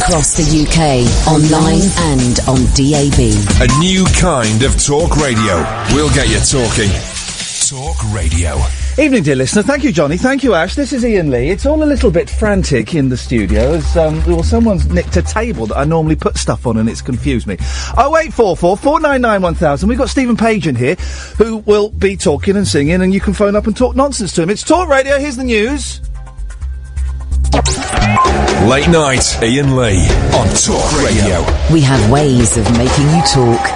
across the UK, online and on DAB. A new kind of talk radio. We'll get you talking. Talk radio. Evening, dear listener. Thank you, Johnny. Thank you, Ash. This is Iain Lee. It's all a little bit frantic in the studio as, someone's nicked a table that I normally put stuff on and it's confused me. 0844 499 1000. We've got Stephen Page in here who will be talking and singing and you can phone up and talk nonsense to him. It's Talk Radio. Here's the news. Late night, Iain Lee on Talk Radio. We have ways of making you talk.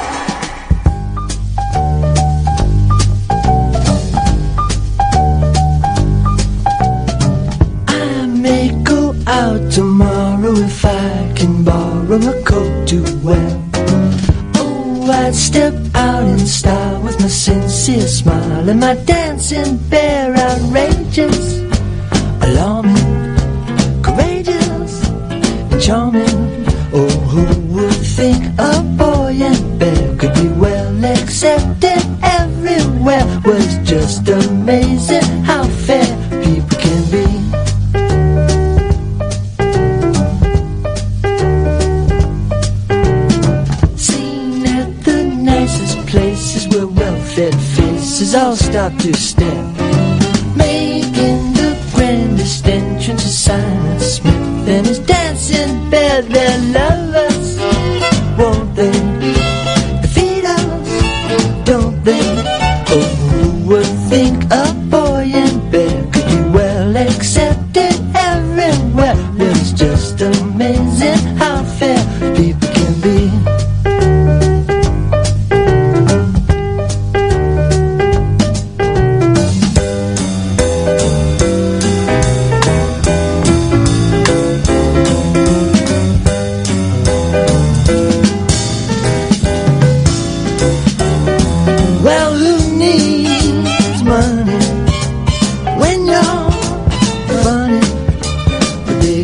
Out tomorrow if I can borrow a coat to wear. Oh, I'd step out in style with my sincere smile and my dancing bear outrageous, alarming, courageous, and charming. Oh, who would think a boy and bear could be well accepted everywhere? Was just amazing how fair people can be. Places where well-fed faces all stop to stare, making the grandest entrance is Simon Smith and his dancing bear. Their lovers, won't they defeat us, don't they? Oh, who would think a boy and bear could be well accepted everywhere? It's just amazing how fair people can be.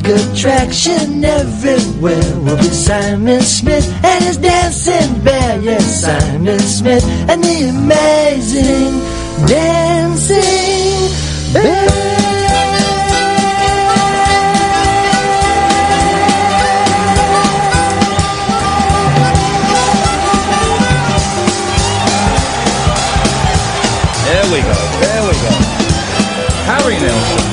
Attraction everywhere will be Simon Smith and his dancing bear. Yes, Simon Smith and the amazing dancing bear. There we go. Harry Nelson.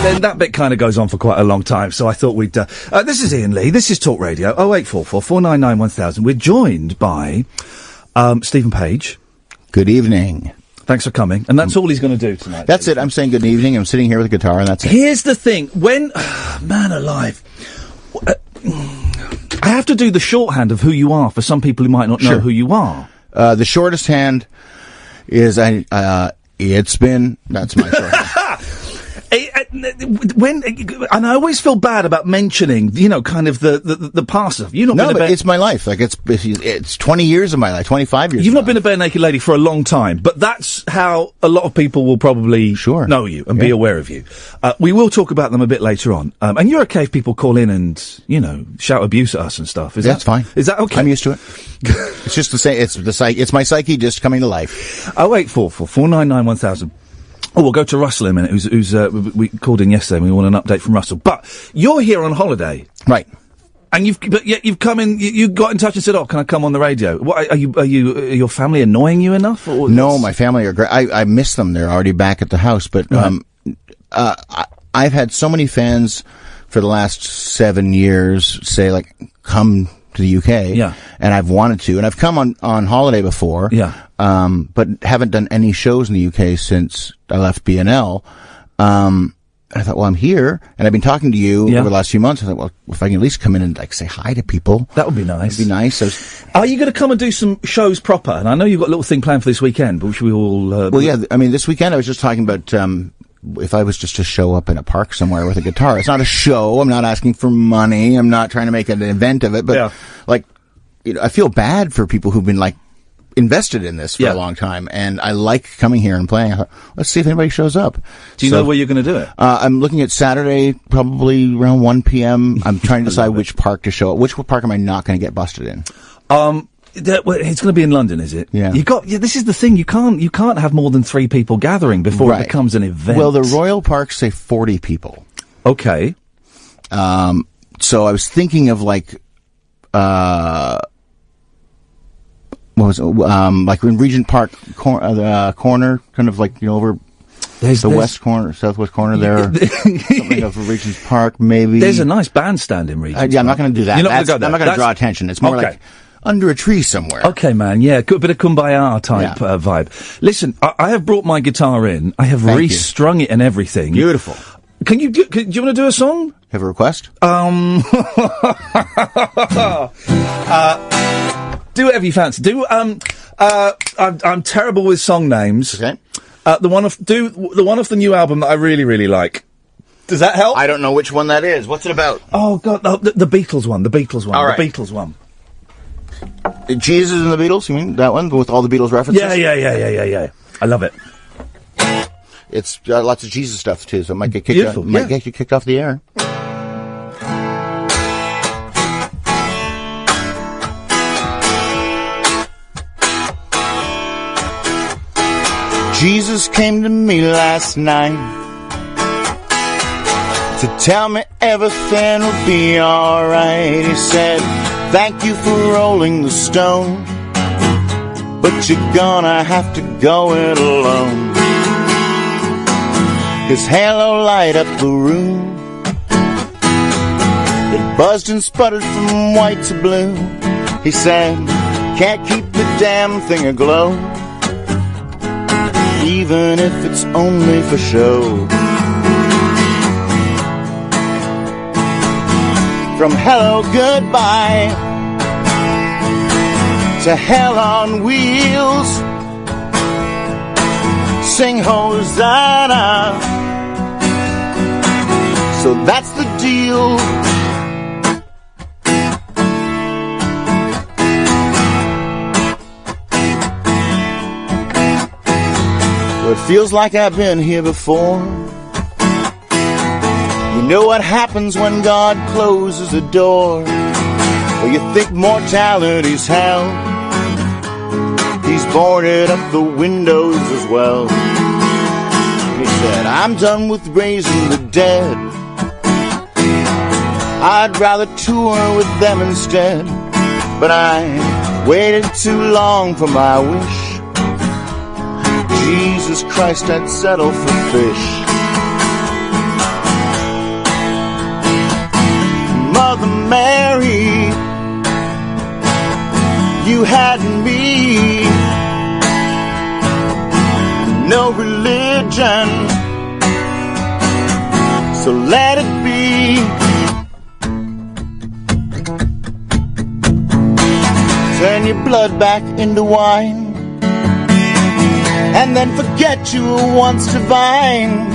Then that bit kind of goes on for quite a long time, so I thought we'd... this is Iain Lee, this is Talk Radio, 0844 499 1000. We're joined by Stephen Page. Good evening. Thanks for coming. And that's all he's going to do tonight. That's it. I'm saying good evening. I'm sitting here with a guitar, and that's it. Here's the thing. When... man alive. I have to do the shorthand of who you are for some people who might not know who you are. The shortest hand is... it's been... That's my shorthand. And I always feel bad about mentioning, kind of the past stuff. But it's my life. Like it's 20 years of my life, 25 years. You've not been a Barenaked Lady for a long time, but that's how a lot of people will probably know you and be aware of you. We will talk about them a bit later on. And you're okay if people call in and shout abuse at us and stuff. That's fine. Is that okay? I'm used to it. It's just the same. It's my psyche just coming to life. 0844 499 1000. Oh, we'll go to Russell in a minute, who's we called in yesterday and we want an update from Russell. But you're here on holiday. Right. And you've come in, you got in touch and said, can I come on the radio? What, are your family annoying you enough? Or no, my family are great. I miss them. They're already back at the house. But, I've had so many fans for the last 7 years say, come to the UK. Yeah. And I've wanted to. And I've come on holiday before. Yeah. But haven't done any shows in the UK since I left BNL. I thought, I'm here, and I've been talking to you over the last few months. I thought, if I can at least come in and say hi to people, that would be nice. That'd be nice. Are you going to come and do some shows proper? And I know you've got a little thing planned for this weekend, but should we all? This weekend I was just talking about if I was just to show up in a park somewhere with a guitar. It's not a show. I'm not asking for money. I'm not trying to make an event of it. But I feel bad for people who've been invested in this for a long time, and I like coming here and playing. Let's see if anybody shows up. Do you know where you're going to do it? I'm looking at Saturday, probably around 1 p.m. I'm trying to decide which park to show up. Which park am I not going to get busted in? It's going to be in London, is it? Yeah. This is the thing. You can't have more than 3 people gathering before it becomes an event. Well, the Royal Parks say 40 people. Okay. So I was thinking of like, what was it? Like in Regent Park corner, kind of like, over west corner, southwest corner there. Something of Regent's Park, maybe. There's a nice bandstand in Regent's Park. I'm not going to do that. You're not going to go there. I'm not going to draw attention. It's more like under a tree somewhere. Okay, man. Yeah, good bit of kumbaya type vibe. Listen, I have brought my guitar in. I have restrung it and everything. Beautiful. Do you want to do a song? Have a request? Do whatever you fancy. I'm terrible with song names. Okay. The one off the new album that I really, really like. Does that help? I don't know which one that is. What's it about? Oh God, the Beatles one. The Beatles one. All right. The Beatles one. Jesus and the Beatles. You mean that one with all the Beatles references? Yeah. I love it. It's got lots of Jesus stuff too, so it might get kicked Beautiful, get you kicked off the air. Jesus came to me last night to tell me everything will be alright. He said, thank you for rolling the stone, but you're gonna have to go it alone. His halo light up the room. It buzzed and sputtered from white to blue. He said, can't keep the damn thing aglow, even if it's only for show. From hello, goodbye to hell on wheels, sing Hosanna. So that's the deal. Well, it feels like I've been here before. You know what happens when God closes a door? Well, you think mortality's hell. He's boarded up the windows as well. He said, I'm done with raising the dead. I'd rather tour with them instead. But I waited too long for my wish. Jesus Christ, I'd settle for fish. Mother Mary, you had me. No religion, so let it be. Turn your blood back into wine, and then forget you were once divine.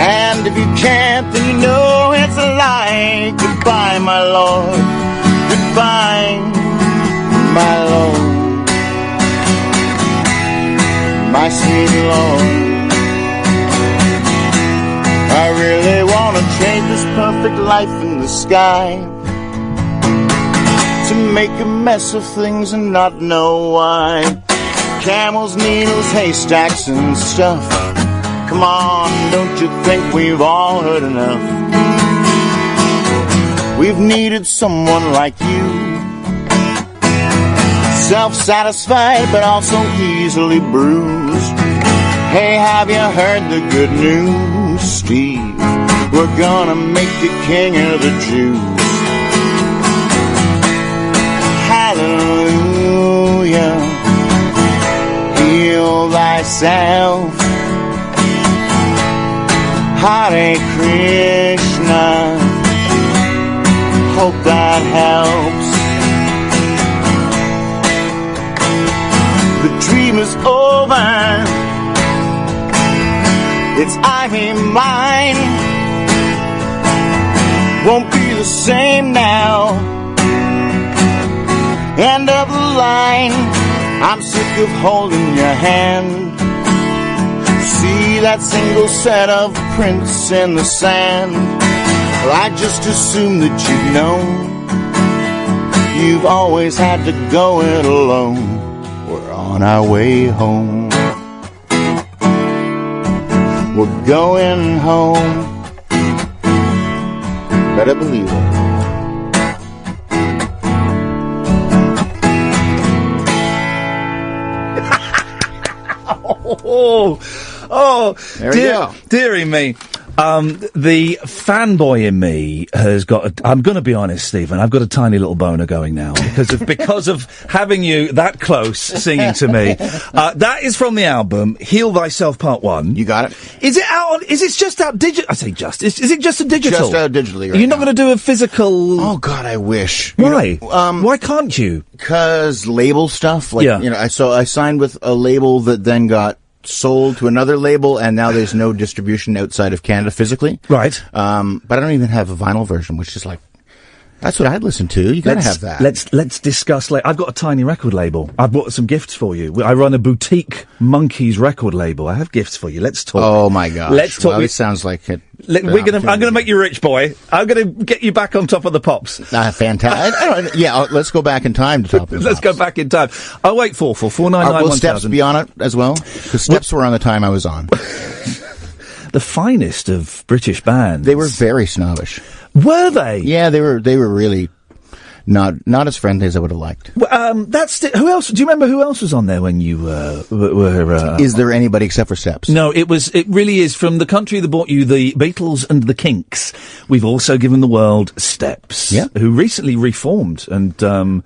And if you can't, then you know it's a lie. Goodbye, my Lord. Goodbye, my Lord. My sweet Lord. I really want to change this perfect life in the sky, to make a mess of things and not know why. Camels, needles, haystacks and stuff. Come on, don't you think we've all heard enough? We've needed someone like you, self-satisfied but also easily bruised. Hey, have you heard the good news, Steve? We're gonna make you king of the Jews. Hallelujah, heal thyself. Hare Krishna, hope that helps. The dream is over, it's I mean mine. Won't be the same now. End of the line, I'm sick of holding your hand. See that single set of prints in the sand? Well, I just assumed that you'd know. you've always had to go it alone. We're on our way home. We're going home. Better believe it. There we go. Dearie me. The fanboy in me has got. I'm going to be honest, Stephen. I've got a tiny little boner going now because of having you that close singing to me. That is from the album "Heal Thyself" Part 1. You got it. Is it out? Is it just out digital? I say just. Is it just a digital? Just out digitally. You're not going to do a physical. Oh God, I wish. Why? Why can't you? Because label stuff. Like, yeah. I signed with a label that then got sold to another label, and now there's no distribution outside of Canada physically. Right. But I don't even have a vinyl version, which is like, that's what I'd listen to. You gotta have that. Let's discuss. I've got a tiny record label. I've bought some gifts for you. I run a boutique Monkeys record label. I have gifts for you. Let's talk. Oh my gosh. Let's talk. Well, it sounds like it. I'm gonna make you rich, boy. I'm gonna get you back on top of the pops. Fantastic. Let's go back in time to top of the Let's pops. go back in time. 0844 499 Will Steps be on it as well? Because Steps were on the time I was on. The finest of British bands. They were very snobbish. Were they? Yeah, they were really not as friendly as I would have liked. Well, who else? Do you remember who else was on there when you were? Is there anybody except for Steps? No, it really is from the country that brought you the Beatles and the Kinks. We've also given the world Steps, who recently reformed and.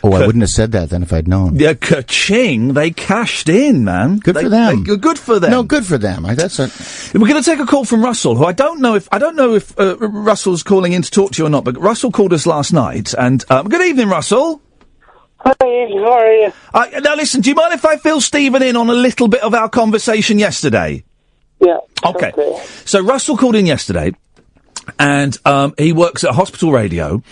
I wouldn't have said that then if I'd known. Yeah, ka-ching! They cashed in, man. Good for them. Good for them. No, good for them. We're going to take a call from Russell, who I don't know if Russell's calling in to talk to you or not. But Russell called us last night, and good evening, Russell. Hi, Ian, how are you? Now listen, do you mind if I fill Stephen in on a little bit of our conversation yesterday? Yeah. Okay. So Russell called in yesterday. And he works at hospital radio,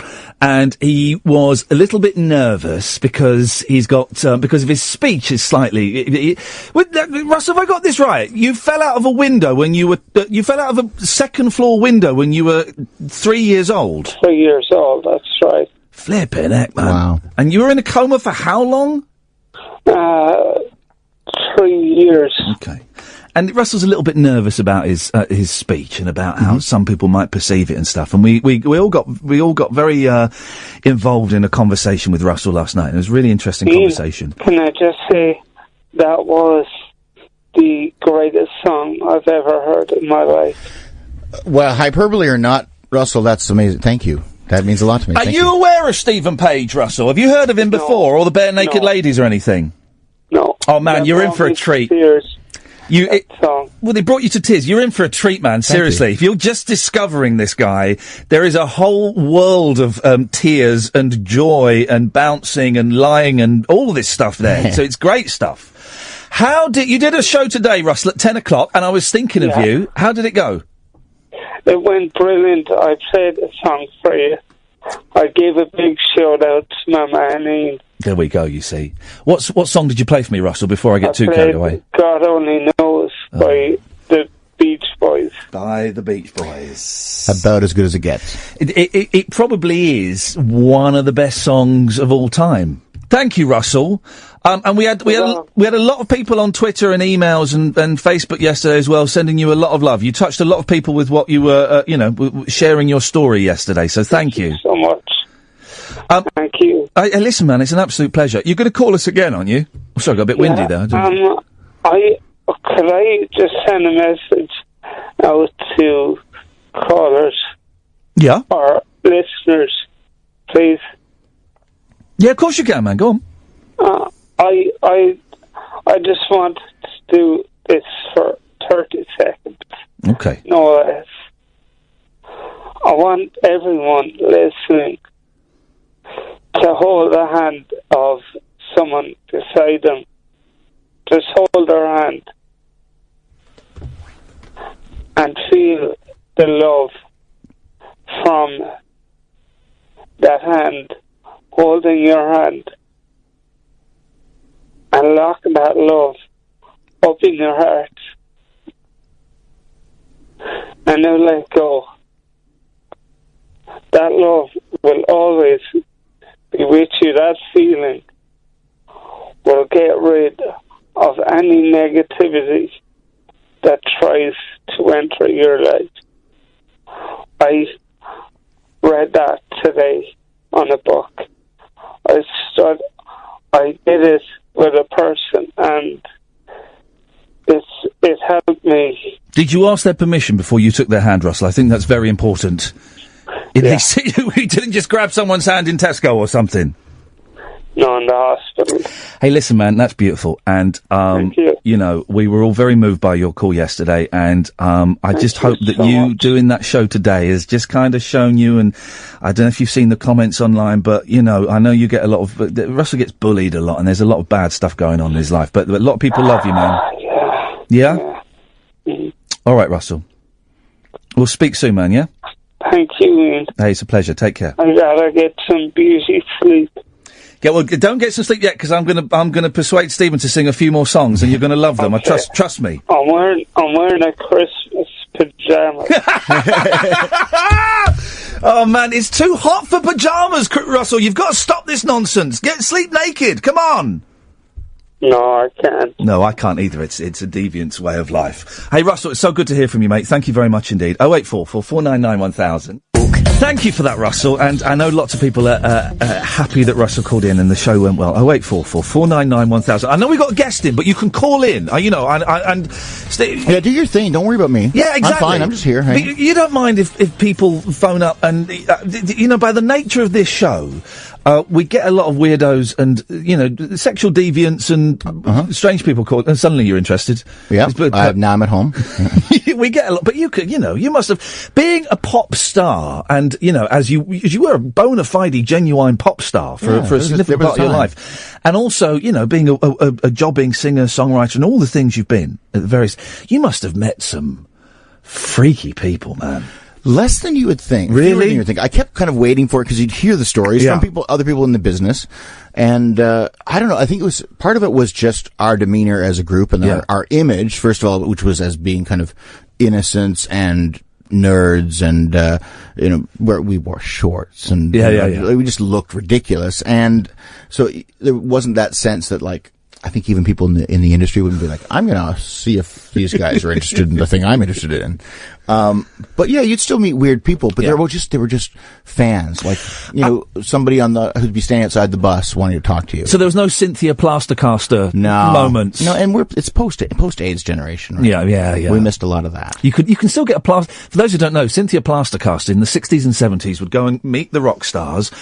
and he was a little bit nervous because he's got because of his speech is slightly. Russell, have I got this right? You fell out of a window when you were you fell out of a second floor window when you were 3 years old. 3 years old, that's right. Flipping heck, man! Wow. And you were in a coma for how long? 3 years. Okay. And Russell's a little bit nervous about his speech and about how some people might perceive it and stuff. And we all got very involved in a conversation with Russell last night. It was a really interesting conversation. Can I just say that was the greatest song I've ever heard in my life. Well, hyperbole or not, Russell, that's amazing. Thank you. That means a lot to me. Are you aware of Stephen Page, Russell? Have you heard of him before, or the Barenaked Ladies or anything? No. Oh man, you're in for a treat. Well, they brought you to tears. You're in for a treat, man. Seriously. If you're just discovering this guy, there is a whole world of tears and joy and bouncing and lying and all this stuff there. So it's great stuff. You did a show today, Russell, at 10 o'clock, and I was thinking of you. How did it go? It went brilliant. I played a song for you. I gave a big shout out to my man Iain. There we go, you see. What song did you play for me, Russell, before I get too carried away? God Only Knows by the Beach Boys. By the Beach Boys. About as good as it gets. It probably is one of the best songs of all time. Thank you, Russell. And we had a lot of people on Twitter and emails and Facebook yesterday as well, sending you a lot of love. You touched a lot of people with what you were, sharing your story yesterday. So thank you so much. Thank you. Listen, man, it's an absolute pleasure. You're going to call us again, aren't you? Oh, sorry, I got a bit windy there. Could I just send a message out to callers? Yeah. Or listeners, please. Yeah, of course you can, man. Go on. I just want to do this for 30 seconds. Okay. No less. I want everyone listening to hold the hand of someone beside them. Just hold their hand and feel the love from that hand holding your hand, and lock that love up in your heart, and now let go. That love will always be with you. That feeling will get rid of any negativity that tries to enter your life. I read that today on a book. I did it with a person, and it helped me. Did you ask their permission before you took their hand, Russell? I think that's very important. You didn't just grab someone's hand in Tesco or something. No, in the hospital. Hey, listen, man, that's beautiful. And, Thank you. you know, we were all very moved by your call yesterday. And I just hope that you doing that show today has just kind of shown you, and I don't know if you've seen the comments online, but, you know, I know you get a lot of, Russell gets bullied a lot, and there's a lot of bad stuff going on in his life. But a lot of people love you, man. Yeah? Mm-hmm. All right, Russell. We'll speak soon, man, yeah? Thank you, Ian. Hey, it's a pleasure. Take care. I gotta get some beauty sleep. Don't get some sleep yet, because I'm gonna persuade Stephen to sing a few more songs, and you're gonna love them. Okay. Trust me. I'm wearing a Christmas pajama. Oh man, it's too hot for pajamas, Russell. You've got to stop this nonsense. Sleep naked. Come on. No, I can't. No, I can't either. It's a deviant's way of life. Hey, Russell, it's so good to hear from you, mate. Thank you very much indeed. 0844 499 1000. Thank you for that, Russell. And I know lots of people are happy that Russell called in and the show went well. 0844 499 1000. I know we got a guest in, but you can call in. You know, yeah, do your thing. Don't worry about me. Yeah, exactly. I'm fine. I'm just here. Hey. You don't mind if people phone up and, you know, by the nature of this show, we get a lot of weirdos and, you know, sexual deviants and strange people called, and suddenly you're interested. Yeah, now I'm at home. We get a lot, but you could, you know, you must have, being a pop star, and, you know, as you were a bona fide, genuine pop star for a significant part of your life, and also, you know, being a jobbing singer, songwriter, and all the things you've been at the various, you must have met some freaky people, man. Less than you would think. Really? You would think. I kept kind of waiting for it because you'd hear the stories from other people in the business. And, I don't know. I think part of it was just our demeanor as a group and our image, first of all, which was as being kind of innocents and nerds and, you know, where we wore shorts and, we just looked ridiculous. And so there wasn't that sense that, like, I think even people in the industry wouldn't be like, I'm going to see if these guys are interested in the thing I'm interested in. But yeah, you'd still meet weird people, but they were just fans. Like, you know, somebody who'd be standing outside the bus wanting to talk to you. So there was no Cynthia Plastercaster moments? No, and it's post-AIDS generation, right? Yeah. We missed a lot of that. You can still get for those who don't know, Cynthia Plastercaster in the 60s and 70s would go and meet the rock stars,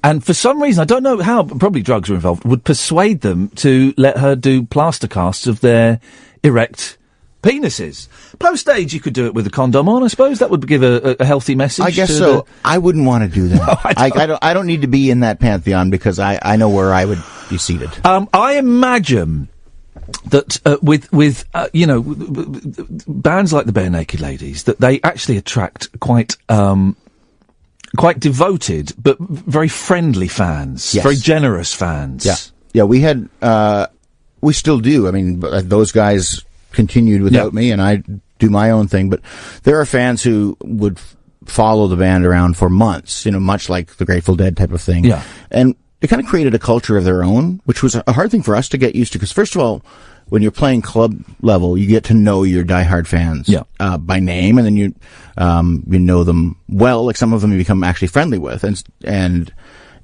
and for some reason, I don't know how, probably drugs were involved, would persuade them to let her do plaster casts of their erect penises. Post-age, you could do it with a condom on, I suppose. That would give a healthy message. I guess so. I wouldn't want to do that. No, I don't need to be in that pantheon because I know where I would be seated. I imagine that with you know, bands like the Barenaked Ladies, that they actually attract quite devoted but very friendly fans, very generous fans. Yeah. We had, we still do. I mean, those guys continued without me, and I do my own thing. But there are fans who would follow the band around for months, you know, much like the Grateful Dead type of thing. Yeah. And it kind of created a culture of their own, which was a hard thing for us to get used to. Because first of all, when you're playing club level, you get to know your diehard fans by name, and then you know them well. Like some of them you become actually friendly with, and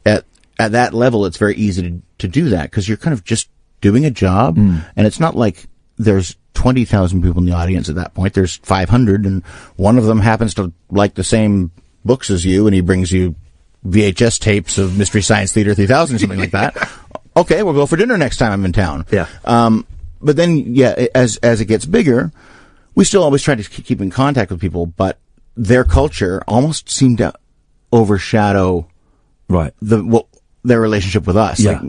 at that level, it's very easy to do that because you're kind of just doing a job, and it's not like there's 20,000 people in the audience at that point. There's 500, and one of them happens to like the same books as you, and he brings you VHS tapes of Mystery Science Theater 3000 or something like that. Okay, we'll go for dinner next time I'm in town. Yeah. But then, as it gets bigger, we still always try to keep in contact with people, but their culture almost seemed to overshadow their relationship with us. Yeah.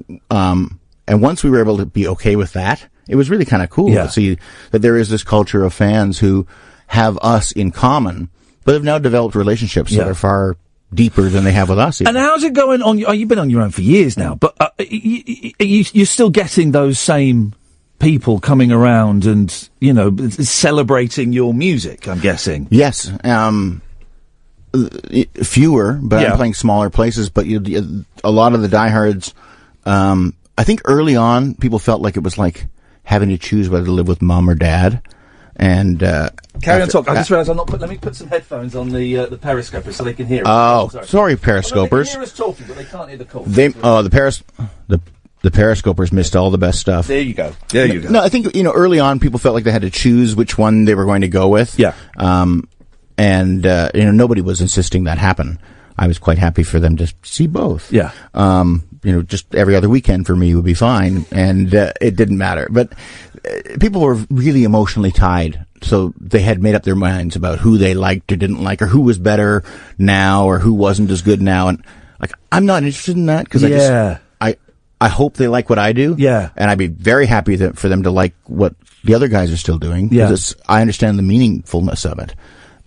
And once we were able to be okay with that, it was really kind of cool to see that there is this culture of fans who have us in common, but have now developed relationships that are far deeper than they have with us. Even. And how's it going on? You've been on your own for years now, but you're still getting those same people coming around and, you know, celebrating your music, I'm guessing. Yes. fewer, but I'm playing smaller places. But a lot of the diehards, I think early on, people felt like it was like having to choose whether to live with mum or dad. And carry on talking. I just realised let me put some headphones on the periscopers so they can hear us. Oh, sorry, periscopers. They can hear us talking, but they can't hear the call. The periscopers missed all the best stuff. There you go. No, I think early on people felt like they had to choose which one they were going to go with. Yeah. And nobody was insisting that happen. I was quite happy for them to see both. Yeah. Just every other weekend for me would be fine, and it didn't matter. But people were really emotionally tied, so they had made up their minds about who they liked or didn't like, or who was better now, or who wasn't as good now. And I'm not interested in that because I hope they like what I do. Yeah. And I'd be very happy for them to like what the other guys are still doing. Yeah. Because I understand the meaningfulness of it.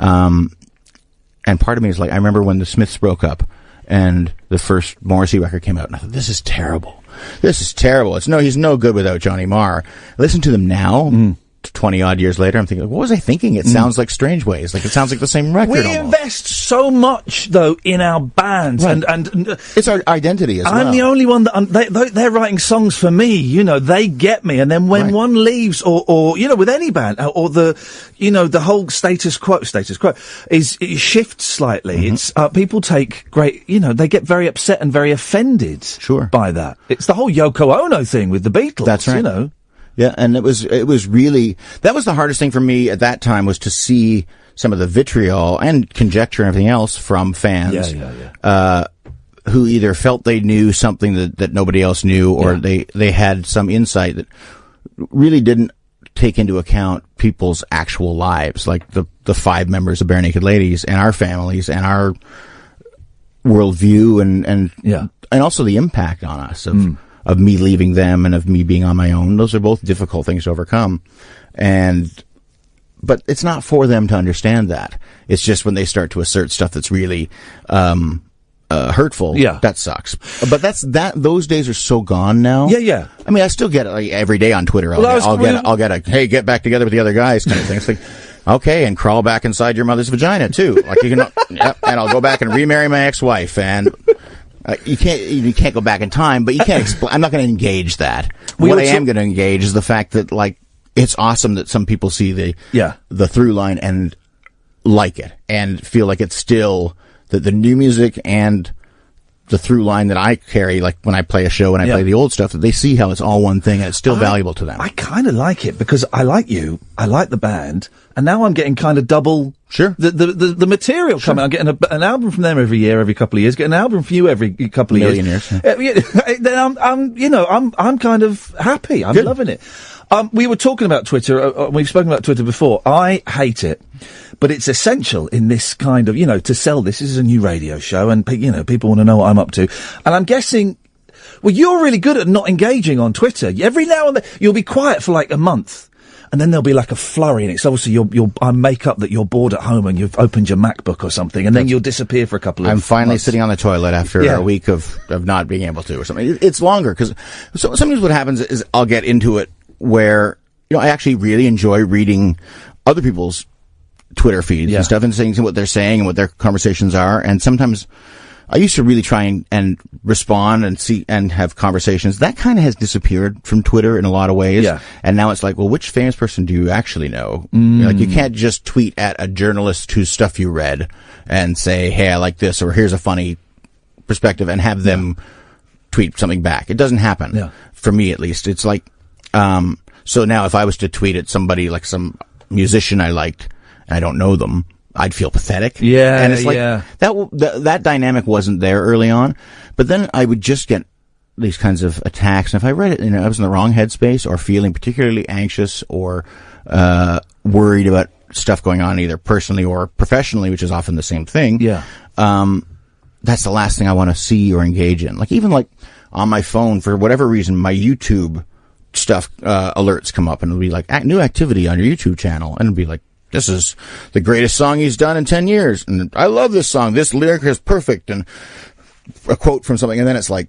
And part of me is like, I remember when the Smiths broke up and the first Morrissey record came out, and I thought, this is terrible. This is terrible. He's no good without Johnny Marr. I listen to them now, 20 odd years later, I'm thinking, what was I thinking? It sounds like Strange Ways. Like, it sounds like the same record. We almost. invest so much though in our bands, right. and it's our identity as well. I'm the only one that they're writing songs for me. They get me, and then when one leaves, or with any band, or the whole status quo is it shifts slightly. It's people take great, they get very upset and very offended by that. It's the whole Yoko Ono thing with the Beatles. That's right. Yeah, and it was really, that was the hardest thing for me at that time, was to see some of the vitriol and conjecture and everything else from fans. Who either felt they knew something that nobody else knew, or they had some insight that really didn't take into account people's actual lives, like the 5 members of Barenaked Ladies and our families and our worldview and also the impact on us of me leaving them and of me being on my own. Those are both difficult things to overcome. But it's not for them to understand that. It's just when they start to assert stuff that's really hurtful, that sucks. But those days are so gone now. Yeah. I mean, I still get it every day on Twitter. I'll get a hey, get back together with the other guys kind of thing. It's like, okay, and crawl back inside your mother's vagina too. Like, you can, and I'll go back and remarry my ex-wife, and you can't go back in time, but you can't explain. I'm not going to engage that. What I am going to engage is the fact that, like, it's awesome that some people see the through line and like it and feel like it's still the new music and the through line that I carry, like when I play a show and I play the old stuff, that they see how it's all one thing and it's still valuable to them. I kind of like it because I like you, I like the band, and now I'm getting kind of double the material coming. I'm getting an album from them every year, every couple of years. Get an album from you every couple of years. Then I'm kind of happy. I'm loving it. We were talking about Twitter. We've spoken about Twitter before. I hate it, but it's essential in this kind of, to sell this. This is a new radio show, and people want to know what I'm up to. And I'm guessing, well, you're really good at not engaging on Twitter. Every now and then you'll be quiet for like a month, and then there'll be like a flurry, and it's obviously I make up that you're bored at home and you've opened your MacBook or something, and then you'll disappear for a couple of. I'm finally months. Sitting on the toilet after a week of not being able to or something. It's longer because sometimes what happens is I'll get into it where, I actually really enjoy reading other people's Twitter feeds and stuff and seeing what they're saying and what their conversations are. And sometimes I used to really try and respond and see and have conversations. That kind of has disappeared from Twitter in a lot of ways. Yeah. And now it's like, well, which famous person do you actually know? Like, you can't just tweet at a journalist whose stuff you read and say, hey, I like this, or here's a funny perspective, and have them tweet something back. It doesn't happen. Yeah. For me, at least. It's like, so now if I was to tweet at somebody, like some musician I liked, and I don't know them, I'd feel pathetic. Yeah. And it's like, that dynamic wasn't there early on, but then I would just get these kinds of attacks. And if I read it, I was in the wrong headspace or feeling particularly anxious or, worried about stuff going on either personally or professionally, which is often the same thing. Yeah. That's the last thing I want to see or engage in. Like, even like on my phone, for whatever reason, my YouTube stuff, alerts come up and it'll be like, new activity on your YouTube channel. And it'll be like, this is the greatest song he's done in 10 years. And I love this song. This lyric is perfect. And a quote from something. And then it's like,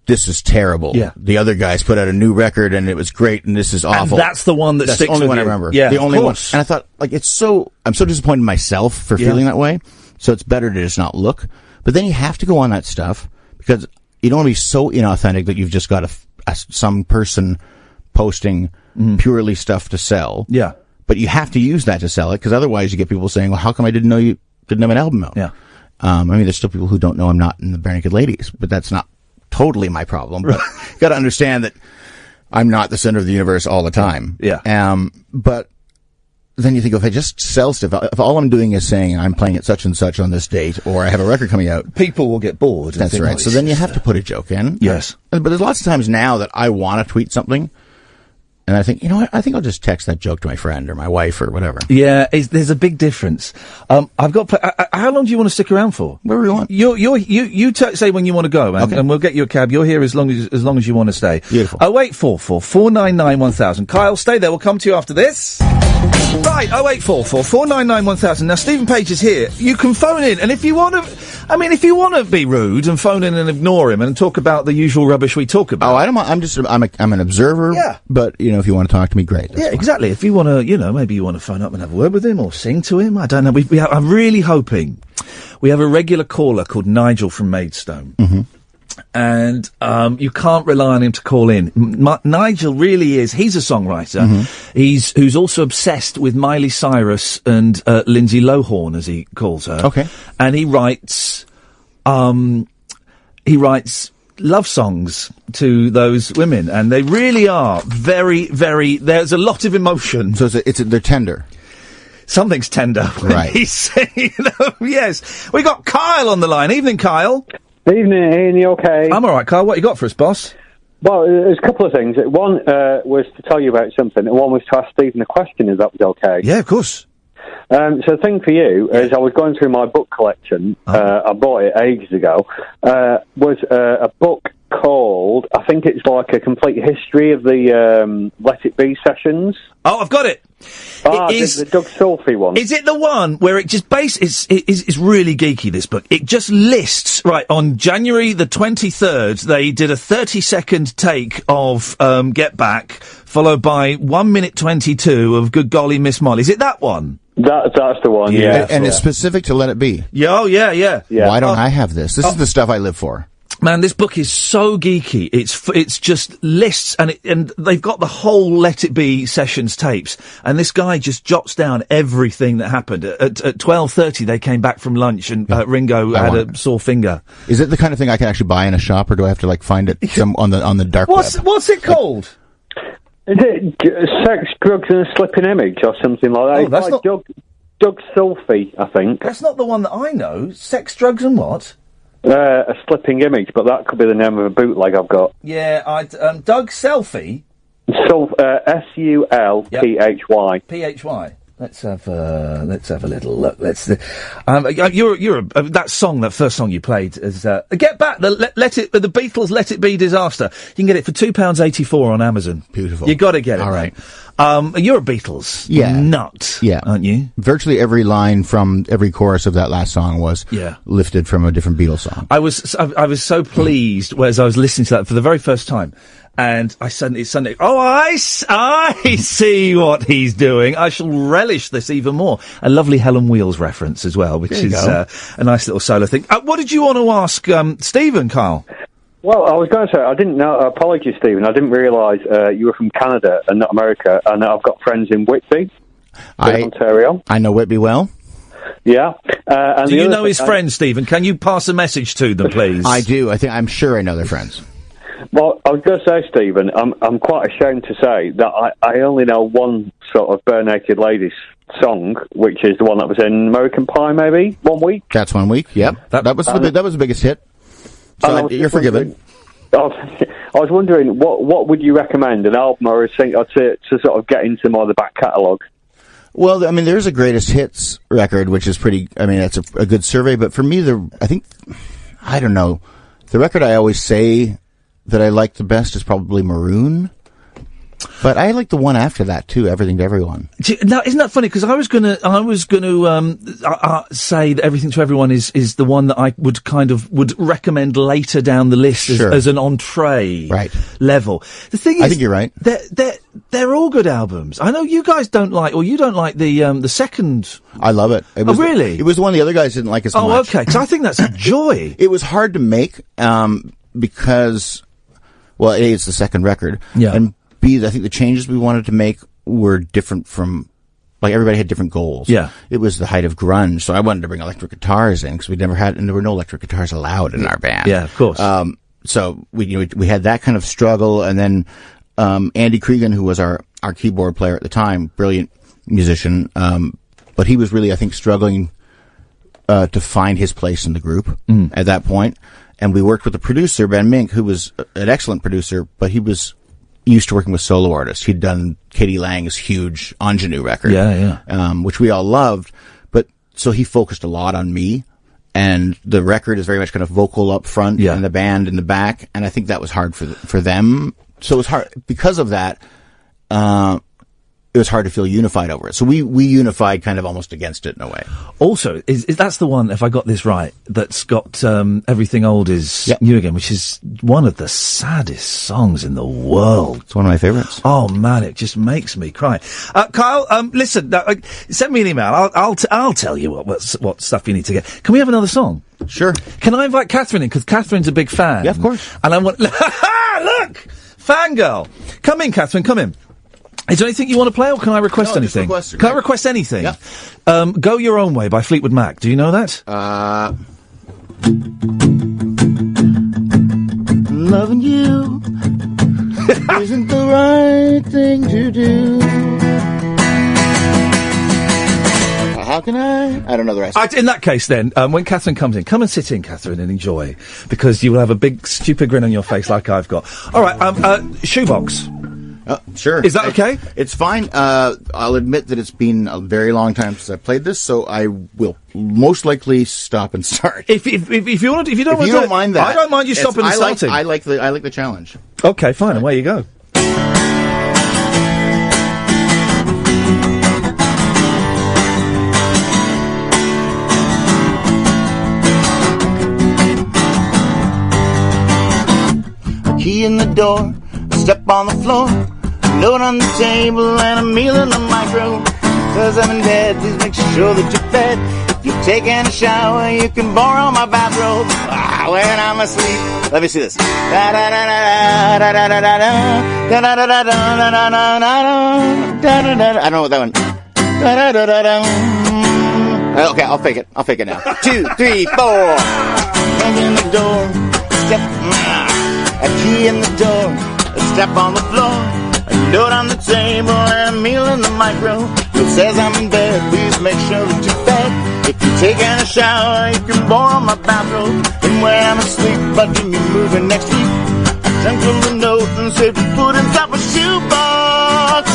this is terrible. Yeah. The other guys put out a new record and it was great. And this is awful. And that's the one that sticks with you. That's the only one I remember. Yeah. The only one. And I thought, like, I'm so disappointed in myself for feeling that way. So it's better to just not look. But then you have to go on that stuff because you don't want to be so inauthentic that you've just got some person posting purely stuff to sell. Yeah. But you have to use that to sell it because otherwise you get people saying, well, how come I didn't know you didn't have an album out? Yeah. I mean, there's still people who don't know I'm not in the Barenaked Ladies, but that's not totally my problem. But you got to understand that I'm not the center of the universe all the time. Yeah. But then you think, if I just sell stuff, if all I'm doing is saying I'm playing at such and such on this date, or I have a record coming out, people will get bored. That's right. So then you have to put a joke in. Yes. But there's lots of times now that I want to tweet something, and I think, you know what? I think I'll just text that joke to my friend or my wife or whatever. Yeah, there's a big difference. I've got. How long do you want to stick around for? Wherever you want. You say when you want to go, man, okay. And we'll get you a cab. You're here as long as you want to stay. Beautiful. 0844 499 1000. Kyle, stay there. We'll come to you after this. Right, 0844 499 1000. Now, Stephen Page is here. You can phone in, and if you want to be rude and phone in and ignore him and talk about the usual rubbish we talk about. Oh, I'm an observer. Yeah. But, if you want to talk to me, great. Yeah, fine. Exactly. If you want to, maybe you want to phone up and have a word with him or sing to him. I don't know. I'm really hoping we have a regular caller called Nigel from Maidstone. Mm-hmm. And you can't rely on him to call in. Nigel really is. He's a songwriter. Mm-hmm. Who's also obsessed with Miley Cyrus and Lindsay Lohan, as he calls her. Okay. And he writes love songs to those women, and they really are very, very. There's a lot of emotion. So they're tender. Something's tender, right? He's saying, yes. We got Kyle on the line. Evening, Kyle. Evening, Ian, you okay? I'm all right, Kyle. What you got for us, boss? Well, there's a couple of things. One was to tell you about something, and one was to ask Stephen a question, if that was okay. Yeah, of course. So the thing for you is I was going through my book collection. I bought it ages ago. Was a book called, I think it's like a complete history of the Let It Be sessions. Oh, I've got it. The Doug Sulfy one. Is it the one where it just it's really geeky, this book. It just lists, right, on January the 23rd, they did a 30-second take of Get Back, followed by 1 minute 22 of Good Golly Miss Molly. Is it that one? That's the one, yeah. And it's specific to Let It Be. Yeah, oh, yeah. Why don't I have this? This is the stuff I live for. Man, this book is so geeky. It's just lists, and they've got the whole Let It Be sessions tapes, and this guy just jots down everything that happened. At 12:30, they came back from lunch, and Ringo had a sore finger. Is it the kind of thing I can actually buy in a shop, or do I have to find it on the dark web? What's it called? Is it Sex, Drugs and a Slipping Image or something like that? Oh, that's not Doug Sulfy, I think. That's not the one that I know. Sex, Drugs and what? A Slipping Image, but that could be the name of a bootleg I've got. Yeah, Doug Selfie. Sulphy. Phy. Let's have a little look. That song, that first song you played is Get Back. The Beatles' Let It Be Disaster. You can get it for £2.84 on Amazon. Beautiful. You got to get it. All right. You're a Beatles nut. Yeah, aren't you? Virtually every line from every chorus of that last song was lifted from a different Beatles song. I was so pleased as I was listening to that for the very first time. And I suddenly, I see what he's doing. I shall relish this even more. A lovely Helen Wheels reference as well, which is a nice little solo thing. What did you want to ask Stephen, Kyle? Well, I was going to say, I didn't know, apologies, Stephen, I didn't realise you were from Canada and not America, and I've got friends in Whitby, Ontario. I know Whitby well. Yeah. Do you know his friends, Stephen? Can you pass a message to them, please? I do. I'm sure I know their friends. Well, I was going to say, Stephen, I'm quite ashamed to say that I only know one sort of Barenaked Ladies song, which is the one that was in American Pie, maybe 1 week. That's 1 week. Yep, that was the biggest hit. So you're forgiven. I was wondering what would you recommend, an album or a single to sort of get into more of the back catalogue? Well, there's a greatest hits record, which is pretty. That's a good survey. But for me, I don't know. The record I always say that I like the best is probably Maroon. But I like the one after that too, Everything to Everyone. Now, isn't that funny? Because I was gonna say that Everything to Everyone is the one that I would recommend later down the list as an entree level. The thing is, I think you're right. They're all good albums. I know you guys don't like, or you don't like the second. I love it. Really? It was the one the other guys didn't like as much. Oh, okay. Because I think that's a joy. It was hard to make because, well, A, it's the second record, and B, I think the changes we wanted to make were different from, like, everybody had different goals. Yeah. It was the height of grunge, so I wanted to bring electric guitars in because we never had, and there were no electric guitars allowed in our band. Yeah, of course. So we had that kind of struggle, and then Andy Cregan, who was our keyboard player at the time, brilliant musician, but he was really, I think, struggling to find his place in the group at that point. And we worked with a producer, Ben Mink, who was an excellent producer, but he was used to working with solo artists. He'd done Katie Lang's huge Ingenue record, which we all loved. But so he focused a lot on me, and the record is very much kind of vocal up front and the band in the back. And I think that was hard for them. So it was hard because of that. It was hard to feel unified over it. So we unified kind of almost against it in a way. Also, is that's the one, if I got this right, that's got Everything Old Is New Again, which is one of the saddest songs in the world. It's one of my favorites. Oh, man, it just makes me cry. Kyle, listen, send me an email. I'll tell you what stuff you need to get. Can we have another song? Sure. Can I invite Catherine in? Because Catherine's a big fan. Yeah, of course. And I want... Look! Fangirl! Come in, Catherine, come in. Is there anything you want to play, or can I request anything? Can I request anything? Yeah. Go Your Own Way by Fleetwood Mac. Do you know that? Loving you isn't the right thing to do. How can I don't know the rest. In that case, then, when Catherine comes in, come and sit in, Catherine, and enjoy, because you will have a big, stupid grin on your face like I've got. All right, Shoebox. Sure. Is that okay? It's fine. I'll admit that it's been a very long time since I played this, so I will most likely stop and start. If you don't mind that, I don't mind you stopping and starting. I like the challenge. Okay, fine. Away you go. A key in the door. Step on the floor, a note on the table, and a meal in the micro. Cause I'm in bed, please make sure that you're fed. If you're taking a shower, you can borrow my bathrobe. When I'm asleep, let me see this. I don't know what that one. Okay, I'll fake it now. 2, 3, 4. Hand in the door, step, a key in the door. A step on the floor, a note on the table, and a meal in the micro. It says I'm in bed, please make sure that you're fed. If you're taking a shower, you can borrow my bathrobe. And when I'm asleep, I'll do me moving next week. I sent them a note and said to put inside my shoebox.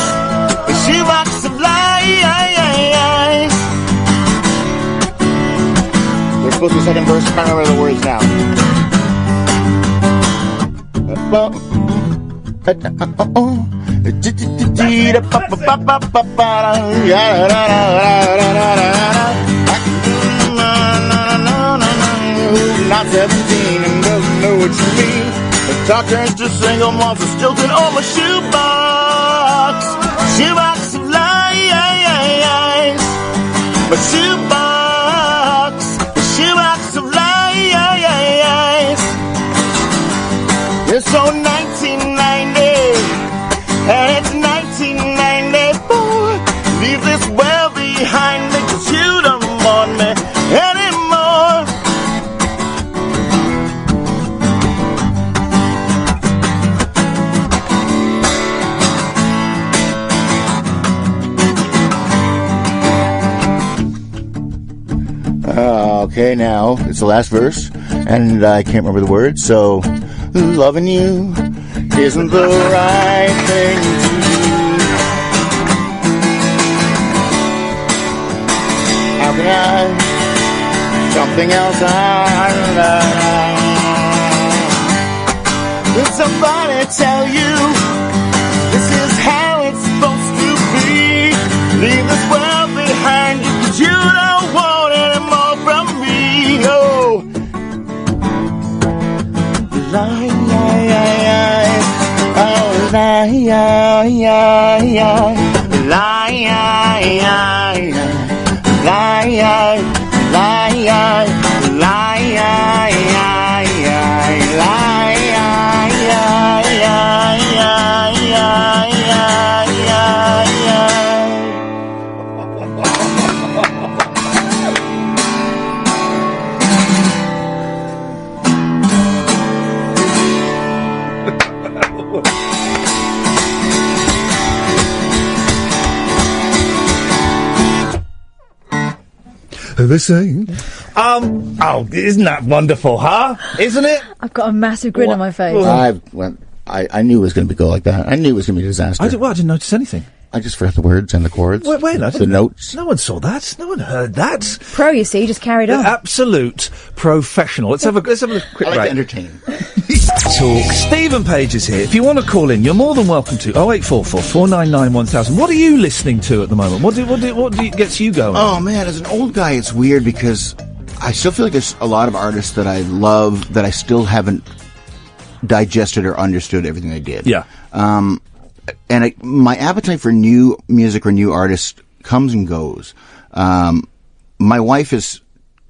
A shoebox of lies. There's supposed to be a second verse, I can't remember the words now. Not 17 and doesn't know what you mean. The talker's just single, wants a Stilton or my shoebox. Shoebox of lies. My shoebox. Shoebox of lies. It's so 1990, and it's 1994. Leave this well behind me, 'cause you don't want me anymore. Okay, now it's the last verse, and I can't remember the words, so loving you isn't the right thing to do. How can I? Something else I love. Did somebody tell you this is The same. Oh, isn't that wonderful, huh? Isn't it? I've got a massive grin on my face. I knew it was going to go like that. I knew it was going to be a disaster. I didn't notice anything. I just forgot the words and the chords. Wait, the notes. No one saw that. No one heard that. Pro, you see, just carried on. Absolute professional. Let's have a quick break. To entertain. Talk. Stephen Page is here. If you want to call in, you're more than welcome to. 0844 499 1000. What are you listening to at the moment? What gets you going? Oh man, as an old guy, it's weird because I still feel like there's a lot of artists that I love that I still haven't digested or understood everything they did. Yeah. And my appetite for new music or new artists comes and goes. My wife is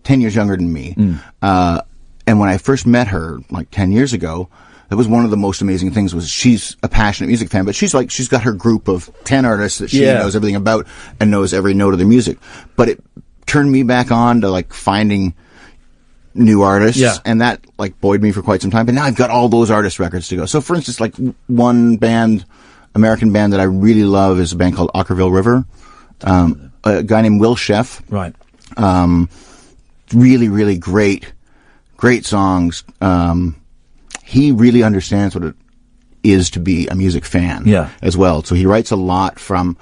10 years younger than me. And when I first met her, like 10 years ago, that was one of the most amazing things was she's a passionate music fan, but she's got her group of 10 artists that she knows everything about and knows every note of their music. But it turned me back on to like finding new artists, and that like buoyed me for quite some time. But now I've got all those artist records to go. So for instance, like one band, American band that I really love is a band called Ockerville River. A guy named Will Sheff. Right. Really, really great songs. He really understands what it is to be a music fan as well. So he writes a lot from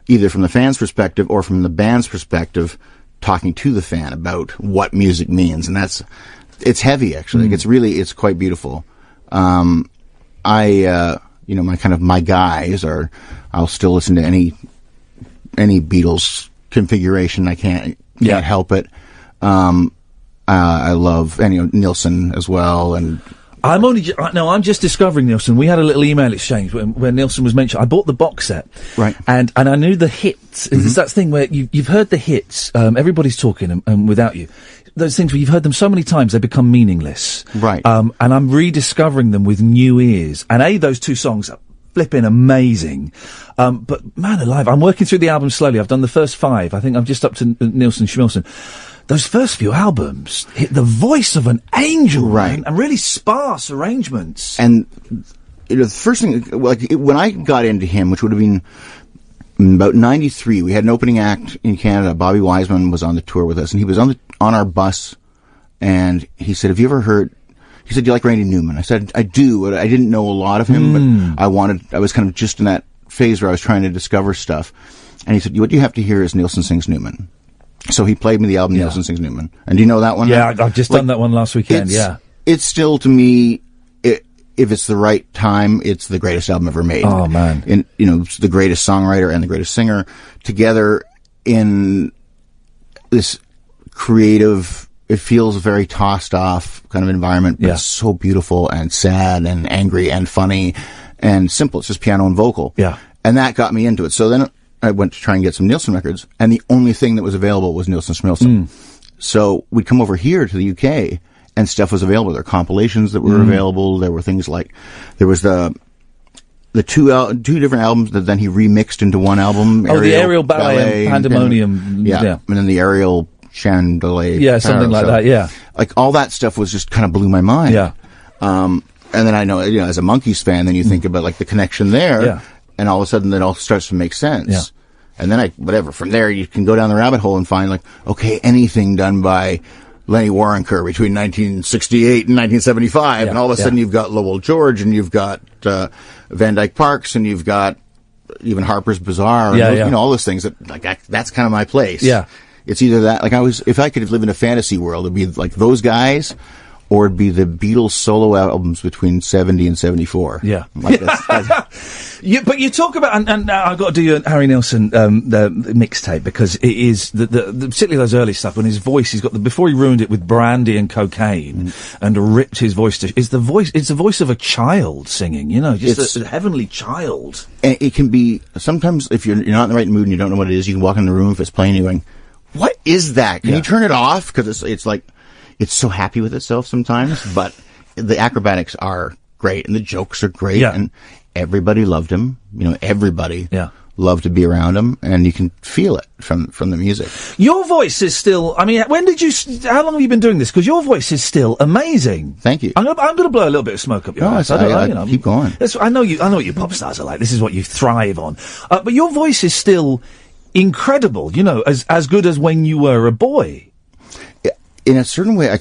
either from the fan's perspective or from the band's perspective, talking to the fan about what music means. And it's heavy actually. It's quite beautiful. My guys are, I'll still listen to any Beatles configuration. I can't help it. I love Nilsson as well, and I'm just discovering Nilsson. We had a little email exchange where Nilsson was mentioned. I bought the box set, right, and I knew the hits. It's that thing where you've heard the hits. Everybody's talking and without you. Those things where you've heard them so many times they become meaningless, right? And I'm rediscovering them with new ears. And those two songs are flipping amazing. But man alive, I'm working through the album slowly. I've done the first 5. I think I'm just up to Nilsson Schmilsson. Those first few albums hit the voice of an angel, right? Man, and really sparse arrangements. And the first thing, when I got into him, which would have been about 93, we had an opening act in Canada. Bobby Wiseman was on the tour with us, and he was on our bus, and he said, "Have you ever heard?" He said, "Do you like Randy Newman?" I said, "I do." I didn't know a lot of him, but I was kind of just in that phase where I was trying to discover stuff. And he said, "What you have to hear is Nilsson Sings Newman." So he played me the album Nilsson Sings Newman. And do you know that one? Yeah, I've just done that one last weekend, It's still, to me, if it's the right time, it's the greatest album ever made. Oh, man. And, it's the greatest songwriter and the greatest singer together in this creative, it feels a very tossed off kind of environment, but it's so beautiful and sad and angry and funny and simple. It's just piano and vocal. Yeah. And that got me into it. So then I went to try and get some Nilsson records, and the only thing that was available was Nilsson Schmilsson. So we'd come over here to the UK, and stuff was available. There were compilations that were available. There were things like, there was the two different albums that then he remixed into one album. The Aerial Ballet and Pandemonium. And then the Aerial Chandelier. Yeah, something like that, yeah. Like, all that stuff was just kind of blew my mind. Yeah. And then I know, as a Monkees fan, then you think about, like, the connection there. Yeah. And all of a sudden, it all starts to make sense. Yeah. And then from there, you can go down the rabbit hole and find, like, okay, anything done by Lenny Waronker between 1968 and 1975. And all of a sudden, you've got Lowell George, and you've got Van Dyke Parks, and you've got even Harper's Bazaar. And all those things. That's kind of my place. Yeah. It's either that, if I could live in a fantasy world, it'd be like those guys, or it'd be the Beatles solo albums between 70 and 74. Yeah. Like But you talk about, and I've got to do your Harry Nilsson the mixtape, because it is, particularly those early stuff, when his voice, he's got before he ruined it with brandy and cocaine, and ripped his voice to, it's the voice of a child singing, just a heavenly child. And it can be, sometimes if you're not in the right mood and you don't know what it is, you can walk in the room if it's playing, you're going, what is that? Can you turn it off? Because it's like, it's so happy with itself sometimes, but the acrobatics are great, and the jokes are great, and everybody loved him. Everybody loved to be around him, and you can feel it from the music. Your voice is still, how long have you been doing this? Because your voice is still amazing. Thank you. I'm going to blow a little bit of smoke up your ass. Keep going. I know what you pop stars are like. This is what you thrive on. But your voice is still incredible, as good as when you were a boy. In a certain way,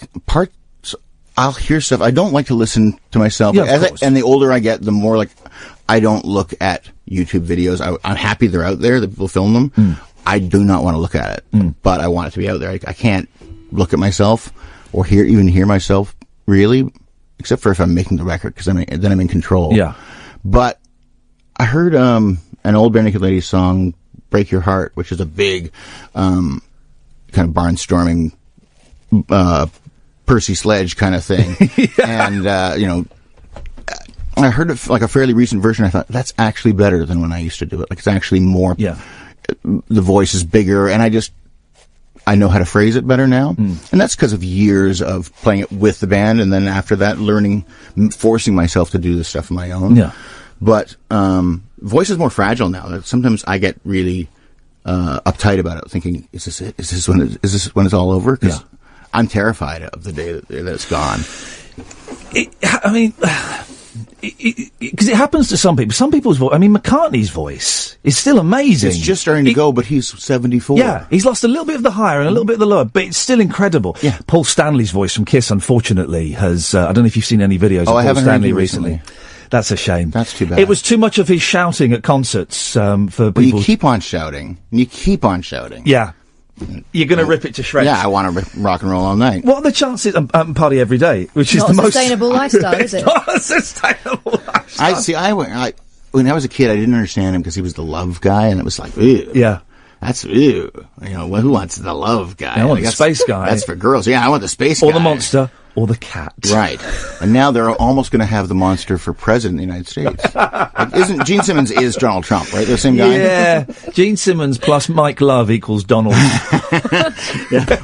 I'll hear stuff. I don't like to listen to myself. And the older I get, the more I don't look at YouTube videos. I'm happy they're out there, that people film them. I do not want to look at it, but I want it to be out there. I can't look at myself or hear myself, really, except for if I'm making the record, because then I'm in control. Yeah. But I heard an old Barenaked Ladies song, Break Your Heart, which is a big kind of barnstorming Percy Sledge kind of thing. And, I heard it a fairly recent version. I thought, that's actually better than when I used to do it. It's actually more, the voice is bigger, and I know how to phrase it better now. And that's because of years of playing it with the band, and then after that, forcing myself to do this stuff on my own. Yeah. But, voice is more fragile now. Sometimes I get really, uptight about it, thinking, is this it? Is this when it's all over? Because I'm terrified of the day that it's gone. Because it happens to some people. Some people's voice, McCartney's voice is still amazing. It's just starting to go, but he's 74. Yeah, he's lost a little bit of the higher and a little bit of the lower, but it's still incredible. Yeah. Paul Stanley's voice from Kiss, unfortunately, has, I don't know if you've seen any videos of Paul Stanley recently. That's a shame. That's too bad. It was too much of his shouting at concerts, for people. Well, you keep on shouting. Yeah. You're going to rip it to shreds. Yeah, I want to rock and roll all night. What are the chances? Party every day, which is the most sustainable lifestyle, is it? Not a sustainable lifestyle. When I was a kid, I didn't understand him because he was the love guy, and it was like, ew. Yeah. That's, ew. Who wants the love guy? I want the space guy. That's for girls. Yeah, I want the space guy. Or the monster. Or the cat. Right. And now they're almost going to have the monster for president of the United States. Gene Simmons is Donald Trump, right? They're the same guy? Yeah. Gene Simmons plus Mike Love equals Donald. Yeah.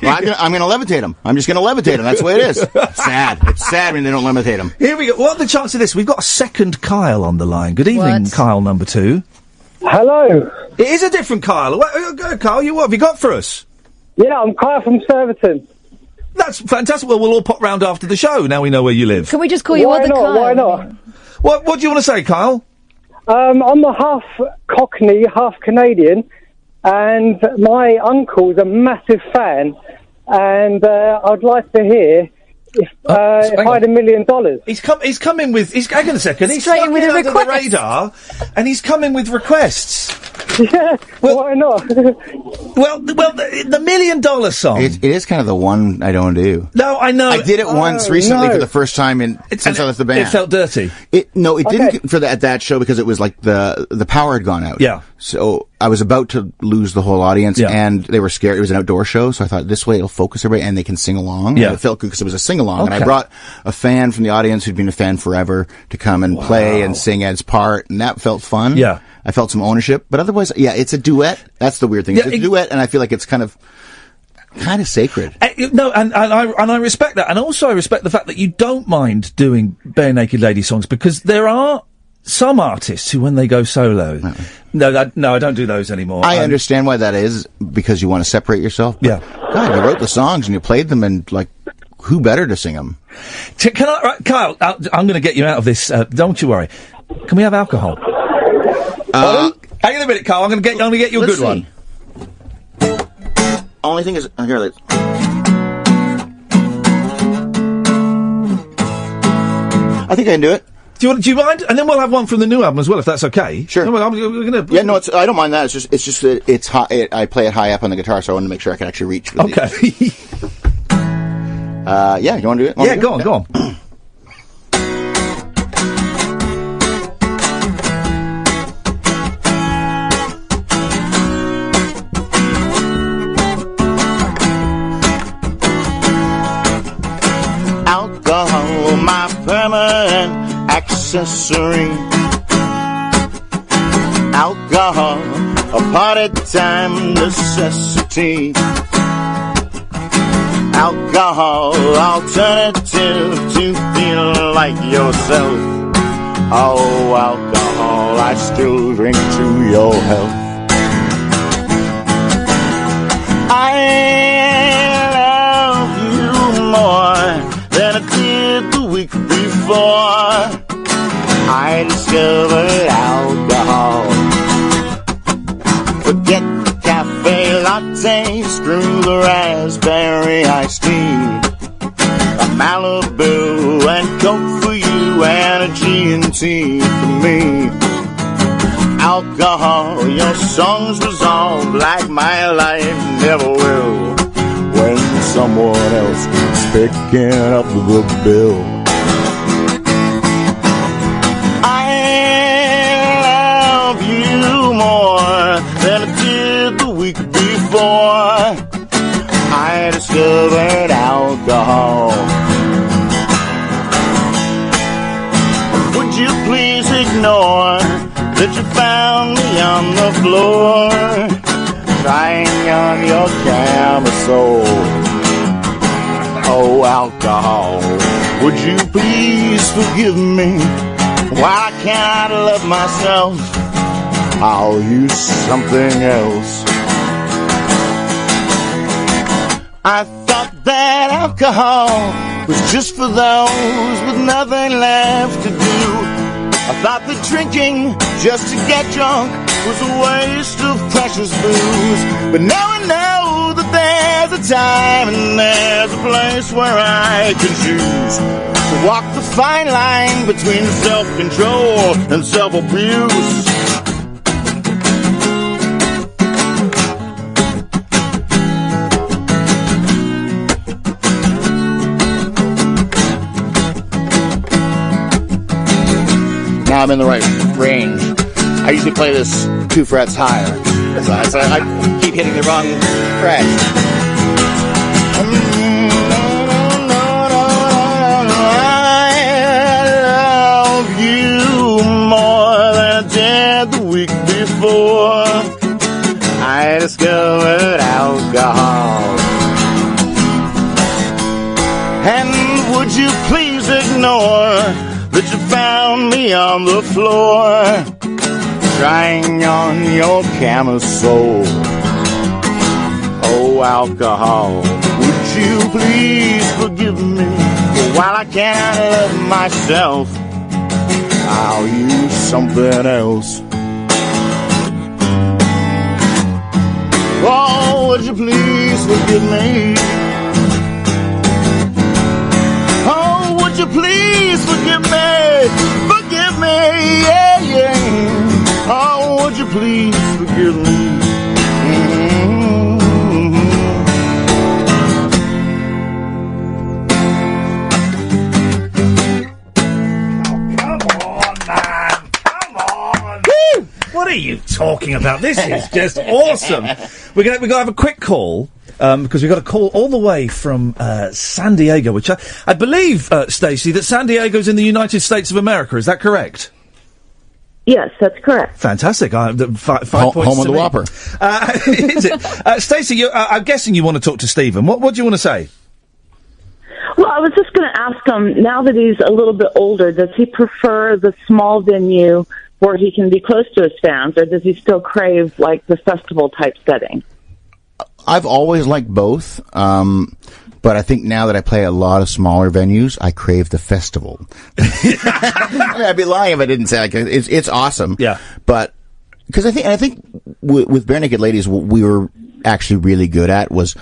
Well, I'm going to levitate him. I'm just going to levitate him. That's the way it is. It's sad. It's sad when they don't levitate him. Here we go. What are the chances of this? We've got a second Kyle on the line. Good evening, Kyle number 2. Hello. It is a different Kyle. Kyle, what have you got for us? Yeah, I'm Kyle from Surbiton. That's fantastic. Well, we'll all pop round after the show. Now we know where you live. Can we just call you Kyle? Why not? What do you want to say, Kyle? I'm a half Cockney, half Canadian, and my uncle's a massive fan, and I'd like to hear if I had $1 million. He's coming with. Hang on a second. He's straight in with a request. The radar, and he's coming with requests. Yeah, why not? well, the $1 million song. It is kind of the one I don't do. No, I know. I did it once recently for the first time since I left the band. It felt dirty. It didn't for that show because it was like the power had gone out. Yeah. So I was about to lose the whole audience, and they were scared. It was an outdoor show, so I thought this way it'll focus everybody and they can sing along. Yeah. And it felt good because it was a sing along, and I brought a fan from the audience who'd been a fan forever to come and play and sing Ed's part, and that felt fun. Yeah. I felt some ownership, but otherwise, it's a duet. That's the weird thing. It's a duet, and I feel like it's kind of sacred. No, and I respect that, and also I respect the fact that you don't mind doing Barenaked Ladies songs, because there are some artists who, when they go solo, no, I don't do those anymore. I understand why that is, because you want to separate yourself. Yeah, God, you wrote the songs and you played them, and who better to sing them? Kyle, I'm going to get you out of this. Don't you worry. Can we have alcohol? Hang on a minute, Carl. I'm going to get you a good one. Only thing is, here, let's. I think I can do it. Do you mind? And then we'll have one from the new album as well, if that's okay. Sure. We're gonna. Yeah, no, I don't mind that. It's just that it's high. I play it high up on the guitar, so I want to make sure I can actually reach. With okay. Yeah, you want to do it? Yeah, go on, go on. Alcohol, my permanent accessory. Alcohol, a party time necessity. Alcohol, alternative to feel like yourself. Oh, alcohol, I still drink to your health. I love you more than I did the week before. I discovered alcohol. Forget the cafe latte, screw the raspberry iced tea. A Malibu and Coke for you and a G&T for me. Alcohol, your songs resolve like my life never will. When someone else keeps picking up the bill. Than I did the week before. I discovered alcohol. Would you please ignore that you found me on the floor, trying on your camisole? Oh, alcohol, would you please forgive me? Why can't I love myself? I'll use something else. I thought that alcohol was just for those with nothing left to do. I thought that drinking just to get drunk was a waste of precious booze. But now I know that there's a time and there's a place where I can choose to walk the fine line between self-control and self-abuse. Now I'm in the right range. I usually play this 2 frets higher. So I keep hitting the wrong fret. I love you more than I did the week before. I discovered alcohol. And would you please ignore that you found me on the floor, trying on your camisole? Oh, alcohol, would you please forgive me? While I can't love myself, I'll use something else. Oh, would you please forgive me? Oh, would you please forgive me? Forgive me, yeah, yeah. Oh, would you please forgive me? What are you talking about? This is just awesome. We're gonna have a quick call because we've got a call all the way from San Diego, which I believe, Stacey, that San Diego's in the United States of America. Is that correct? Yes, that's correct. Fantastic. 5 points home of the me. Whopper. Is it? Stacey, I'm guessing you want to talk to Stephen. What do you want to say? Well, I was just going to ask him, now that he's a little bit older, does he prefer the small venue where he can be close to his fans, or does he still crave, like, the festival-type setting? I've always liked both, but I think now that I play a lot of smaller venues, I crave the festival. I mean, I'd be lying if I didn't say, like, it's awesome. Yeah. But, because I think with Barenaked Ladies, what we were actually really good at was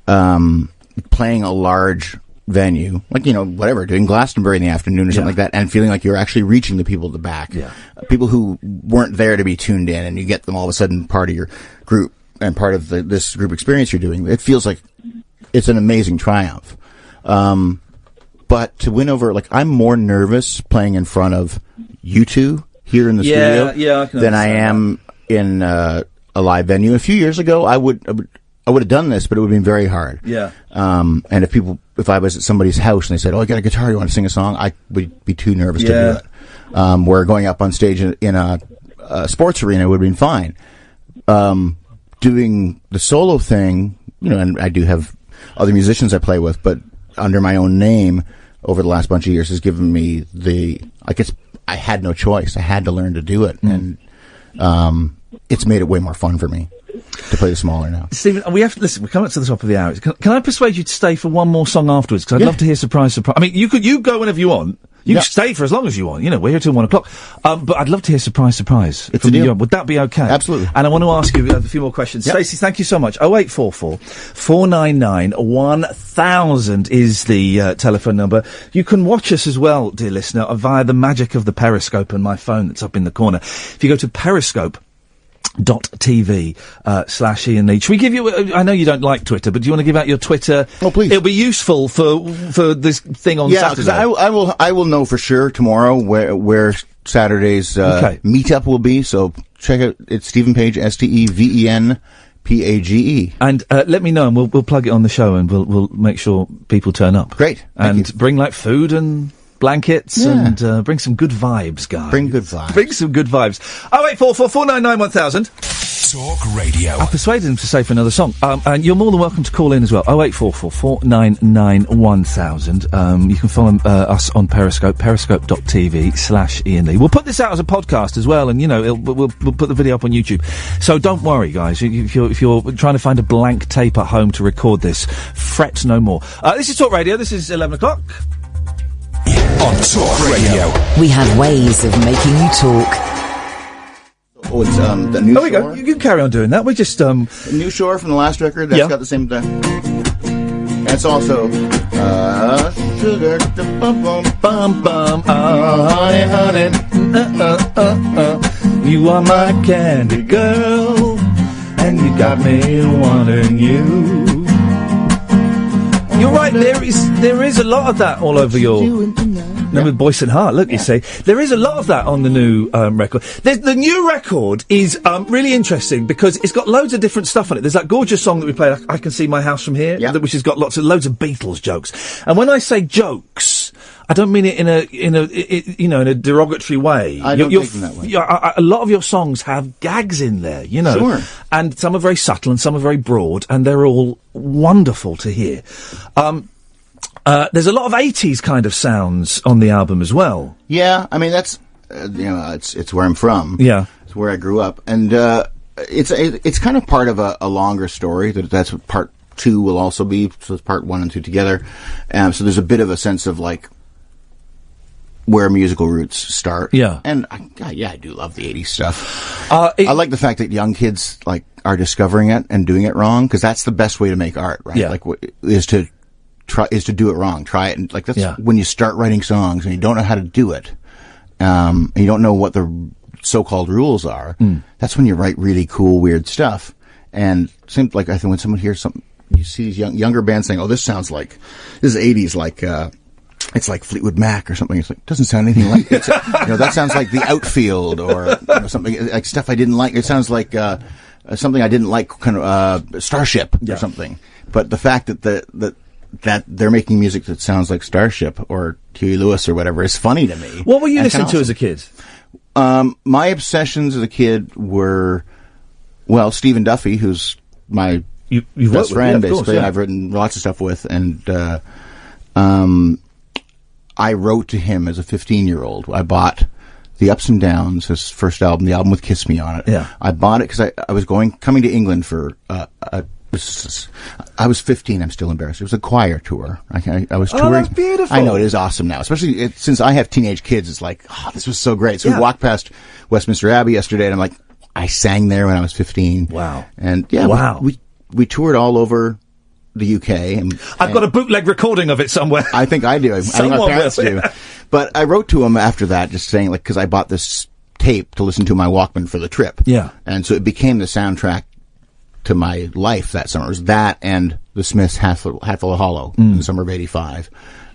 playing a large venue, like, you know, whatever, doing Glastonbury in the afternoon or something like that, and feeling like you're actually reaching the people at the back. Yeah. People who weren't there to be tuned in, and you get them all of a sudden part of your group and part of this group experience you're doing. It feels like it's an amazing triumph. But to win over, like, I'm more nervous playing in front of you two here in the studio than I am in a live venue. A few years ago, I would have done this, but it would have been very hard. Yeah. And if I was at somebody's house and they said, "Oh, I got a guitar, you want to sing a song?" I would be too nervous to do it. Where going up on stage in a sports arena would have been fine. Doing the solo thing, and I do have other musicians I play with, but under my own name over the last bunch of years has given me I had no choice. I had to learn to do it, and it's made it way more fun for me to play the smaller now. Stephen, we have to listen. We're coming up to the top of the hour. Can I persuade you to stay for one more song afterwards? Because I'd love to hear surprise. I mean, you go whenever you want. You can stay for as long as you want. We're here till 1 o'clock. But I'd love to hear surprise. It's a deal. Would that be okay? Absolutely. And I want to ask you a few more questions. Stacey, thank you so much. 0844 499 1000 is the telephone number. You can watch us as well, dear listener, via the magic of the Periscope and my phone that's up in the corner. If you go to Periscope.tv /Iain Lee. Should we give you I know you don't like Twitter, but do you want to give out your Twitter? Oh, please. It'll be useful for this thing on Saturday. Because I will know for sure tomorrow where Saturday's meetup will be, so check it. It's Stephen Page, StevenPage. And let me know, and we'll plug it on the show, and we'll make sure people turn up. Great. And bring like food and blankets and bring some good vibes, guys. Bring good vibes. Bring some good vibes. 0844 499 1000. Talk Radio. I persuaded him to stay for another song. And you're more than welcome to call in as well. 0844 499 1000. You can follow us on Periscope, periscope.tv /Iain Lee. We'll put this out as a podcast as well, and, we'll put the video up on YouTube. So don't worry, guys. If you're trying to find a blank tape at home to record this, fret no more. This is Talk Radio. This is 11 o'clock. On Talk Radio. We have ways of making you talk. Oh, it's the New Shore. We go. You can carry on doing that. We just The New Shore from the last record. That's got the same thing. And it's also sugar bum bum bum bum. Honey. You are my candy girl, and you got me wanting you. You're right. There is a lot of that all over your. Remember Boyce and Hart? Look, you see, there is a lot of that on the new record. The new record is really interesting because it's got loads of different stuff on it. There's that gorgeous song that we played, I Can See My House From Here, which has got loads of Beatles jokes. And when I say jokes, I don't mean it in a derogatory way. I don't think in that way. A lot of your songs have gags in there, Sure. And some are very subtle and some are very broad, and they're all wonderful to hear. There's a lot of 80s kind of sounds on the album as well. Yeah, I mean that's it's where I'm from. Yeah, it's where I grew up, and it's kind of part of a longer story. That's what part 2 will also be. So it's part 1 and 2 together. So there's a bit of a sense of like where musical roots start. Yeah, and I do love the 80s stuff. I like the fact that young kids are discovering it and doing it wrong, because that's the best way to make art, right? Yeah. Is to do it wrong. Try it. And that's when you start writing songs and you don't know how to do it. And you don't know what the so-called rules are. That's when you write really cool, weird stuff. And seems like I think when someone hears something, you see these younger bands saying, "Oh, this is 80s, it's like Fleetwood Mac or something." It's like, doesn't sound anything like it. That sounds like The Outfield or something like stuff I didn't like. It sounds like something I didn't like, kind of Starship or something. But the fact that they're making music that sounds like Starship or Huey Lewis or whatever is funny to me. What were you listening to as a kid? My obsessions as a kid were, Stephen Duffy, who's my best friend, basically. I've written lots of stuff with, and I wrote to him as a 15-year-old. I bought The Ups and Downs, his first album, the album with Kiss Me on it. Yeah. I bought it because I was coming to England for I was 15. I'm still embarrassed. It was a choir tour. I was touring. Oh, that's beautiful. I know, it is awesome now. Especially since I have teenage kids. It's like, this was so great. So we walked past Westminster Abbey yesterday, and I'm like, I sang there when I was 15. Wow. And we toured all over the UK. And I've got a bootleg recording of it somewhere. I think I do. I think my parents do. But I wrote to him after that, just saying, because I bought this tape to listen to my Walkman for the trip. Yeah. And so it became the soundtrack to my life that summer. It was that and the Smiths' Hatfield Hollow in the summer of '85.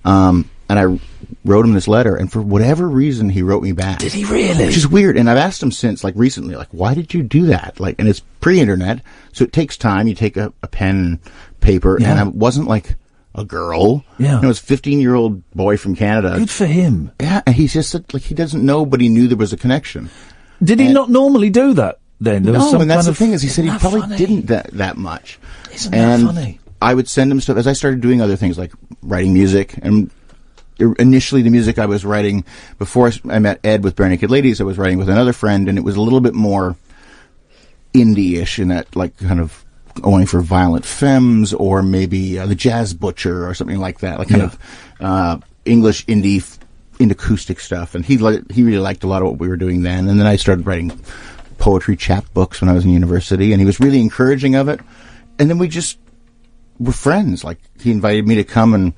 And I wrote him this letter, and for whatever reason, he wrote me back. Did he really? Which is weird. And I've asked him since, like recently, like, why did you do that? Like, and it's pre-internet, so it takes time. You take a pen and paper, and I wasn't like a girl. Yeah. It was a 15-year-old boy from Canada. Good for him. Yeah, and he just said, like, he doesn't know, but he knew there was a connection. Did he not normally do that then? There was some and that's kind the of, thing is, he said he probably didn't that much. Isn't that funny? I would send him stuff as I started doing other things like writing music. And initially, the music I was writing before I met Ed with Barenaked Ladies, I was writing with another friend, and it was a little bit more indie-ish in that, like, kind of going for Violent Femmes or maybe the Jazz Butcher or something like that, like kind of English indie acoustic stuff. And he really liked a lot of what we were doing then. And then I started writing poetry chapbooks when I was in university, and he was really encouraging of it. And then we just were friends. Like, he invited me to come and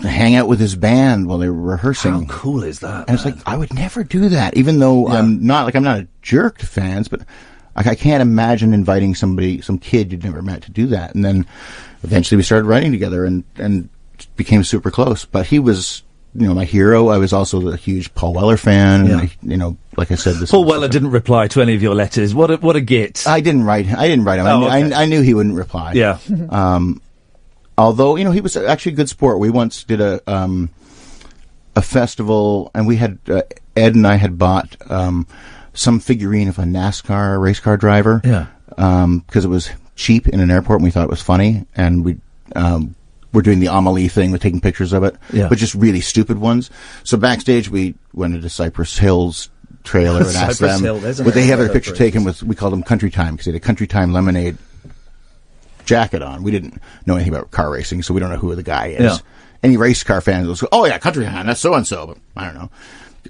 hang out with his band while they were rehearsing. How cool is that? And it's like, I would never do that, even though I'm not a jerk to fans, but I can't imagine inviting some kid you'd never met to do that. And then eventually we started writing together and became super close. But he was, my hero. I was also a huge Paul Weller fan. Yeah. And like I said, Paul Weller didn't reply to any of your letters. What a git. I didn't write him. Oh, okay. I knew he wouldn't reply. Yeah. Although, he was actually a good sport. We once did a festival, and we had Ed and I had bought some figurine of a NASCAR race car driver. Yeah. Because it was cheap in an airport, and we thought it was funny, and we were doing the Amelie thing with taking pictures of it, but just really stupid ones. So backstage, we went into Cypress Hill's trailer and asked them, would they have their picture taken with, we called them Country Time, because they had a Country Time lemonade jacket on. We didn't know anything about car racing, so we don't know who the guy is. Yeah. Any race car fans will go, oh yeah, Country Time, that's so-and-so, but I don't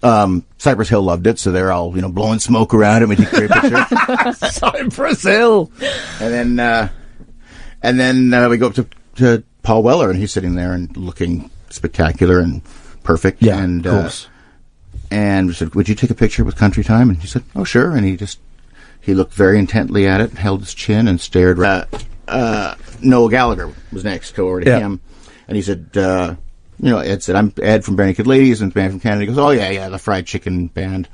know. Cypress Hill loved it, so they're all, blowing smoke around it. We take a great picture. Cypress Hill! And then we go up to Paul Weller, and he's sitting there and looking spectacular and perfect. Yeah, and, of course. And we said, would you take a picture with Country Time? And he said, oh, sure. And he looked very intently at it, held his chin, and stared. Noel Gallagher was next over to him. And he said, Ed said, I'm Ed from Barenaked Ladies, and the band from Canada. He goes, oh, yeah, the fried chicken band.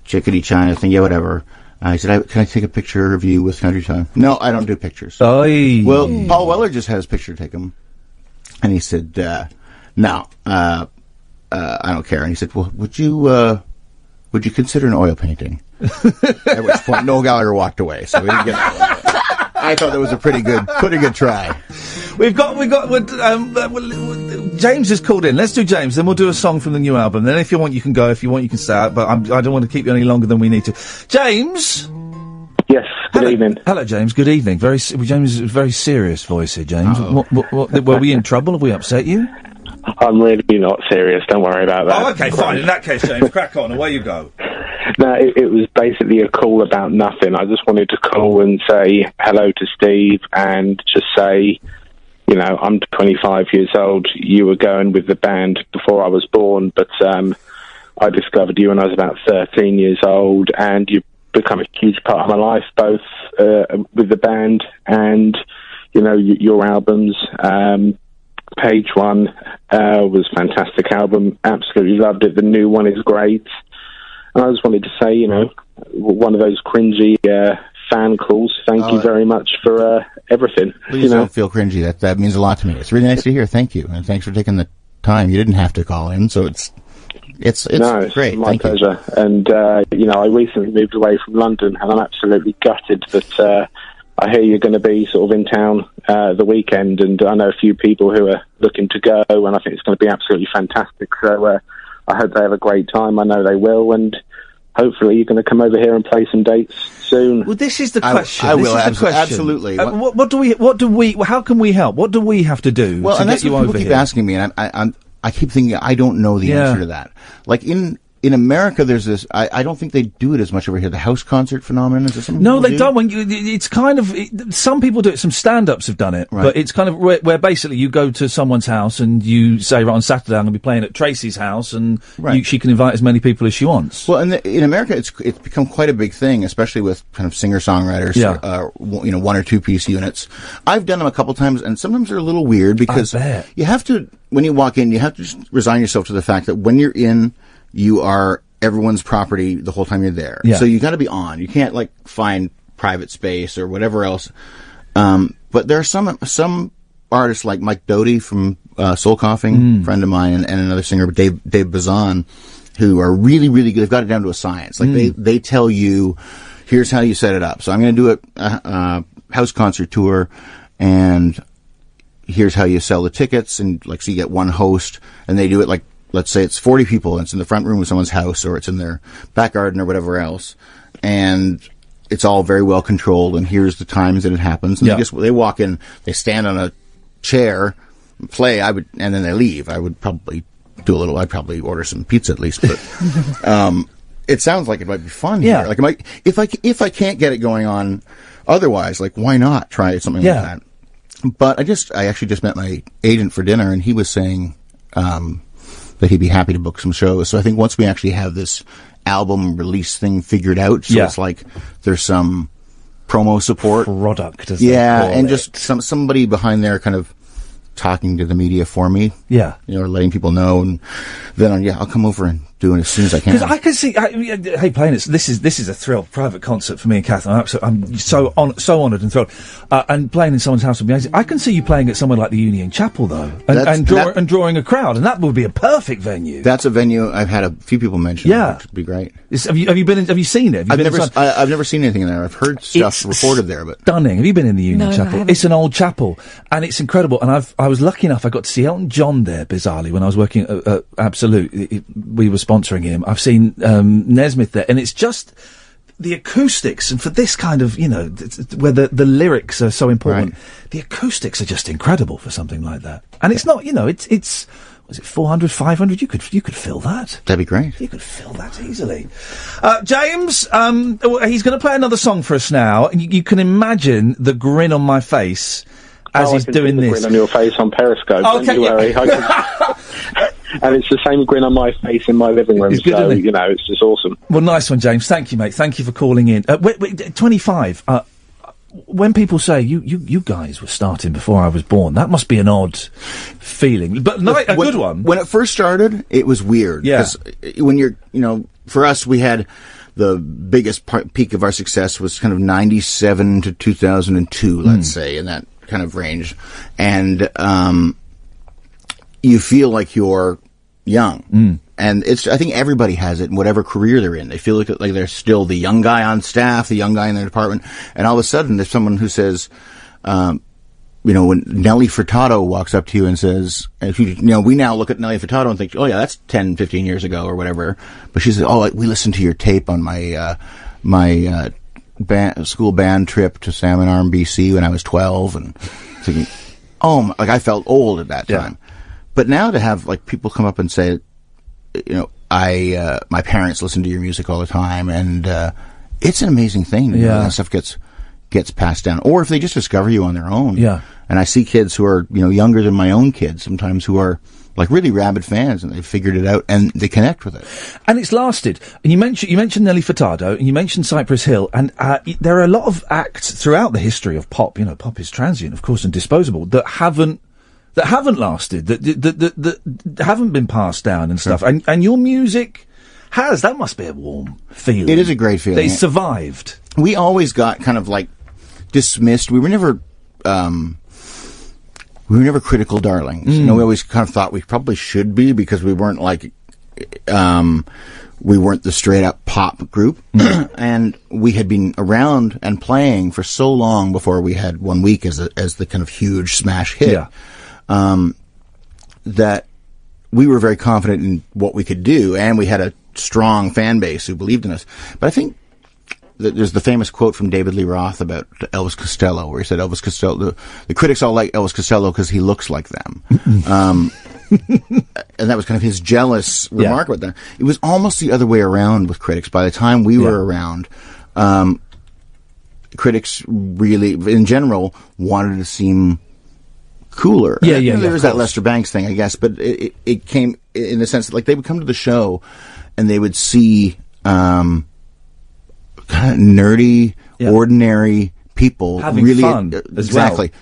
Chickadee China thing, yeah, whatever. I said, can I take a picture of you with Country Time? No, I don't do pictures. Oy. Well, Paul Weller just has a picture taken. And he said, no, I don't care. And he said, well, would you consider an oil painting? At which point, Noel Gallagher walked away, so we didn't get that. I thought that was a pretty good try. We've got James has called in. Let's do James, then we'll do a song from the new album. Then if you want, you can go. If you want, you can stay out. But I don't want to keep you any longer than we need to. James? Yes, good evening. Hello, James. Good evening. James' very serious voice here, James. Oh. What, were we in trouble? Have we upset you? I'm really not serious. Don't worry about that. Oh, okay, fine. In that case, James, crack on. Away you go. No, it was basically a call about nothing. I just wanted to call and say hello to Steve and just say, I'm 25 years old. You were going with the band before I was born, but I discovered you when I was about 13 years old, and you've become a huge part of my life, both with the band and, your albums. Page One was a fantastic album. Absolutely loved it. The new one is great. And I just wanted to say, one of those cringy fan calls. Thank you very much for everything. Please don't feel cringy. That means a lot to me. It's really nice to hear. Thank you, and thanks for taking the time. You didn't have to call in, so it's great. My pleasure. And I recently moved away from London, and I'm absolutely gutted that I hear you're going to be sort of in town the weekend, and I know a few people who are looking to go, and I think it's going to be absolutely fantastic. So I hope they have a great time. I know they will, and hopefully you're going to come over here and play some dates soon. Well, this is the question. I will, absolutely. What do we, how can we help? What do we have to do to and get that's you what over people keep here? asking me, and I keep thinking I don't know the answer to that. Like in in America, there's this. I don't think they do it as much over here. The house concert phenomenon, is there something? No, they don't. It's kind of some people do it. Some stand-ups have done it, Right. but it's kind of where basically you go to someone's house and you say, right, on Saturday I'm going to be playing at Tracy's house, and she can invite as many people as she wants. Well, in America, it's become quite a big thing, especially with kind of singer-songwriters, one or two piece units. I've done them a couple times, and sometimes they're a little weird because you have to, when you walk in, you have to just resign yourself to the fact that when you're in, you are everyone's property the whole time you're there. Yeah. So you got to be on. You can't like find private space or whatever else. But there are some artists like Mike Doty from Soul Coughing, friend of mine, and another singer, Dave Bazan, who are really, really good. They've got it down to a science. Like they tell you, here's how you set it up. So I'm going to do a house concert tour, and here's how you sell the tickets. And like, so you get one host, and they do it like, let's say it's 40 people, and it's in the front room of someone's house, or it's in their back garden or whatever else. And it's all very well controlled, and here's the times that it happens. And they walk in, they stand on a chair, play, and then they leave. I would probably I'd probably order some pizza at least, but, it sounds like it might be fun. Yeah. Here. Like if I can't get it going on otherwise, like why not try something like that? But I actually just met my agent for dinner, and he was saying, that he'd be happy to book some shows. So I think once we actually have this album release thing figured out, so it's like there's some promo support. Product, and just somebody behind there kind of talking to the media for me. Yeah. Or letting people know, and then I'll come over and do it as soon as I can. Because I can see, hey, playing this is a thrill, private concert for me and Kath. I'm so honoured and thrilled. And playing in someone's house would be amazing. I can see you playing at somewhere like the Union Chapel, though, and drawing a crowd, and that would be a perfect venue. That's a venue I've had a few people mention. Yeah. Which would be great. Have you seen it? I've never seen anything in there. I've heard stuff recorded there, but stunning. Have you been in the Union No, I Chapel? haven't. It's an old chapel, and it's incredible. And I was lucky enough, I got to see Elton John there, bizarrely, when I was working at Absolute. We were sponsoring him. I've seen Nesmith there, and it's just the acoustics, and for this kind of, where the lyrics are so important, the acoustics are just incredible for something like that. And it's not, it's was it 400, 500? You could fill that. That'd be great. You could fill that easily. James, he's going to play another song for us now, and you can imagine the grin on my face as he's doing this. I can see the grin on your face on Periscope. Don't you worry. And it's the same grin on my face in my living room, It's good, so, isn't it? it's just awesome. Well, nice one, James. Thank you, mate. Thank you for calling in. 25. When people say, you guys were starting before I was born, that must be an odd feeling. But a good one. When it first started, it was weird. Yeah. Because when you're, for us, we had the biggest peak of our success was kind of 97 to 2002, let's say, in that kind of range. And you feel like you're young. And I think everybody has it in whatever career they're in. They feel like they're still the young guy on staff, the young guy in their department. And all of a sudden there's someone who says, when Nelly Furtado walks up to you and says, we now look at Nelly Furtado and think, oh yeah, that's 10, 15 years ago or whatever. But she says, we listened to your tape on my school band trip to Salmon Arm, BC when I was 12, and thinking, I felt old at that time. But now to have people come up and say, my parents listen to your music all the time, and it's an amazing thing. That stuff gets passed down, or if they just discover you on their own. Yeah. And I see kids who are younger than my own kids sometimes, who are really rabid fans, and they've figured it out and they connect with it. And it's lasted. And you mentioned Nelly Furtado, and you mentioned Cypress Hill, and there are a lot of acts throughout the history of pop. Pop is transient, of course, and disposable, that haven't lasted, that haven't been passed down and stuff. And your music has. That must be a warm feeling. It is a great feeling. They survived. We always got kind of dismissed. We were never critical darlings. We always kind of thought we probably should be, because we weren't we weren't the straight up pop group. And we had been around and playing for so long before we had 1 week as the kind of huge smash hit. Yeah. That we were very confident in what we could do, and we had a strong fan base who believed in us. But I think that there's the famous quote from David Lee Roth about Elvis Costello, where he said Elvis Costello, the critics all like Elvis Costello because he looks like them. and that was kind of his jealous remark about that. It was almost the other way around with critics. By the time we were around, critics really, in general, wanted to seem cooler. There was that Lester Banks thing, I guess, but it came in the sense that, like, they would come to the show and they would see kind of nerdy, ordinary people having really fun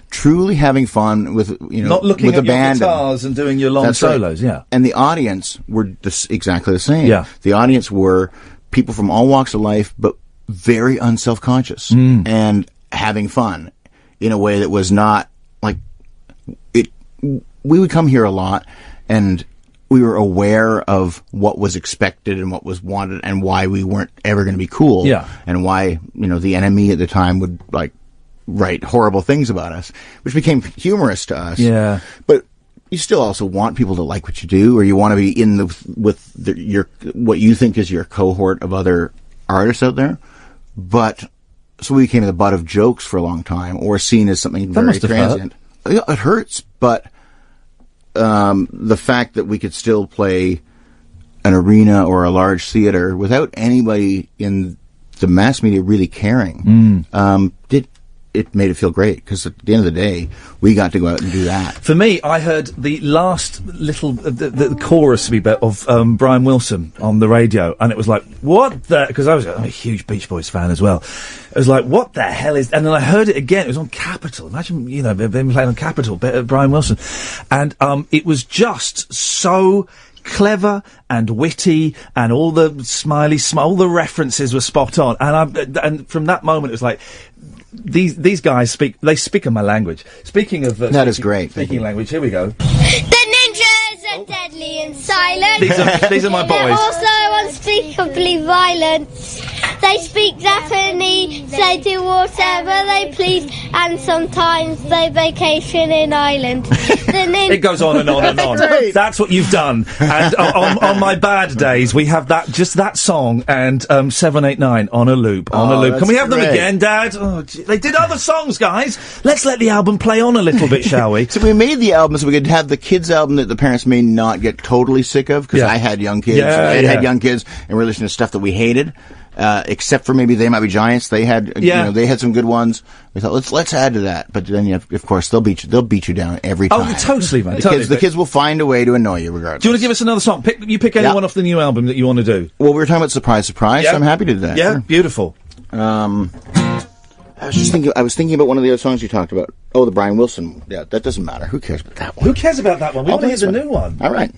truly having fun with not looking with at the band your guitars and doing your long solos. And the audience were exactly the same. The audience were people from all walks of life, but very unselfconscious and having fun in a way that was not like it. We would come here a lot, and we were aware of what was expected and what was wanted and why we weren't ever going to be cool. And why, the enemy at the time would, like, write horrible things about us, which became humorous to us. But you still also want people to like what you do, or you want to be in your what you think is your cohort of other artists out there. But so we became the butt of jokes for a long time, or seen as something very transient. It hurts, but the fact that we could still play an arena or a large theater without anybody in the mass media really caring, it made it feel great, because at the end of the day, we got to go out and do that. For me, I heard the last little the chorus of Brian Wilson on the radio, and it was like, what the... Because I'm a huge Beach Boys fan as well. It was like, what the hell is... And then I heard it again. It was on Capitol. Imagine, they've been playing on Capitol, Brian Wilson. And it was just so clever and witty, and all the all the references were spot on. And from that moment, it was like... These guys speak in my language. Speaking of that is great. Speaking language, here we go. The ninjas are deadly and silent. These are my boys. They're also unspeakably violent. They speak Japanese, they do whatever they please, and sometimes they vacation in Ireland. It goes on and on and on. That's what you've done. And on my bad days, we have that song and 789 on a loop. Can we have them again, Dad? Oh, they did other songs, guys. Let's let the album play on a little bit, shall we? So we made the album so we could have the kids' album that the parents may not get totally sick of, because I had young kids. I had young kids, and we're listening to stuff that we hated. Except for maybe They Might Be Giants, they had they had some good ones. We thought let's add to that, but then of course they'll beat you down every time. Oh, totally, man. The kids will find a way to annoy you regardless. Do you want to give us another song? Pick anyone off the new album that you want to do. Well, we were talking about Surprise, Surprise. So I'm happy to do that. Yeah, beautiful. I was thinking about one of the other songs you talked about. Oh, the Brian Wilson. Yeah, that doesn't matter. Who cares about that one? Who cares about that one? We want to hear the new one. All right.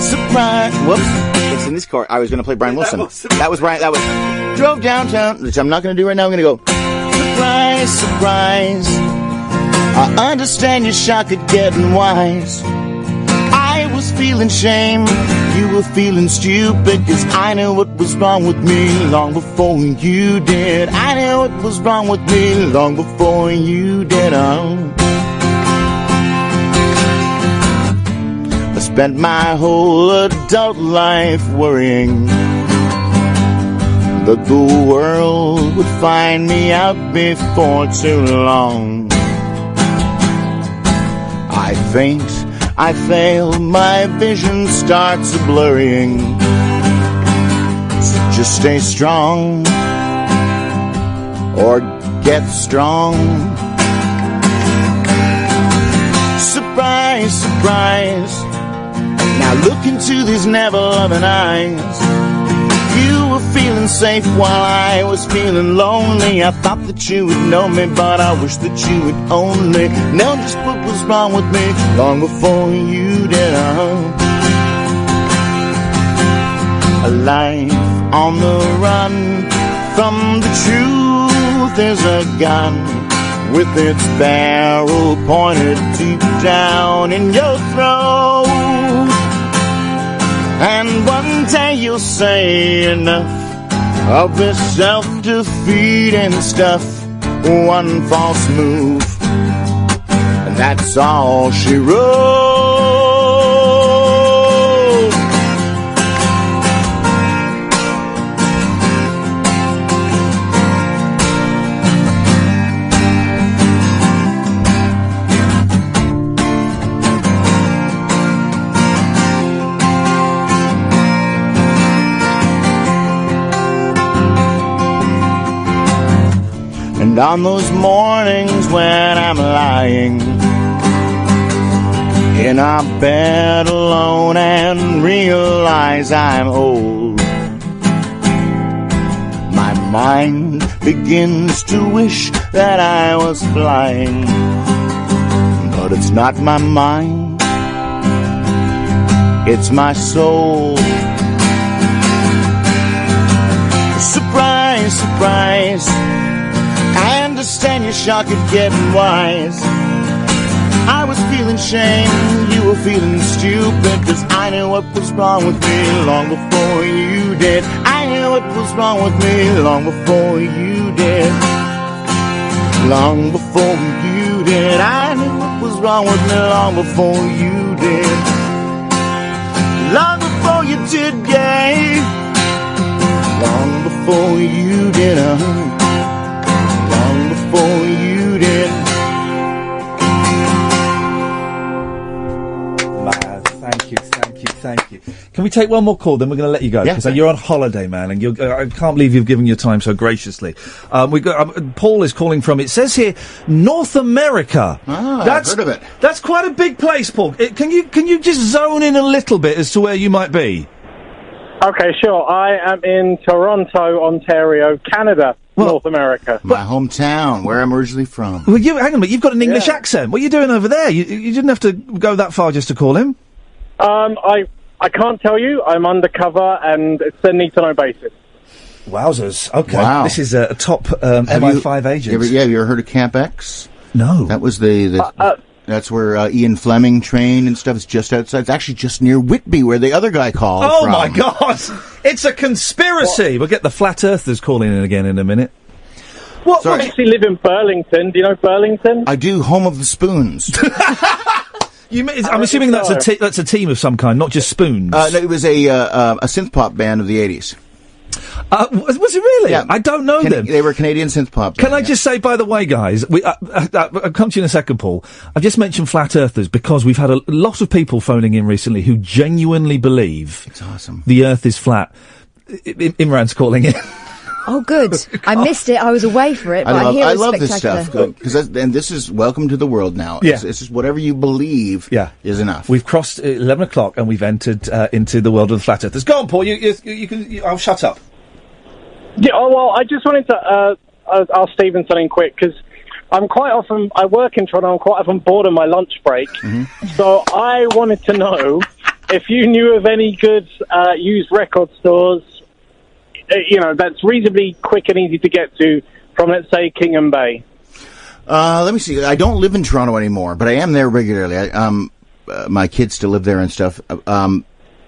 Surprise. Whoops. It's in this chord. I was going to play Brian Wilson. That was Brian. That was Drove Downtown, which I'm not going to do right now. I'm going to go surprise, surprise. I understand your shock at getting wise. I was feeling shame. You were feeling stupid, 'cause I knew what was wrong with me long before you did. I knew what was wrong with me long before you did. I spent my whole adult life worrying that the world would find me out before too long. I faint, I fail, my vision starts blurring. So just stay strong, or get strong. Surprise, surprise. Now look into these never-loving eyes. You were feeling safe while I was feeling lonely. I thought that you would know me, but I wish that you would only know just what was wrong with me long before you did. A life on the run from the truth is a gun with its barrel pointed deep down in your throat. And one day you'll say enough of this self-defeating stuff. One false move, and that's all she wrote. And on those mornings when I'm lying in our bed alone and realize I'm old, my mind begins to wish that I was flying. But it's not my mind, it's my soul. Surprise, surprise, I understand you're shocked at getting wise. I was feeling shame, you were feeling stupid, 'cause I knew what was wrong with me long before you did. I knew what was wrong with me long before you did. Long before you did. I knew what was wrong with me long before you did. Long before you did, yeah. Long before you did, long before you did. Man, thank you. Can we take one more call, then we're going to let you go? Yeah. Because you're on holiday, man, and I can't believe you've given your time so graciously. We got Paul is calling from, it says here, North America. I've heard of it. That's quite a big place, Paul. Can you just zone in a little bit as to where you might be? Okay, sure. I am in Toronto, Ontario, Canada, North America. My hometown, where I'm originally from. Well, hang on a minute, you've got an English accent. What are you doing over there? You didn't have to go that far just to call him. I can't tell you. I'm undercover, and it's a need-to-know basis. Wowzers. Okay. Wow. This is a top MI5 agent. Have you ever heard of Camp X? No. That was that's where Ian Fleming trained and stuff. It's just outside. It's actually just near Whitby, where the other guy called Oh, from. my God! It's a conspiracy! We'll get the Flat Earthers calling in again in a minute. I actually live in Burlington. Do you know Burlington? I do, home of the spoons. I'm assuming that's a team of some kind, not just spoons. No, it was a synth pop band of the 80s. Was it really? Yeah. I don't know them. They were Canadian synth pop. Can I just say, by the way, guys, I'll come to you in a second, Paul. I've just mentioned Flat Earthers because we've had a lot of people phoning in recently who genuinely believe it's awesome. The Earth is flat. Imran's calling in. Oh, good. I missed it. I was away for it, but I hear I it's love this spectacular. stuff. And this is welcome to the world now. Yeah. It's just whatever you believe is enough. We've crossed 11 o'clock and we've entered into the world of the Flat Earthers. Go on, Paul. You can. I'll shut up. Yeah, well, I just wanted to ask Stephen something quick, because I work in Toronto, I'm quite often bored on my lunch break, so I wanted to know if you knew of any good used record stores, that's reasonably quick and easy to get to from, let's say, Kingham Bay. Let me see. I don't live in Toronto anymore, but I am there regularly. My kids still live there and stuff.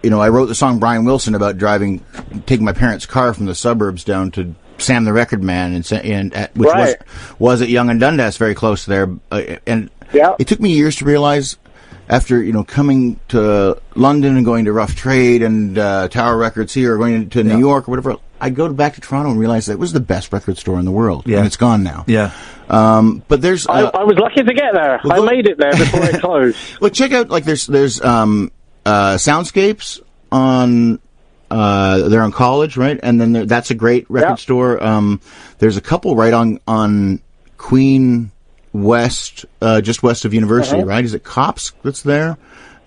I wrote the song Brian Wilson about taking my parents' car from the suburbs down to Sam the Record Man, which was at Yonge and Dundas, very close there. It took me years to realize, after coming to London and going to Rough Trade and Tower Records here, or going to New York or whatever, I'd go back to Toronto and realize that it was the best record store in the world, and it's gone now. Yeah. But there's I was lucky to get there. I made it there before it closed. Well, check out there's Soundscapes on they're on College, right? And then that's a great record store. There's a couple right on Queen West, just west of University, right? Is it Cops that's there?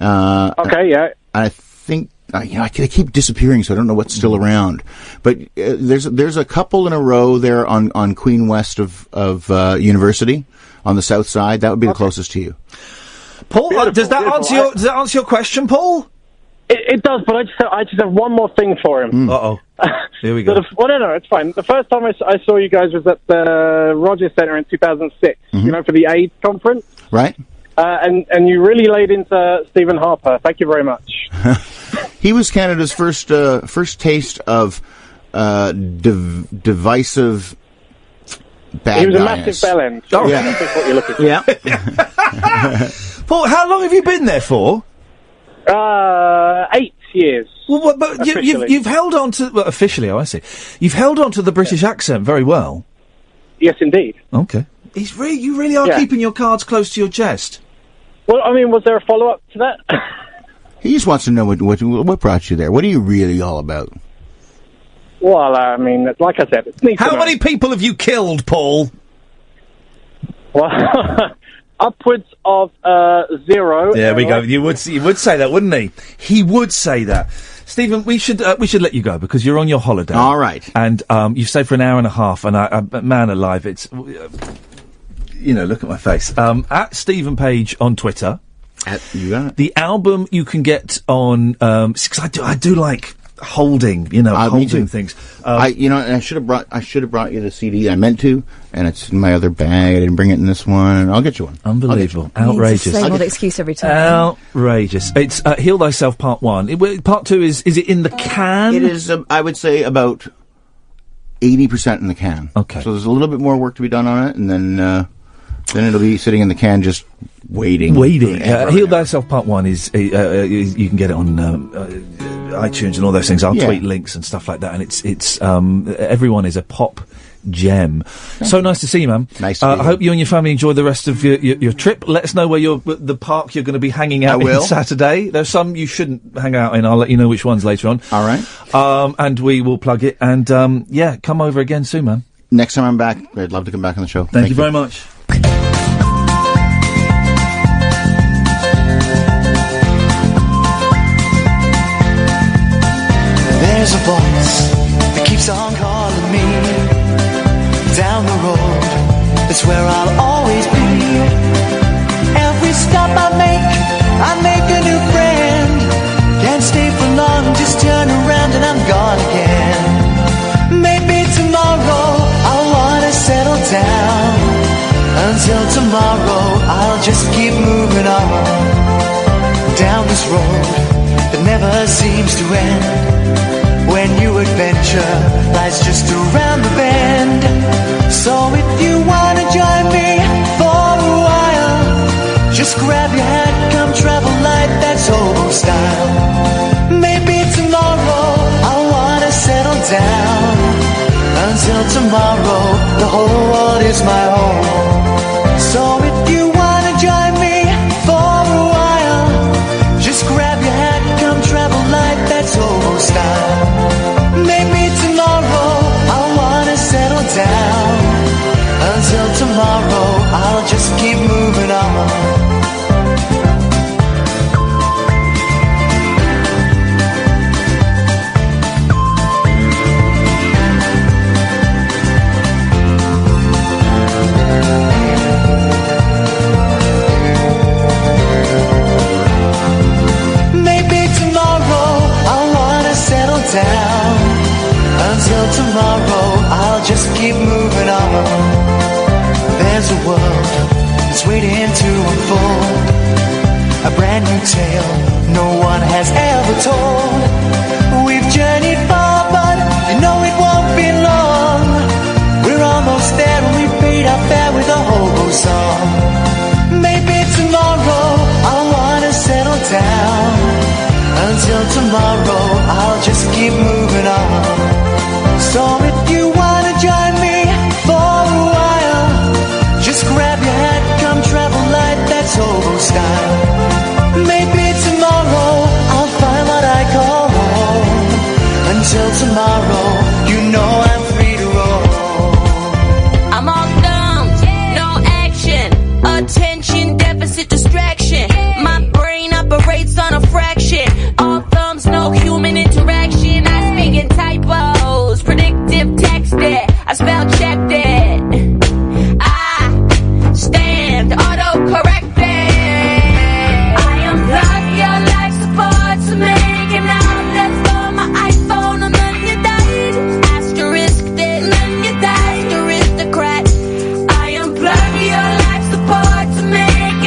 I think I keep disappearing, so I don't know what's still around. But there's a couple in a row there on Queen West of University on the south side. That would be the closest to you. Paul, does that answer your question, Paul? It does, but I just have one more thing for him. Uh-oh. Here we go. No, it's fine. The first time I saw you guys was at the Rogers Centre in 2006, for the AIDS conference. Right. And you really laid into Stephen Harper. Thank you very much. He was Canada's first taste of divisive bad He was a guys. massive bellend. Oh, yeah. That's what you're looking for. Yeah. Paul, how long have you been there for? 8 years. Well, but you've held on to officially. Oh, I see. You've held on to the British accent very well. Yes, indeed. Okay. You really are keeping your cards close to your chest. Well, I mean, was there a follow-up to that? He just wants to know what brought you there. What are you really all about? Well, I mean, like I said, it's neat. How many people have you killed, Paul? Well, upwards of 0. There we go. You would say that, wouldn't he? He would say that. Stephen, we should let you go because you're on your holiday. All right. And you've stayed for an hour and a half, and man alive, it's look at my face. At Stephen Page on Twitter. You got it. The album you can get on because I do like holding things. I should have brought you the CD. I meant to, and it's in my other bag. I didn't bring it in this one. I'll get you one. Unbelievable, outrageous. It's the same old excuse every time. Outrageous. It's Heal Thyself Part 1. Part 2 is it in the can? It is. I would say about 80% in the can. Okay. So there's a little bit more work to be done on it, and then it'll be sitting in the can just waiting. Heal Thyself Part 1 is you can get it on iTunes and all those things. I'll tweet links and stuff like that, and it's everyone is a pop gem. So nice to see you, man. Nice to I hope you and your family enjoy the rest of your trip. Let us know where the park you're going to be hanging out in Saturday. There's some you shouldn't hang out in. I'll let you know which ones later on. All right. And we will plug it. And come over again soon, man. Next time I'm back, I'd love to come back on the show. Thank you very much. There's a voice that keeps on calling me down the road. That's where I'll always be. Every stop I make a new friend. Can't stay for long, just turn around and I'm gone again. Maybe tomorrow I'll wanna settle down. Until tomorrow I'll just keep moving on down this road that never seems to end. When new adventure lies just around the bend. So if you wanna join me for a while, just grab your hat, come travel light, that's hobo style. Maybe tomorrow I'll wanna settle down. Until tomorrow, the whole world is my home. So if you wanna join me for a while, just grab your hat, come travel light, that's hobo style. Maybe tomorrow I'll wanna settle down. Until tomorrow I'll just keep moving on. Maybe tomorrow I'll wanna settle down. Until tomorrow I'll just keep moving on. There's a world that's waiting to unfold, a brand new tale no one has ever told. We've journeyed far but you know it won't be long. We're almost there and we paid our fare with a hobo song. Maybe tomorrow I'll wanna settle down. Until tomorrow I'll just keep moving on. So if you wanna join me for a while, just grab your hat, come travel light, that's hobo style. Maybe tomorrow I'll find what I call home. Until tomorrow, you know I'm free to roll. I'm all thumbs, no action, attention deficit distraction. My brain operates on a fraction. All thumbs, no human interaction. I speak in typos, predictive texting. I spell checked it. I stand auto-corrected. I unplug your life support to make an outlet for my iPhone, and then you died. Asterisk, then you died. Aristocrat. I unplug your life support to make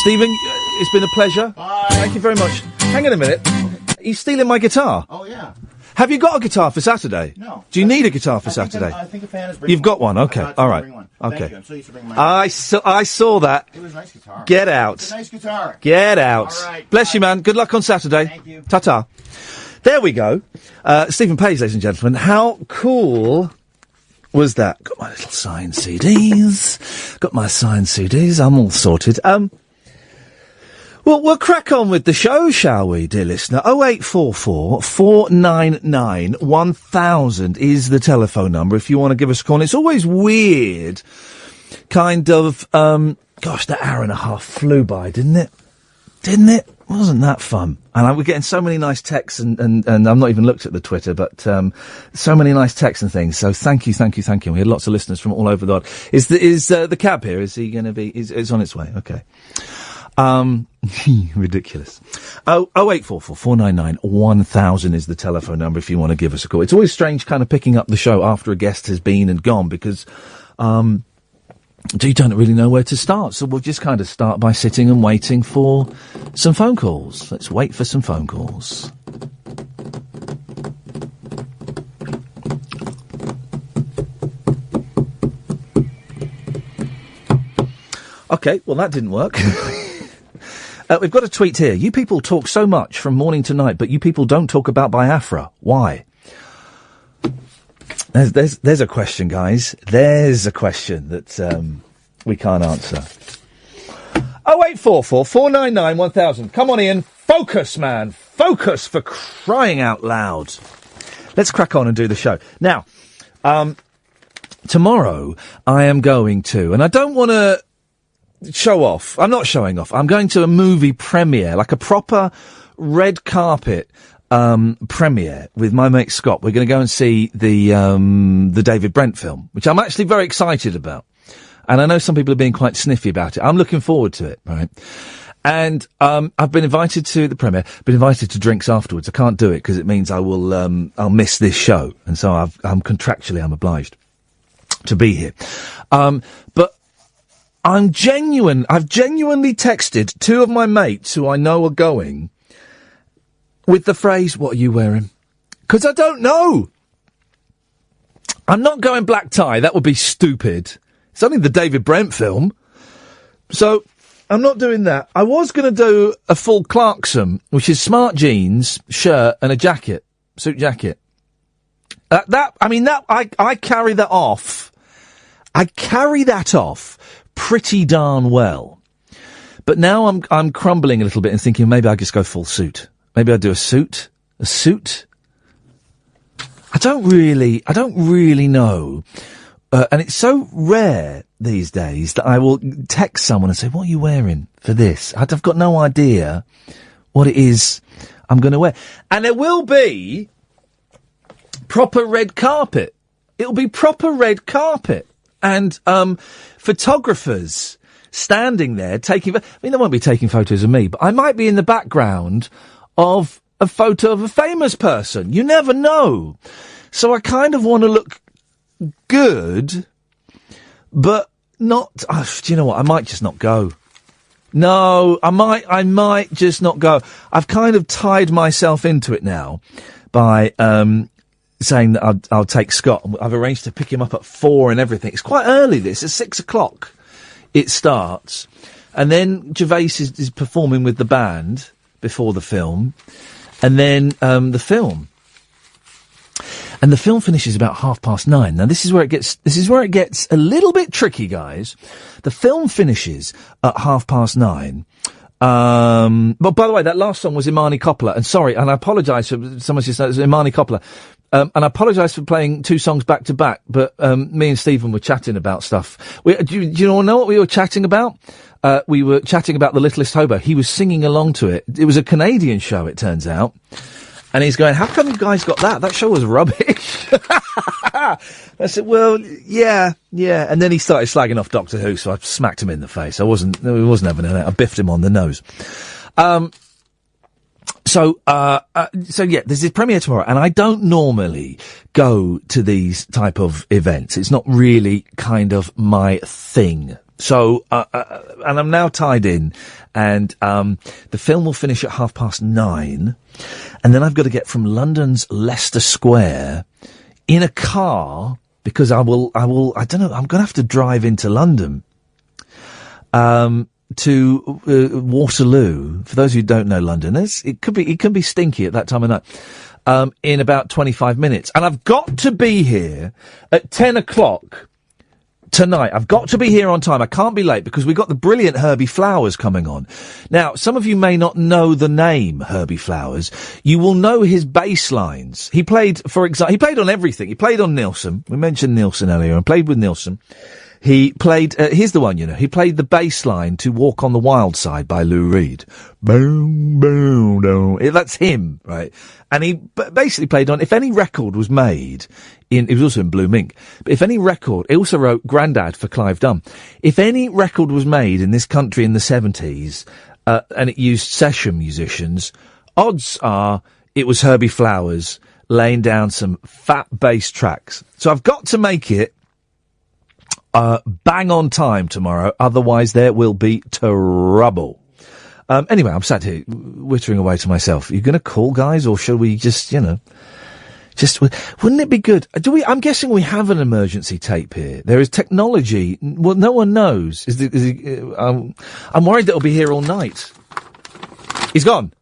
Stephen, it's been a pleasure. Bye. Thank you very much. Hang on a minute. He's stealing my guitar. Oh, yeah. Have you got a guitar for Saturday? No. Do you need a guitar for Saturday? I think a fan is bringing You've got one, okay. All right. Okay. Thank you. I'm so used to bringing mine. I saw that. It was a nice guitar. Get out. It's a nice guitar. Get out. All right. Bless you, man. Good luck on Saturday. Thank you. Ta-ta. There we go. Stephen Page, ladies and gentlemen. How cool was that? Got my little signed CDs. Got my signed CDs. I'm all sorted. Well, we'll crack on with the show, shall we, dear listener? 0844 499 1000 is the telephone number if you want to give us a call. And it's always weird, kind of, gosh, that hour and a half flew by, didn't it? Didn't it? Wasn't that fun? And we're getting so many nice texts, and I've not even looked at the Twitter, but so many nice texts and things. So thank you. We had lots of listeners from all over the world. Is the cab here? Is he going to be? It's on its way. Okay. Ridiculous. 0844 499 1000 is the telephone number if you want to give us a call. It's always strange kind of picking up the show after a guest has been and gone because, you don't really know where to start. So we'll just kind of start by sitting and waiting for some phone calls. Let's wait for some phone calls. Okay, well that didn't work. We've got a tweet here. You people talk so much from morning to night, but you people don't talk about Biafra. Why? There's a question, guys. There's a question that we can't answer. 0844 499 1000. Come on, Iain. Focus, man. Focus, for crying out loud. Let's crack on and do the show. Now, tomorrow I am going to, and I don't want to show off. I'm not showing off. I'm going to a movie premiere, like a proper red carpet premiere with my mate Scott. We're going to go and see the David Brent film, which I'm actually very excited about. And I know some people are being quite sniffy about it. I'm looking forward to it, right? And I've been invited to the premiere, been invited to drinks afterwards. I can't do it because it means I will I'll miss this show, and so I'm obliged to be here. But I've genuinely texted two of my mates who I know are going with the phrase, "What are you wearing?" Because I don't know. I'm not going black tie. That would be stupid. It's only the David Brent film. So I'm not doing that. I was going to do a full Clarkson, which is smart jeans, shirt, and a jacket, suit jacket. I carry that off. I carry that off pretty darn well. But now I'm crumbling a little bit and thinking maybe I just go full suit. Maybe I do a suit. A suit? I don't really know. And it's so rare these days that I will text someone and say, "What are you wearing for this?" I've got no idea what it is I'm going to wear. And there will be proper red carpet. It'll be proper red carpet. And photographers standing there taking... they won't be taking photos of me, but I might be in the background of a photo of a famous person. You never know. So I kind of want to look good, but not... do you know what? I might just not go. No, I might just not go. I've kind of tied myself into it now by saying that I'll take Scott. I've arranged to pick him up at 4 and everything. It's quite early, this. It's 6 o'clock. It starts. And then Gervais is performing with the band before the film. And then the film. And the film finishes about 9:30. Now, this is where it gets a little bit tricky, guys. The film finishes at 9:30. But by the way, that last song was Imani Coppola. And sorry, and I apologise for someone just said it was Imani Coppola. And I apologise for playing 2 songs back to back, but me and Stephen were chatting about stuff. Do you all know what we were chatting about? We were chatting about The Littlest Hobo. He was singing along to it. It was a Canadian show, it turns out. And he's going, "How come you guys got that? That show was rubbish." I said, "Well, yeah." And then he started slagging off Doctor Who, so I smacked him in the face. I wasn't having it. I biffed him on the nose. So yeah, there's this premiere tomorrow, and I don't normally go to these type of events. It's not really kind of my thing. So, and I'm now tied in, and the film will finish at 9:30, and then I've got to get from London's Leicester Square in a car, because I don't know, I'm going to have to drive into London, to Waterloo. For those who don't know London, it can be stinky at that time of night, in about 25 minutes. And I've got to be here at 10 o'clock tonight. I've got to be here on time. I can't be late because we've got the brilliant Herbie Flowers coming on. Now, some of you may not know the name Herbie Flowers. You will know his bass lines. He played, for example, he played on everything. He played on Nilsson. We mentioned Nilsson earlier and played with Nilsson. He played, here's the one, he played the bass line to Walk on the Wild Side by Lou Reed. Boom, boom, boom. That's him, right? And he basically played on, if any record was made it was also in Blue Mink, but if any record, he also wrote Grandad for Clive Dunn. If any record was made in this country in the 70s, and it used session musicians, odds are it was Herbie Flowers laying down some fat bass tracks. So I've got to make it bang on time tomorrow, otherwise there will be trouble. Anyway, I'm sat here whittering away to myself. Are you going to call, guys, or shall we just, wouldn't it be good? I'm guessing we have an emergency tape here. There is technology. Well, no one knows. I'm worried that it'll be here all night. He's gone.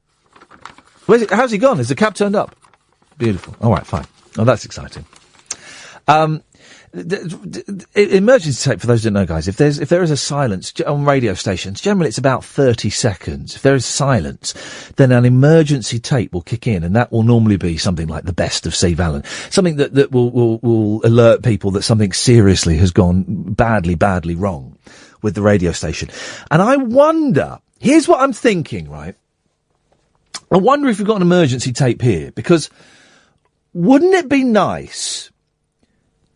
How's he gone? Has the cab turned up? Beautiful. All right, fine. Oh, that's exciting. Emergency tape, for those who don't know, guys, if there is a silence on radio stations, generally it's about 30 seconds. If there is silence, then an emergency tape will kick in, and that will normally be something like the best of Steve Allen. Something that will alert people that something seriously has gone badly wrong with the radio station. And I wonder, here's what I'm thinking, right? I wonder if we've got an emergency tape here, because wouldn't it be nice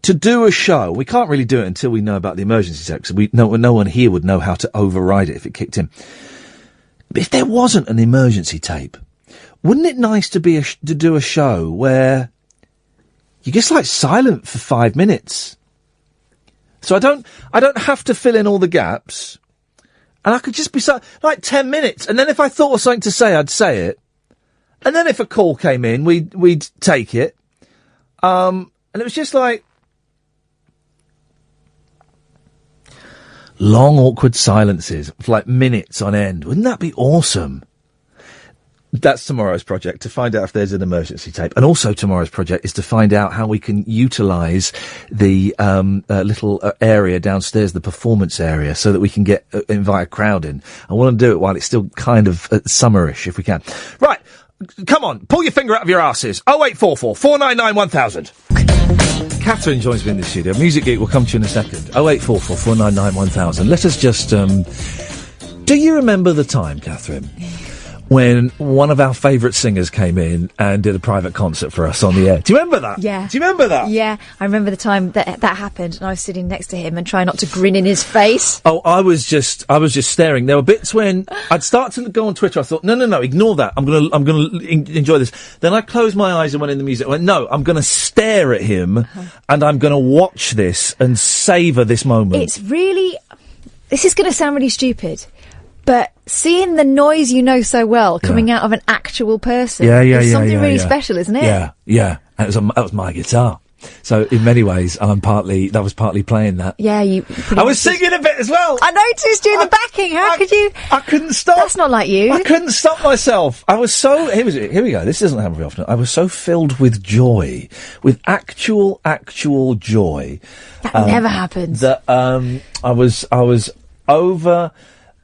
to do a show? We can't really do it until we know about the emergency tape, because no one here would know how to override it if it kicked in. But if there wasn't an emergency tape, wouldn't it nice to do a show where you just silent for 5 minutes? So I don't have to fill in all the gaps, and I could just be 10 minutes, and then if I thought of something to say, I'd say it, and then if a call came in, we'd take it, and it was just long, awkward silences for minutes on end. Wouldn't that be awesome? That's tomorrow's project, to find out if there's an emergency tape. And also tomorrow's project is to find out how we can utilise the little area downstairs, the performance area, so that we can invite a crowd in. I want to do it while it's still kind of summerish, if we can. Right, come on, pull your finger out of your arses. 0844 499 1000. Catherine joins me in the studio. Music Geek will come to you in a second. 0844 499 1000. Let us just, do you remember the time, Catherine, when one of our favourite singers came in and did a private concert for us on the air? Do you remember that? Yeah. Do you remember that? Yeah, I remember the time that happened, and I was sitting next to him and trying not to grin in his face. Oh, I was just staring. There were bits when I'd start to go on Twitter. I thought, no, ignore that. I'm gonna enjoy this. Then I closed my eyes and went in the music. I went, no, I'm gonna stare at him, and I'm gonna watch this and savour this moment. It's really, this is gonna sound really stupid, but seeing the noise you know so well coming out of an actual person is something really special, isn't it? Yeah. That was my guitar. So in many ways, that was partly playing that. Yeah, I was singing a bit as well. I noticed you in the backing. How could you? I couldn't stop. That's not like you. I couldn't stop myself. I was so. Here we go. This doesn't happen very often. I was so filled with joy, with actual joy. That never happens. That I was over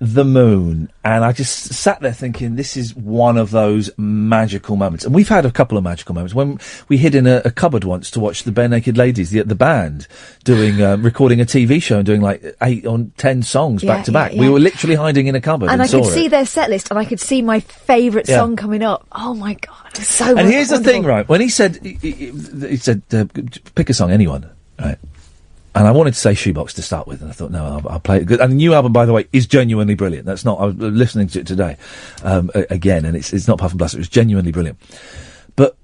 the moon, and I just sat there thinking, this is one of those magical moments. And we've had a couple of magical moments. When we hid in a cupboard once to watch the Barenaked Ladies, the band, doing recording a TV show and doing 8 or 10 songs back to back. We were literally hiding in a cupboard and I could see their set list, and I could see my favourite song coming up. Oh my God, it's so And here's wonderful. the thing, right? When he said pick a song, anyone, right? And I wanted to say Shoebox to start with, and I thought, no, I'll play it good. And the new album, by the way, is genuinely brilliant. That's not, I was listening to it today, again, and it's not Puff and Blast, it was genuinely brilliant. But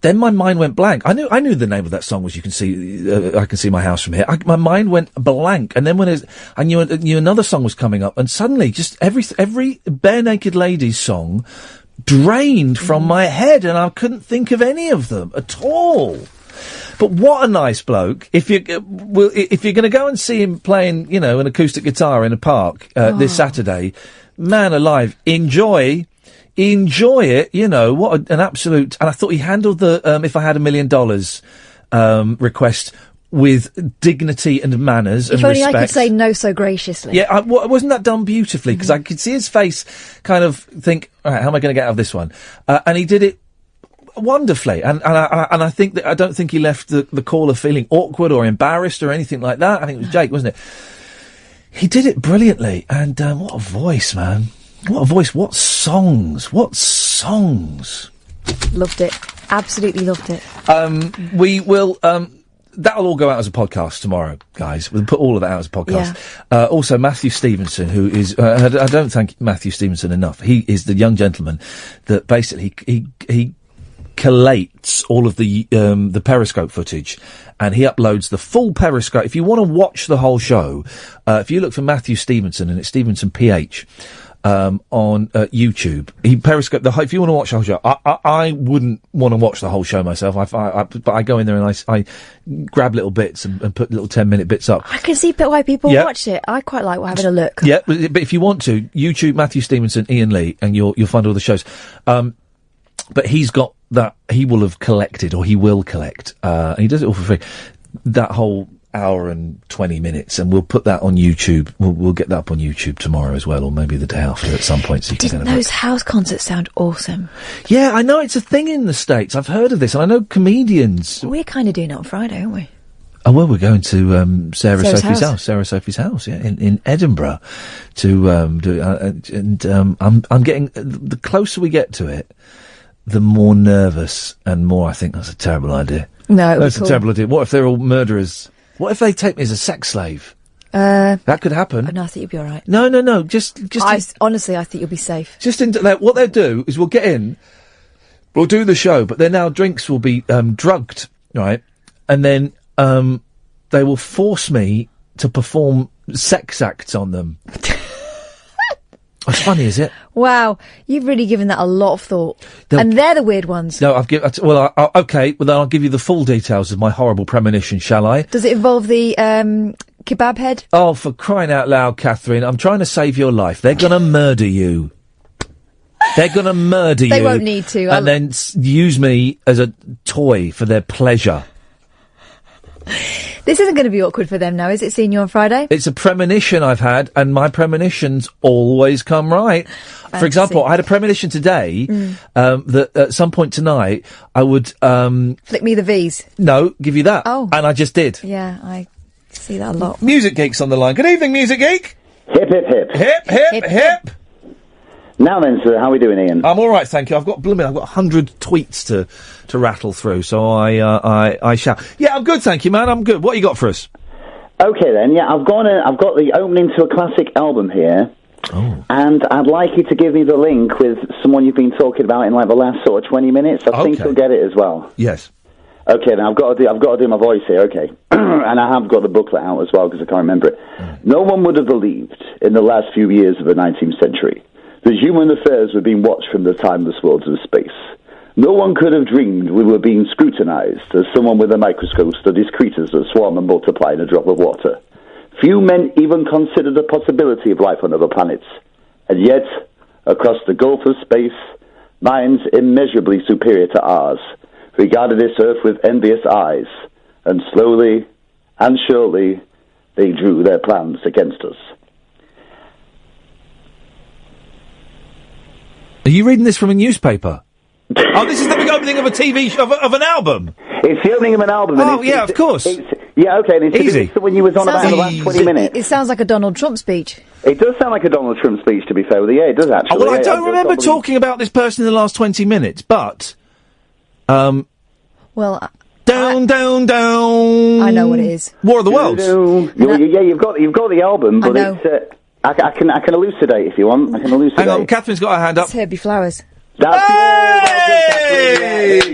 then my mind went blank. I knew the name of that song was "You Can See, I Can See My House from Here." My mind went blank, and then I knew another song was coming up, and suddenly just every Barenaked Ladies song drained from my head, and I couldn't think of any of them at all. But what a nice bloke! If you're going to go and see him playing, an acoustic guitar in a park this Saturday, man alive, enjoy it. What an absolute! And I thought he handled the "If I Had $1 Million" request with dignity and manners and respect. If only I could say no so graciously. Yeah, wasn't that done beautifully? Because I could see his face kind of think, all right, how am I going to get out of this one? And he did it wonderfully. And I think that I don't think he left the caller feeling awkward or embarrassed or anything like that. I think it was Jake, wasn't it? He did it brilliantly. And what a voice, man. What a voice. What songs. Loved it. Absolutely loved it. We will... that'll all go out as a podcast tomorrow, guys. We'll put all of that out as a podcast. Yeah. Also, Matthew Stevenson, who is... I don't thank Matthew Stevenson enough. He is the young gentleman that basically... He collates all of the Periscope footage, and he uploads the full Periscope. If you want to watch the whole show, if you look for Matthew Stevenson, and it's Stevenson PH... on YouTube. He Periscope if you want to watch the whole show. I wouldn't want to watch the whole show myself. But I go in there and I grab little bits and put little 10-minute bits up. I can see why people watch it. I quite like having a look. Yeah, but if you want to, YouTube Matthew Stevenson, Iain Lee, and you'll find all the shows. But he's got that. He will have collected, or he will collect. And he does it all for free. That whole hour and 20 minutes, and we'll put that on YouTube. We'll get that up on YouTube tomorrow as well, or maybe the day after at some point. So Didn't those house concerts sound awesome? Yeah, I know it's a thing in the States. I've heard of this, and I know comedians. We're kind of doing it on Friday, aren't we? Oh, well, we're going to Sarah Sophie's house, yeah, in Edinburgh to do it. And I'm getting... The closer we get to it, the more nervous and more I think that's a terrible idea. No, that's a terrible idea. What if they're all murderers? What if they take me as a sex slave? That could happen. No, I think you'll be all right. No. Just. Honestly, I think you'll be safe. Just into that. What they'll do is we'll get in, we'll do the show, but then our drinks will be drugged, right? And then they will force me to perform sex acts on them. It's funny, is it? Wow, you've really given that a lot of thought. And they're the weird ones. No, okay, well, then I'll give you the full details of my horrible premonition, shall I? Does it involve the kebab head? Oh, for crying out loud, Catherine, I'm trying to save your life. They're going to murder you. They're going to murder you. They won't need to. And then use me as a toy for their pleasure. This isn't going to be awkward for them now, is it, seeing you on Friday? It's a premonition I've had, and my premonitions always come right. For example, I had a premonition today that at some point tonight I would... Flick me the V's. No, give you that. Oh. And I just did. Yeah, I see that a lot. Music Geek's on the line. Good evening, Music Geek. Hip, hip, hip. Hip, hip, hip. Hip. Now then, sir, how are we doing, Iain? I'm all right, thank you. I've got 100 tweets to rattle through, so I shall. Yeah, I'm good, thank you, man. I'm good. What you got for us? Okay, then. Yeah, I've got the opening to a classic album here, and I'd like you to give me the link with someone you've been talking about in like the last sort of 20 minutes. I think you'll get it as well. Yes. Okay, then I've got to do my voice here. Okay, and I have got the booklet out as well because I can't remember it. No one would have believed in the last few years of the 19th century that human affairs were being watched from the timeless worlds of space. No one could have dreamed we were being scrutinized as someone with a microscope studies creatures that swarm and multiply in a drop of water. Few men even considered the possibility of life on other planets. And yet, across the gulf of space, minds immeasurably superior to ours regarded this Earth with envious eyes, and slowly and surely they drew their plans against us. Are you reading this from a newspaper? Oh, this is the big opening of a TV of an album. It's the opening of an album. Oh, yeah, of course. Yeah, okay. And it's easy. When you was on about in the last 20 minutes. It sounds like a Donald Trump speech. It does sound like a Donald Trump speech, to be fair with you. Yeah, it does actually. Oh, well, I don't remember talking about this person in the last 20 minutes, but... Well... Down. I know what it is. War of the Worlds. Yeah, you've got the album, but it's... I can elucidate if you want. I can elucidate. Hang on, Catherine's got her hand up. It's Herbie Flowers. That's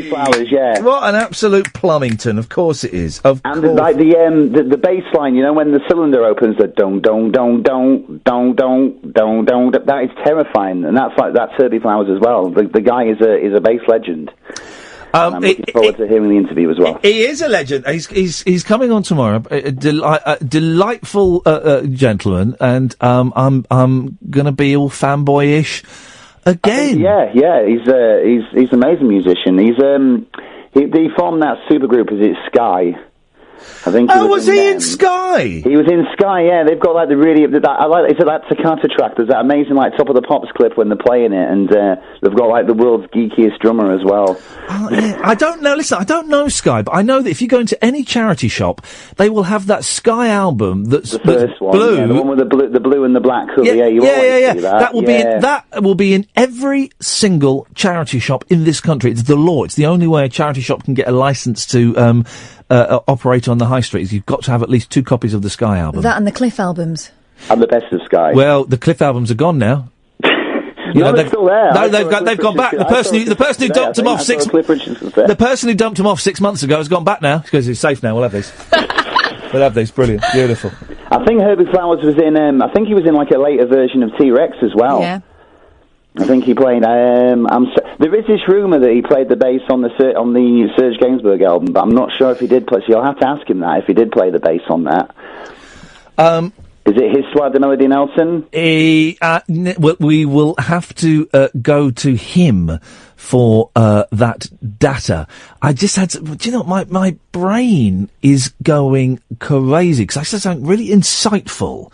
Flowers, yeah. What an absolute Plumbington! Of course it is. Of and course. The bass line, you know, when the cylinder opens, the dong dong dong dong dong dong dong dong. That is terrifying, and that's Herbie Flowers as well. The guy is a bass legend. I'm looking forward to hearing the interview as well. He is a legend. He's coming on tomorrow. A delightful gentleman, and I'm going to be all fanboyish again. He's an amazing musician. He formed that supergroup. Is it Sky? I think. Was he in Sky? He was in Sky. Yeah, they've got like the really. It's that Toccata track. There's that amazing like Top of the Pops clip when they're playing it, and they've got like the world's geekiest drummer as well. I don't know. Listen, I don't know Sky, but I know that if you go into any charity shop, they will have that Sky album that's the first one, blue, the one with the blue and the black cover. Yeah. See that. That will be in every single charity shop in this country. It's the law. It's the only way a charity shop can get a license to operate on the high street. You've got to have at least 2 copies of the Sky album. That and the Cliff albums. And the best of Sky. Well, the Cliff albums are gone now. They're still there. No, they've gone back. The person who dumped them off the person who dumped them off 6 months ago has gone back now because it's safe now. We'll have these. We'll have these. Brilliant, beautiful. I think Herbie Flowers was in. I think he was in like a later version of T-Rex as well. Yeah. I think he played. There is this rumour that he played the bass on the Serge Gainsbourg album, but I'm not sure if he did play. So you'll have to ask him that if he did play the bass on that. Is it his Slide the Melody Nelson? We will have to go to him for that data. I just had to, do you know, my brain is going crazy because I said something really insightful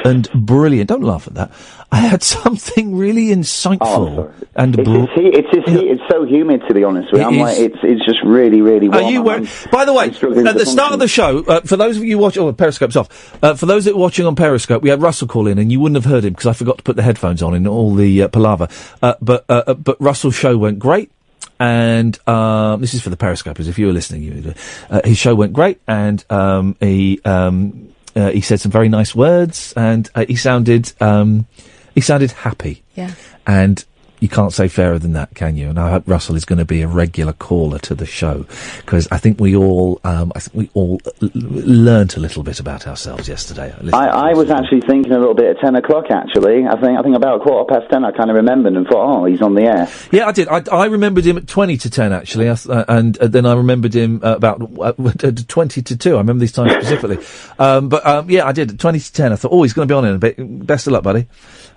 and brilliant. Don't laugh at that. I had something really insightful and it's so humid, to be honest with you. I'm like, it's just really, really warm. By the way, at the start of the show, for those of you watching, Periscope's off. For those that are watching on Periscope, we had Russell call in, and you wouldn't have heard him because I forgot to put the headphones on in all the palaver. But Russell's show went great. And this is for the Periscopers. If you were listening, his show went great, and he said some very nice words, and he sounded happy. Yeah. And you can't say fairer than that, can you? And I hope Russell is going to be a regular caller to the show, because I think we all learnt a little bit about ourselves yesterday. I was actually thinking a little bit at 10 o'clock, actually. I think about 10:15 I kind of remembered and thought, oh, he's on the air. Yeah, I did. I remembered him at 20 to 10, actually, and then I remembered him about 20 to 2. I remember these times specifically. Yeah, I did. At 20 to 10, I thought, oh, he's going to be on in a bit. Best of luck, buddy.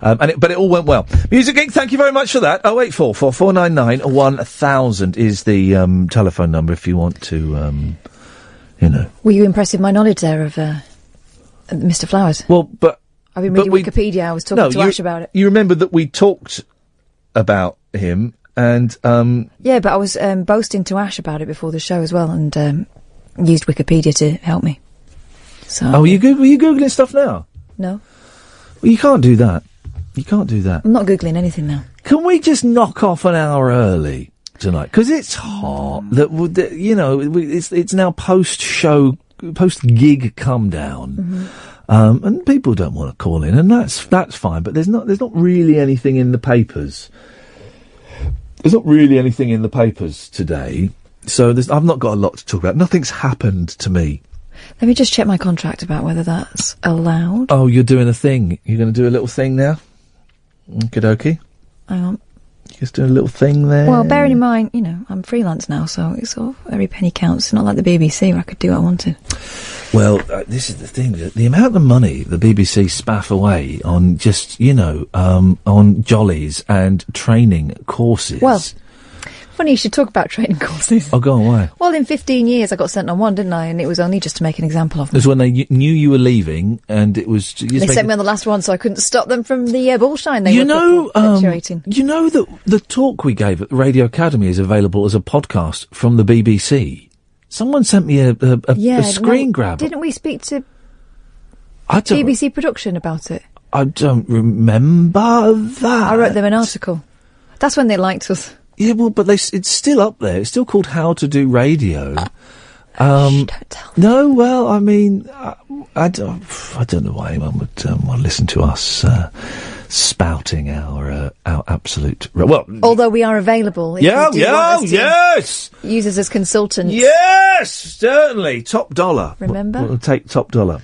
But it all went well. Music Geek, thank you very much for that. 0844 499 1000 is the telephone number if you want to, Were you impressed with my knowledge there of Mr. Flowers? Well, but I've been reading Wikipedia. I was talking to Ash about it. You remember that we talked about him, and yeah, but I was boasting to Ash about it before the show as well, and used Wikipedia to help me. So. Oh, were you googling stuff now? No. Well, you can't do that. You can't do that. I'm not googling anything now. Can we just knock off an hour early tonight? Because it's hot. It's now post-show, post-gig come down. Mm-hmm. And people don't want to call in, and that's fine. But there's not really anything in the papers. There's not really anything in the papers today. So I've not got a lot to talk about. Nothing's happened to me. Let me just check my contract about whether that's allowed. Oh, you're doing a thing. You're going to do a little thing now? Okie dokie. Hang on. Just doing a little thing there. Well, bearing in mind, I'm freelance now, so it's all every penny counts. It's not like the BBC where I could do what I wanted. Well, this is the thing. The amount of money the BBC spaff away on just, on jollies and training courses. Well, funny you should talk about training courses. Oh, go on, why? Well, in 15 years I got sent on one, didn't I? And it was only just to make an example of them. It was when they knew you were leaving, and it was... They sent me on the last one, so I couldn't stop them from the bullshine they were perpetuating. You know that the talk we gave at the Radio Academy is available as a podcast from the BBC? Someone sent me a screen grab. Didn't we speak to BBC Production about it? I don't remember that. I wrote them an article. That's when they liked us. Yeah, well, but it's still up there. It's still called How to Do Radio. Don't tell me. No, well, I mean, I don't know why anyone would want to listen to us spouting our absolute... Well... Although we are available. If Yeah, you do want us to yes! use us as consultants. Yes! Certainly. Top dollar. Remember? We'll take top dollar.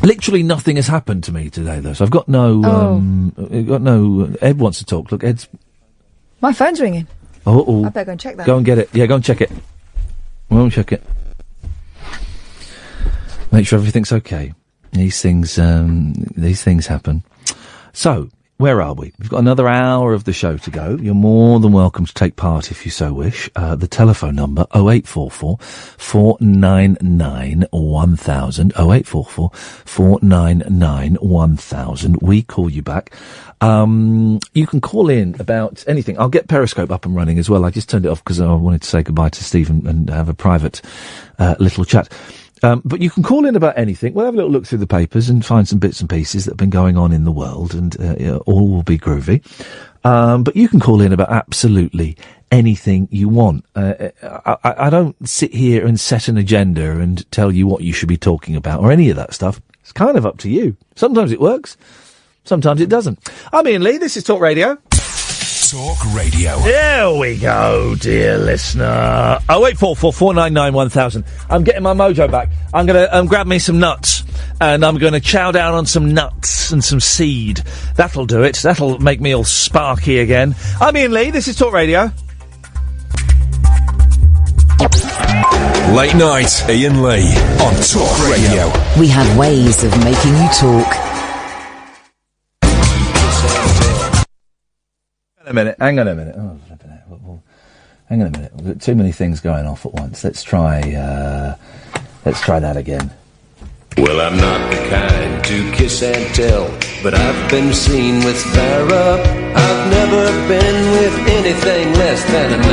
Literally nothing has happened to me today, though, so I've got no... Ed wants to talk. Look, Ed's... My phone's ringing. Oh. I better go and check that. Go and get it. Yeah, go and check it. Go and check it. Make sure everything's okay. These things happen. So, where are we? We've got another hour of the show to go. You're more than welcome to take part if you so wish. The telephone number, 0844 499 1000. 0844 499 1000. We call you back. You can call in about anything. I'll get Periscope up and running as well. I just turned it off because I wanted to say goodbye to Steve and have a private little chat. But you can call in about anything. We'll have a little look through the papers and find some bits and pieces that have been going on in the world, and all will be groovy. But you can call in about absolutely anything you want. I don't sit here and set an agenda and tell you what you should be talking about or any of that stuff. It's kind of up to you. Sometimes it works. Sometimes it doesn't. I'm Iain Lee. This is Talk Radio. Talk Radio. Here we go, dear listener. 0844 499 1000. I'm getting my mojo back. I'm going to grab me some nuts, and I'm going to chow down on some nuts and some seed. That'll do it. That'll make me all sparky again. I'm Iain Lee. This is Talk Radio. Late night, Iain Lee on Talk Radio. We have ways of making you talk. Hang on a minute. Oh, hang on a minute. We've got too many things going off at once. Let's try that again. Well, I'm not the kind to kiss and tell, but I've been seen with Farrah. I've never been with anything less than a 9.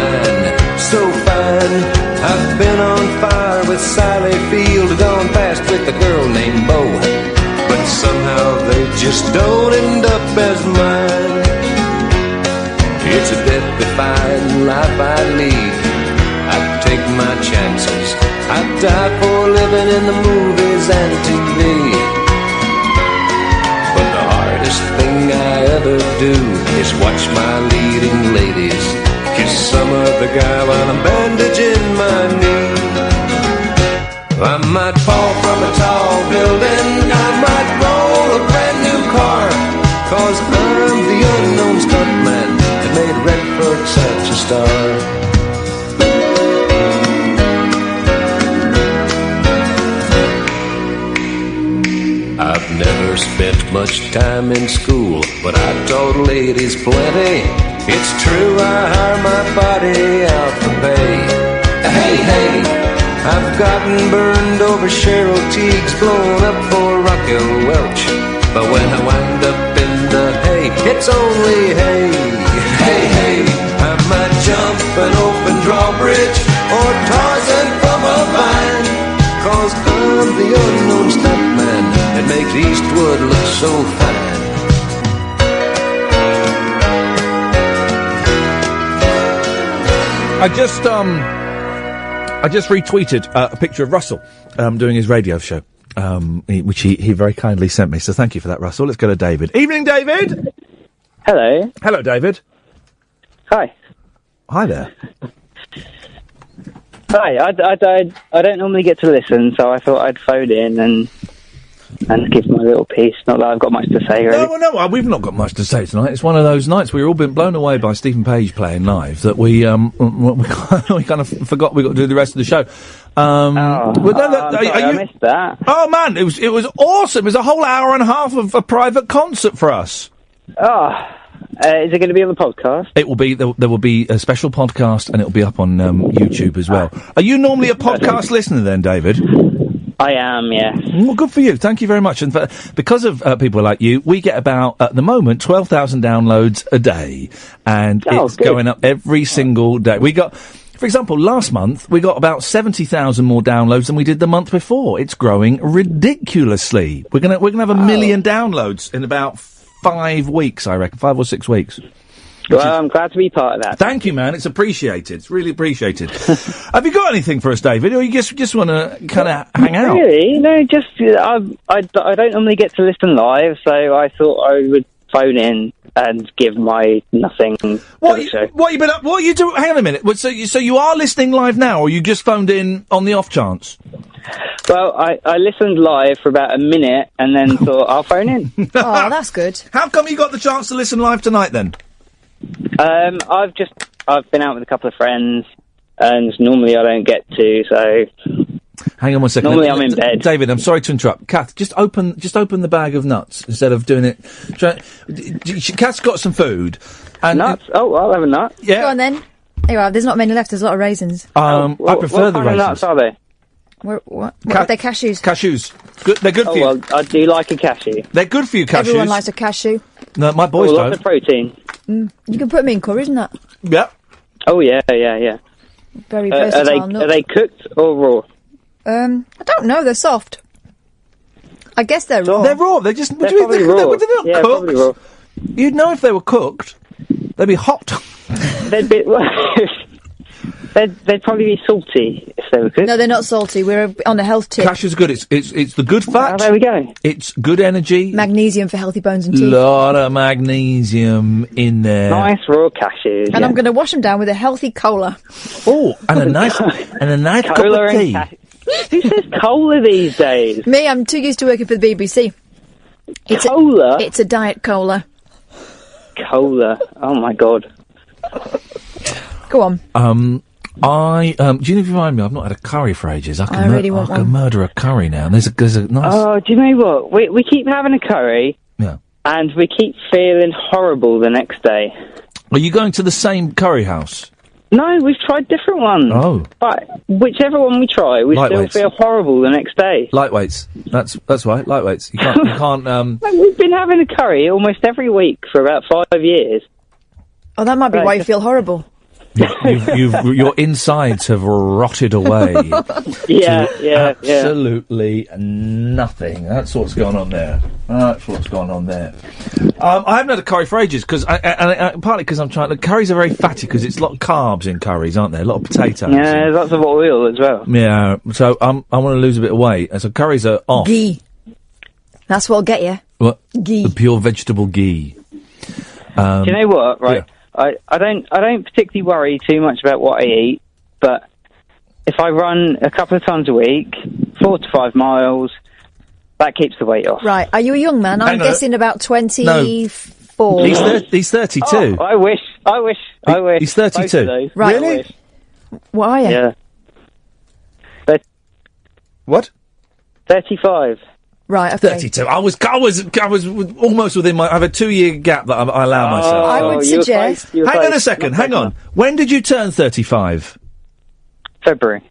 So fine, I've been on fire with Sally Field, gone past with a girl named Bo, but somehow they just don't end up as mine. It's a death-defying life I lead. I take my chances. I die for living in the movies and TV. But the hardest thing I ever do is watch my leading ladies kiss some other guy while I'm bandaging my knee. I might fall from a tall building, I might roll a brand new car, 'cause I'm the unknown stuntman that made Redford such a star. I've never spent much time in school, but I taught ladies plenty. It's true, I hire my body out for pay. Hey, hey, I've gotten burned over Cheryl Teague's, blown up for Raquel Welch. But when I wind up in the hay, it's only hay. Hey, hey, I might jump an open drawbridge or Tarzan from a vine, 'cause I'm the unknown stuntman that makes Eastwood look so fine. I just retweeted a picture of Russell doing his radio show, which he very kindly sent me. So thank you for that, Russell. Let's go to David. Evening, David. Hello. Hello, David. Hi. Hi there. Hi. I don't normally get to listen, so I thought I'd phone in and give my little piece. Not that I've got much to say, really. No, we've not got much to say tonight. It's one of those nights we've all been blown away by Stephen Page playing live that we kind of forgot we got to do the rest of the show. I missed that. Oh man, it was awesome. It was a whole hour and a half of a private concert for us. Is it going to be on the podcast? It will be. There will be a special podcast, and it will be up on YouTube as well. Are you normally a podcast listener then, David? I am, yes. Well, good for you. Thank you very much. And because of people like you, we get about, at the moment, 12,000 downloads a day. And it's good. going up every single day. We got, for example, last month, we got about 70,000 more downloads than we did the month before. It's growing ridiculously. We're gonna have 1 million downloads in about 5 weeks, I reckon. 5 or 6 weeks. Well, I'm glad to be part of that. Thank you, man. It's appreciated. It's really appreciated. Have you got anything for us, David, or you just want to kind of hang out? Really? No, just I don't normally get to listen live, so I thought I would phone in and give my nothing. What you been up? What you do? Hang on a minute. So you are listening live now, or you just phoned in on the off chance? Well, I listened live for about a minute and then thought I'll phone in. Oh, that's good. How come you got the chance to listen live tonight then? I've been out with a couple of friends, and normally I don't get to, so. Hang on one second. Normally I'm in bed. David, I'm sorry to interrupt. Kath, just open the bag of nuts instead of doing it. Kath's got some food. And nuts? Oh, I'll have a nut. Yeah. Go on then. Here you are. There's not many left. There's a lot of raisins. I prefer the raisins. What kind of nuts are they? What are they? Cashews? Cashews. Good, they're good for you. Well, I do like a cashew. They're good for you, cashews. Everyone likes a cashew. No, my boys don't. Lots of protein. You can put them in curries and that. Yeah. Oh, yeah. Very versatile nut. Are they cooked or raw? I don't know. They're soft. I guess they're raw. They're raw. They're just... They're probably raw. They're not yeah, cooked. Probably raw. You'd know if they were cooked. They'd be hot. They'd probably be salty if they were cooked. No, they're not salty. We're on a health tip. Cashew's good. It's the good fat. Oh, there we go. It's good energy. Magnesium for healthy bones and teeth. Lot of magnesium in there. Nice raw cashews. And I'm going to wash them down with a healthy cola. Oh, and a nice cup Cola of tea. Who says cola these days? Me, I'm too used to working for the BBC. It's cola? It's a diet cola. Cola. Oh my god. Go on. Do you remind me? I've not had a curry for ages. I really want I can one. murder a curry now. There's a nice. Oh, do you know what? We keep having a curry. Yeah. And we keep feeling horrible the next day. Are you going to the same curry house? No, we've tried different ones. Oh. But whichever one we try, we still feel horrible the next day. Lightweights. That's right. Lightweights. You can't. We've been having a curry almost every week for about 5 years. Oh, that might be why you feel horrible. Your insides have rotted away. Yeah. Absolutely nothing. That's what's gone on there. I haven't had a curry for ages because, partly because I'm trying. Curries are very fatty because it's a lot of carbs in curries, aren't there? A lot of potatoes. Yeah, there's lots of oil as well. Yeah. So I want to lose a bit of weight, and so curries are off. Ghee. That's what'll get you. What? Ghee. The pure vegetable ghee. Do you know what? Right. Yeah. I don't particularly worry too much about what I eat, but if I run a couple of times a week, 4 to 5 miles, that keeps the weight off. Right. Are you a young man? I'm guessing about 24. No. He's 32. Oh, I wish. He's 32. Right. Really? What are you? Yeah. What? 35. Right, okay. 32. I was almost within my. I have a 2-year gap that I allow myself. I would suggest. Hang on a second. Hang on. When did you turn 35? February.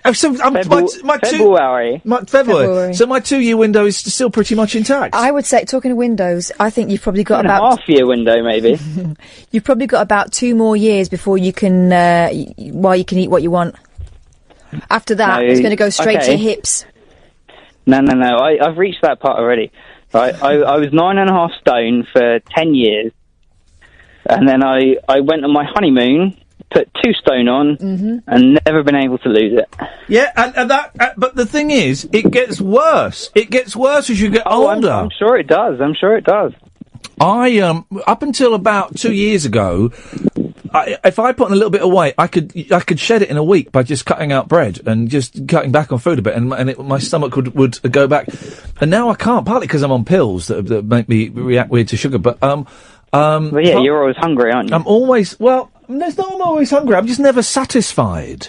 Oh, so February. February. So my 2-year window is still pretty much intact. I would say, talking of windows, I think you've probably got about half-year window, maybe. You've probably got about 2 more years before you can, while you can eat what you want. After that, it's going to go straight to your hips. No. I've reached that part already. Right, I was 9.5 stone for 10 years, and then I went on my honeymoon, put 2 stone on, and never been able to lose it. Yeah, and that. But the thing is, it gets worse. It gets worse as you get older. I'm sure it does. I up until about 2 years ago, if I put on a little bit of weight, I could shed it in a week by just cutting out bread and just cutting back on food a bit, and my stomach would go back. And now I can't, partly because I'm on pills that make me react weird to sugar. But well, yeah, you're always hungry, aren't you? I'm always there's no I'm always hungry. I'm just never satisfied.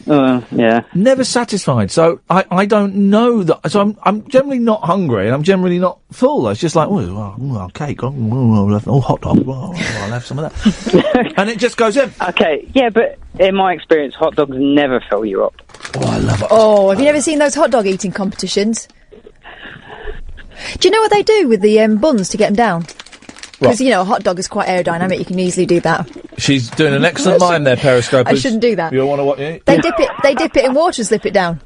Yeah. Never satisfied. So I don't know that. So I'm generally not hungry, and I'm generally not full. It's just like, cake, hot dog, I'll have some of that. And it just goes in. Okay, yeah, but in my experience, hot dogs never fill you up. Oh, I love it. Oh, have you never seen those hot dog eating competitions? Do you know what they do with the buns to get them down? Because, a hot dog is quite aerodynamic. You can easily do that. She's doing an excellent mime there, Periscopers. I shouldn't do that. You don't want to what you eat? They dip it in water and slip it down.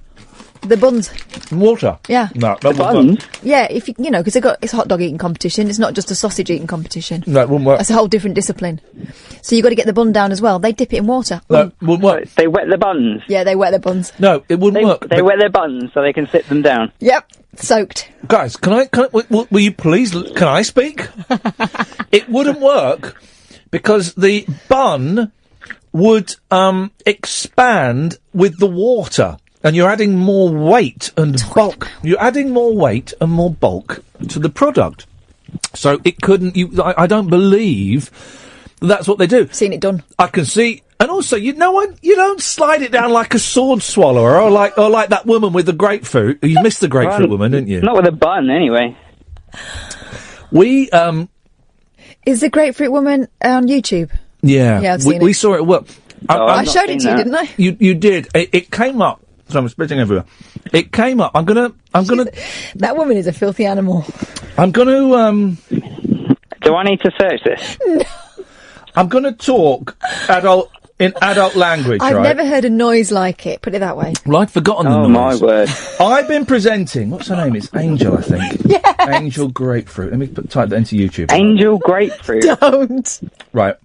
The buns. Water? Yeah. No, that wouldn't work. Yeah, if you know, because it's a hot dog eating competition. It's not just a sausage eating competition. No, it wouldn't work. That's a whole different discipline. So you've got to get the bun down as well. They dip it in water. No, it wouldn't work. They wet the buns. Yeah, they wet their buns. No, it wouldn't work. They wet their buns so they can sit them down. Yep, soaked. Guys, will you please, can I speak? It wouldn't work because the bun would expand with the water. And you're adding more weight and bulk. You're adding more weight and more bulk to the product. So it couldn't. I don't believe that's what they do. Seen it done. I can see. And also, you don't slide it down like a sword swallower or like that woman with the grapefruit. You missed the grapefruit woman, didn't you? Not with a bun, anyway. We Is the grapefruit woman on YouTube? Yeah, I've seen we it. saw it work. I showed it to you, didn't I? You did. It came up. So I'm spitting everywhere. It came up. I'm gonna. That woman is a filthy animal. I'm gonna. Do I need to search this? No. I'm gonna talk in adult language. I've right? never heard a noise like it. Put it that way. Well, I'd forgotten the Oh, noise. my word. I've been presenting. What's her name? It's Angel, I think. Yes. Angel Grapefruit. Let me type that into YouTube. Angel Grapefruit. Don't. Right.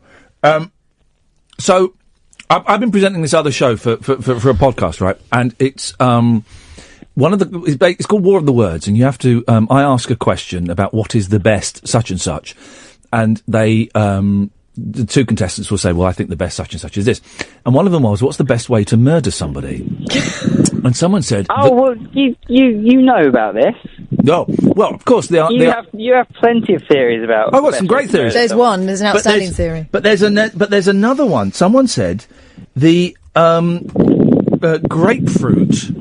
So I've been presenting this other show for a podcast, right? And it's it's called War of the Words, and you have to I ask a question about what is the best such and such, and they the two contestants will say, well, I think the best such and such is this, and one of them was, what's the best way to murder somebody? And someone said, well, you know about this. No, well, of course they are. You have plenty of theories about. I've got some great theories. There's one. There's an outstanding theory. But there's another one. Someone said the grapefruit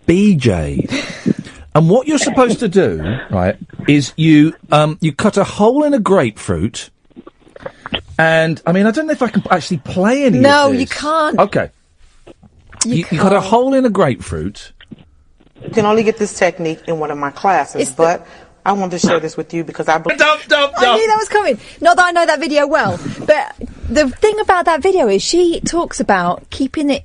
BJ. And what you're supposed to do, right, is you cut a hole in a grapefruit. And I mean, I don't know if I can actually play any. No, of this. you can't. Okay. You cut a hole in a grapefruit. You can only get this technique in one of my classes, but I wanted to share this with you because I believe... I knew that was coming. Not that I know that video well, but the thing about that video is she talks about keeping it...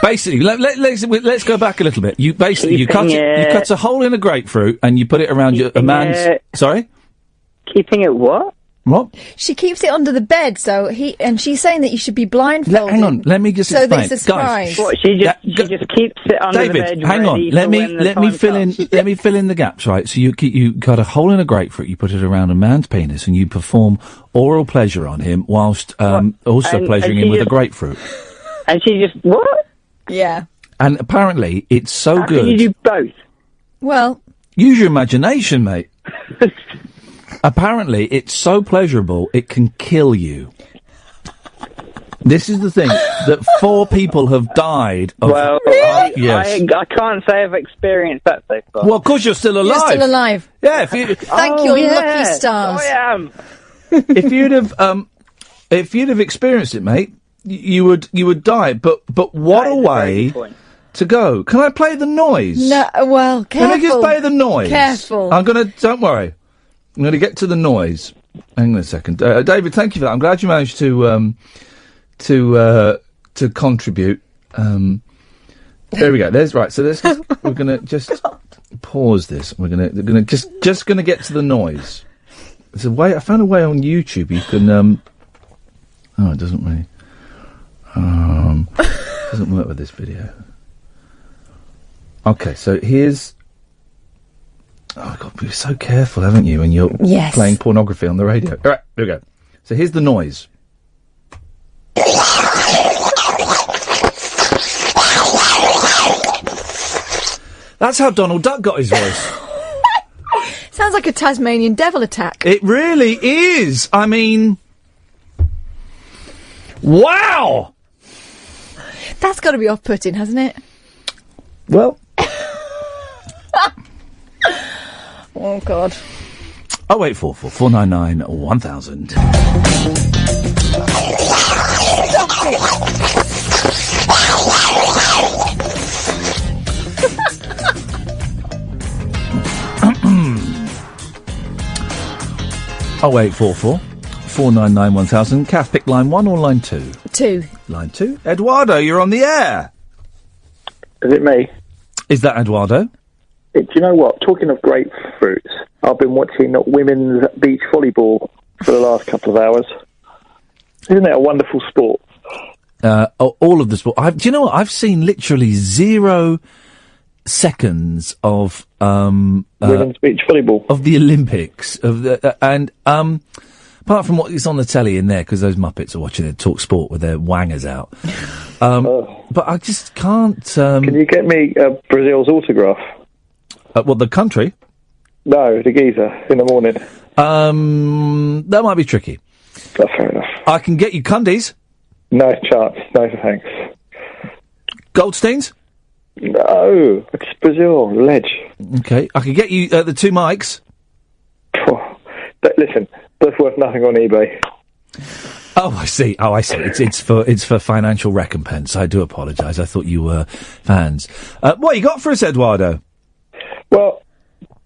Basically, let's go back a little bit. You cut a hole in a grapefruit and you put it around a man's... Sorry? Keeping it what? What? She keeps it under the bed, and she's saying that you should be blindfolded. Hang on, let me just explain. Guys, So there's a surprise. What, she just keeps it under David, the bed. hang on. Let me fill in. Let me fill in the gaps. Right. So you cut a hole in a grapefruit. You put it around a man's penis, and you perform oral pleasure on him whilst also pleasuring him with a grapefruit. And she just what? Yeah. And apparently, it's so How good. Can you do both? Well, use your imagination, mate. Apparently, it's so pleasurable, it can kill you. This is the thing, that 4 people have died of... Well, yes. I can't say I've experienced that so far. Well, of course you're still alive. You're still alive. Yeah. If you, Thank your lucky stars. I am. if you'd have experienced it, mate, you would die. But what a way to go. Can I play the noise? No, well, careful. Can I just play the noise? Careful. Don't worry. I'm going to get to the noise. Hang on a second. David, thank you for that. I'm glad you managed to contribute. There we go. We're going to just pause this. We're going to just going to get to the noise. There's a way. I found a way on YouTube. You can. It doesn't really. Doesn't work with this video. Okay, so here's. Oh, you've got to be so careful, haven't you, when you're playing pornography on the radio. All right, here we go. So here's the noise. That's how Donald Duck got his voice. Sounds like a Tasmanian devil attack. It really is. I mean... Wow! That's got to be off-putting, hasn't it? Well... Oh, God. 0844 499 1000. Stop it. Oh, 0844 499 1000. Kath, pick line 1 or line 2? 2. Line 2. Eduardo, you're on the air. Is it me? Is that Eduardo? Do you know what? Talking of grapefruits, I've been watching women's beach volleyball for the last couple of hours. Isn't it a wonderful sport? All of the sport. Do you know what? I've seen literally 0 seconds of women's beach volleyball of the Olympics and apart from what is on the telly in there, because those Muppets are watching it talk sport with their wangers out. But I just can't. Can you get me Brazil's autograph? What, the country? No, the geezer in the morning. That might be tricky. That's fair enough. I can get you Cundies. No chance. No thanks. Goldsteins? No, it's Brazil, ledge. Okay, I can get you the 2 mics. Listen, that's worth nothing on eBay. Oh, I see. It's for financial recompense. I do apologise. I thought you were fans. What you got for us, Eduardo? Well,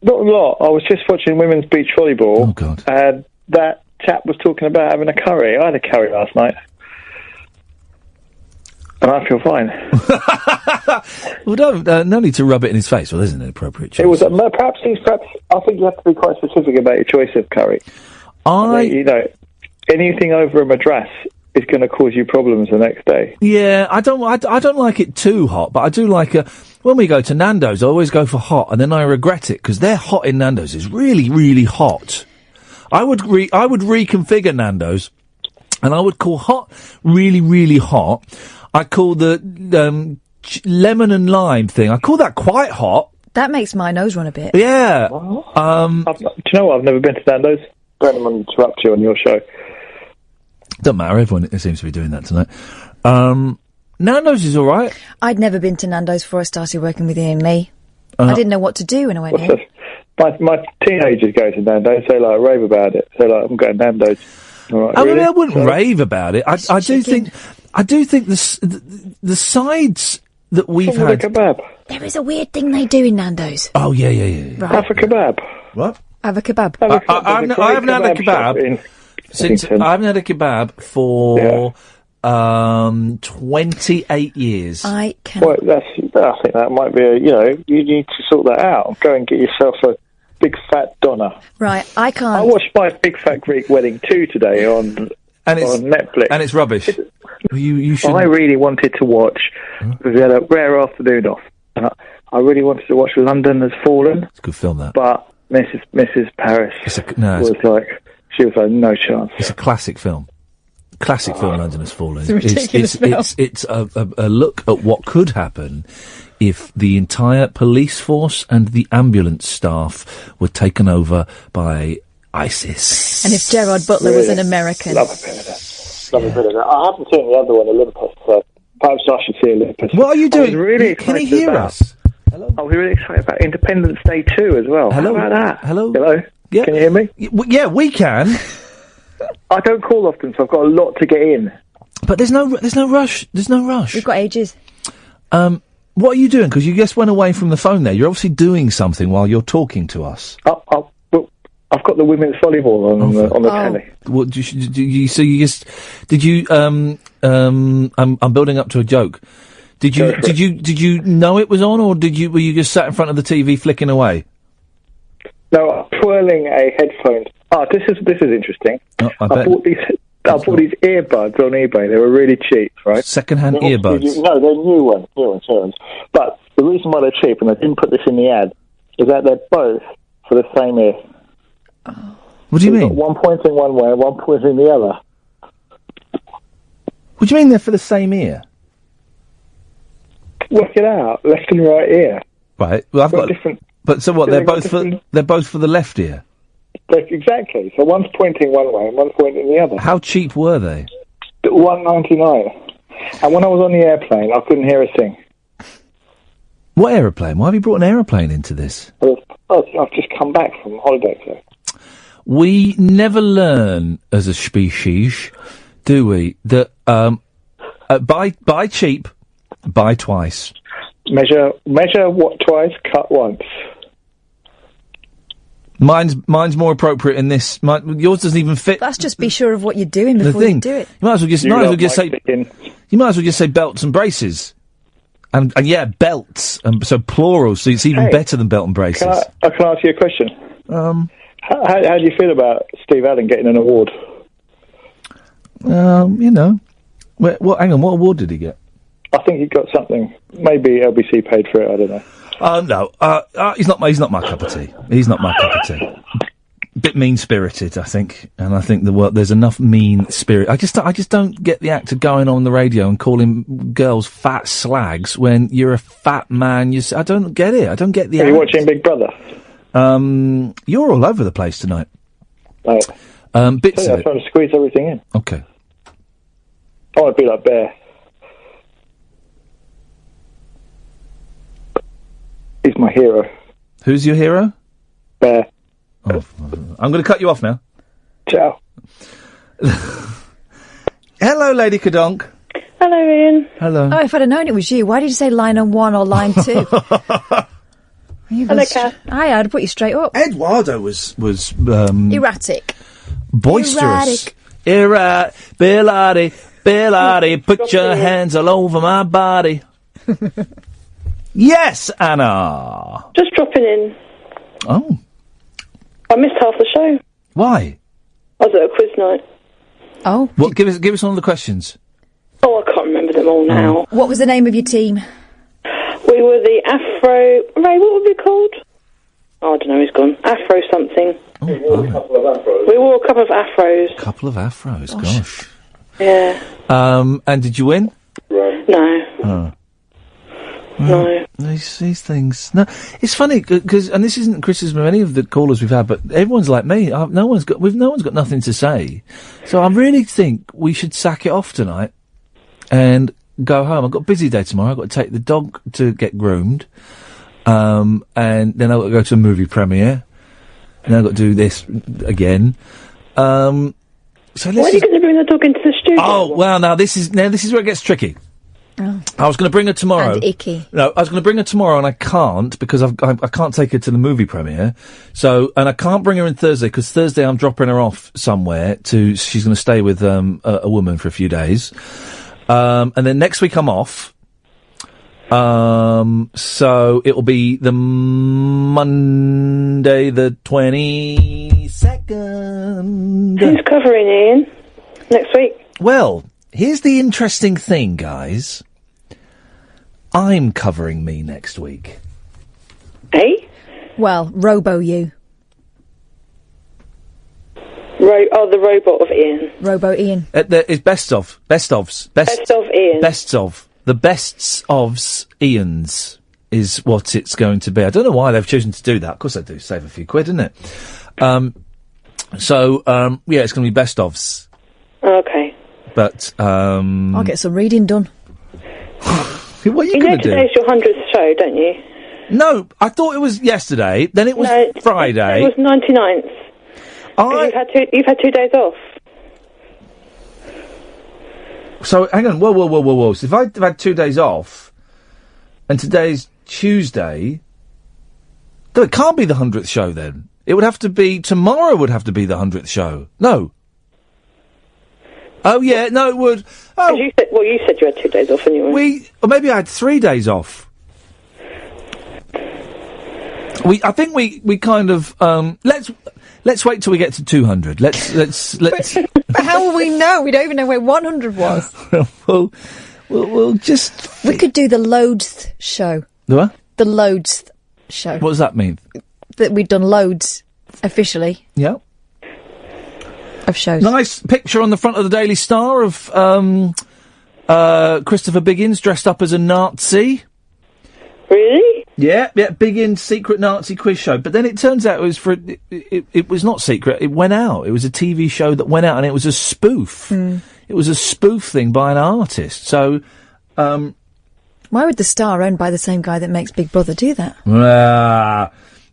not a lot. I was just watching women's beach volleyball. Oh, God. And that chap was talking about having a curry. I had a curry last night. And I feel fine. Well, no need to rub it in his face. Well, isn't it appropriate choice? It was perhaps. I think you have to be quite specific about your choice of curry. Anything over a madras is going to cause you problems the next day. Yeah, I don't like it too hot, but I do like when we go to Nando's, I always go for hot, and then I regret it because their hot in Nando's is really, really hot. I would reconfigure Nando's, and I would call hot really, really hot. I call the lemon and lime thing, I call that quite hot. That makes my nose run a bit. Yeah. Do you know what? I've never been to Nando's. Don't want to interrupt you on your show. Doesn't matter. Everyone seems to be doing that tonight. Nando's is all right. I'd never been to Nando's before I started working with Iain Lee. I didn't know what to do when I went in. My teenagers go to Nando's. They rave about it. They're like, I'm going to Nando's. Right, I mean, really? I wouldn't rave about it. I do think the sides that we've had. Kebab. There is a weird thing they do in Nando's. Oh yeah. Right. Have a kebab. What? Have a kebab. I haven't had a kebab since I haven't had a kebab for 28 years. I can. Well, I think that might be you need to sort that out. Go and get yourself a big fat doner. Right, I can't. I watched my Big Fat Greek Wedding 2 today on Netflix. And it's rubbish. You should. I really wanted to watch. We had a rare afternoon off. I really wanted to watch London Has Fallen. It's a good film, that. But Mrs. Paris was like, no chance. It's a classic film. Classic film, London Has Fallen. It's a ridiculous film. It's a look at what could happen if the entire police force and the ambulance staff were taken over by ISIS. And if Gerard Butler was an American. Love a bit of that. I haven't seen the other one, Olympus, so perhaps I should see Olympus. What are you doing? Really Can you hear us? Hello? I was really excited about Independence Day 2 as well. Hello? How about that? Hello? Yeah. Can you hear me? Yeah, we can. I don't call often, so I've got a lot to get in. But there's no rush. There's no rush. We've got ages. What are you doing? Because you just went away from the phone there. You're obviously doing something while you're talking to us. I've got the women's volleyball on the telly. What I'm building up to a joke. Did you know it was on, or were you just sat in front of the TV flicking away? No, I'm twirling a headphone. This is interesting. Oh, I bought these earbuds on eBay. They were really cheap, right? Second-hand earbuds. No, they're new ones. But the reason why they're cheap, and I didn't put this in the ad, is that they're both for the same ear. What do you mean? One pointing one way, one pointing the other. What do you mean they're for the same ear? Work it out. Left and right ear. Right. Well, I've got different. But so what? They're both for the left ear. Exactly. So one's pointing one way and one's pointing the other. How cheap were they? $1.99. And when I was on the airplane, I couldn't hear a thing. What aeroplane? Why have you brought an aeroplane into this? I've just come back from holiday, so. We never learn as a species, do we? That buy cheap, buy twice. Measure what twice, cut once. Mine's more appropriate in this. Yours doesn't even fit. Let's just be sure of what you're doing before you do it. You might as well just say belts and braces. And yeah, belts. So plural, so it's even better than belt and braces. Can I ask you a question? How do you feel about Steve Allen getting an award? You know. Hang on, what award did he get? I think he got something. Maybe LBC paid for it, I don't know. No. He's not my cup of tea. He's not my cup of tea. Bit mean-spirited, I think. And I think there's enough mean spirit. I just don't get the actor going on the radio and calling girls fat slags when you're a fat man. I don't get it. I don't get the Are you watching Big Brother? You're all over the place tonight. Oh. Bits of I'm it. trying to squeeze everything in. Okay. I want to be like Bear. He's my hero. Who's your hero? Bear. Oh, I'm going to cut you off now. Ciao. Hello, Lady Kadonk. Hello, Ian. Hello. Oh, if I'd have known it was you, why did you say line on 1 or line 2? Hello, Kath. I'd have put you straight up. Eduardo was erratic. Boisterous. Bill-Ardy, put your hands all over my body. Yes, Anna. Just dropping in. Oh. I missed half the show. Why? I was at a quiz night. Oh. What? Give us all the questions. Oh, I can't remember them all now. What was the name of your team? We were the Afro... Ray, what were we called? Oh, I don't know, he's gone. Afro something. We wore a couple of afros. We wore a couple of afros. Couple of afros, gosh. Yeah. And did you win? No. Oh. No. These things. No, it's funny because, and this isn't criticism of any of the callers we've had, but everyone's like me. No one's got nothing to say. So I really think we should sack it off tonight and go home. I've got a busy day tomorrow. I've got to take the dog to get groomed, and then I've got to go to a movie premiere, and I've got to do this again. So why are you going to bring the dog into the studio? Oh well, now this is where it gets tricky. Oh. I was going to bring her tomorrow. And icky. No, I was going to bring her tomorrow, and I can't because I can't take her to the movie premiere. So, and I can't bring her in Thursday because Thursday I'm dropping her off somewhere she's going to stay with a woman for a few days, and then next week I'm off. So it'll be the Monday the 22nd. Who's covering Ian next week? Well, here's the interesting thing, guys. I'm covering me next week. Eh? Well, Robo you. The robot of Ian. Robo Ian. It's best of Ian. Bests of. The bests ofs Ians is what it's going to be. I don't know why they've chosen to do that. Of course they do. Save a few quid, isn't it? Yeah, it's going to be best ofs. Okay. But, I'll get some reading done. What are you going to do? Today's your 100th show, don't you? No, I thought it was yesterday, then it was Friday. It was 99th. You've had 2 days off. So, hang on, whoa. So if I've had 2 days off, and today's Tuesday, no, it can't be the 100th show then. It would have to be, tomorrow would have to be the 100th show. No. Oh, yeah, no, it would. Oh. You said you had 2 days off anyway. Or maybe I had 3 days off. I think we kind of, let's wait till we get to 200. Let's. But how will we know? We don't even know where 100 was. we'll just. We could do the loads show. The what? The loads show. What does that mean? That we'd done loads officially. Yeah. Of shows. Nice picture on the front of the Daily Star of Christopher Biggins dressed up as a Nazi. Really? Yeah, Biggins' secret Nazi quiz show. But then it turns out it was not secret. It went out. It was a TV show that went out, and it was a spoof. Mm. It was a spoof thing by an artist. So, why would the Star, owned by the same guy that makes Big Brother, do that?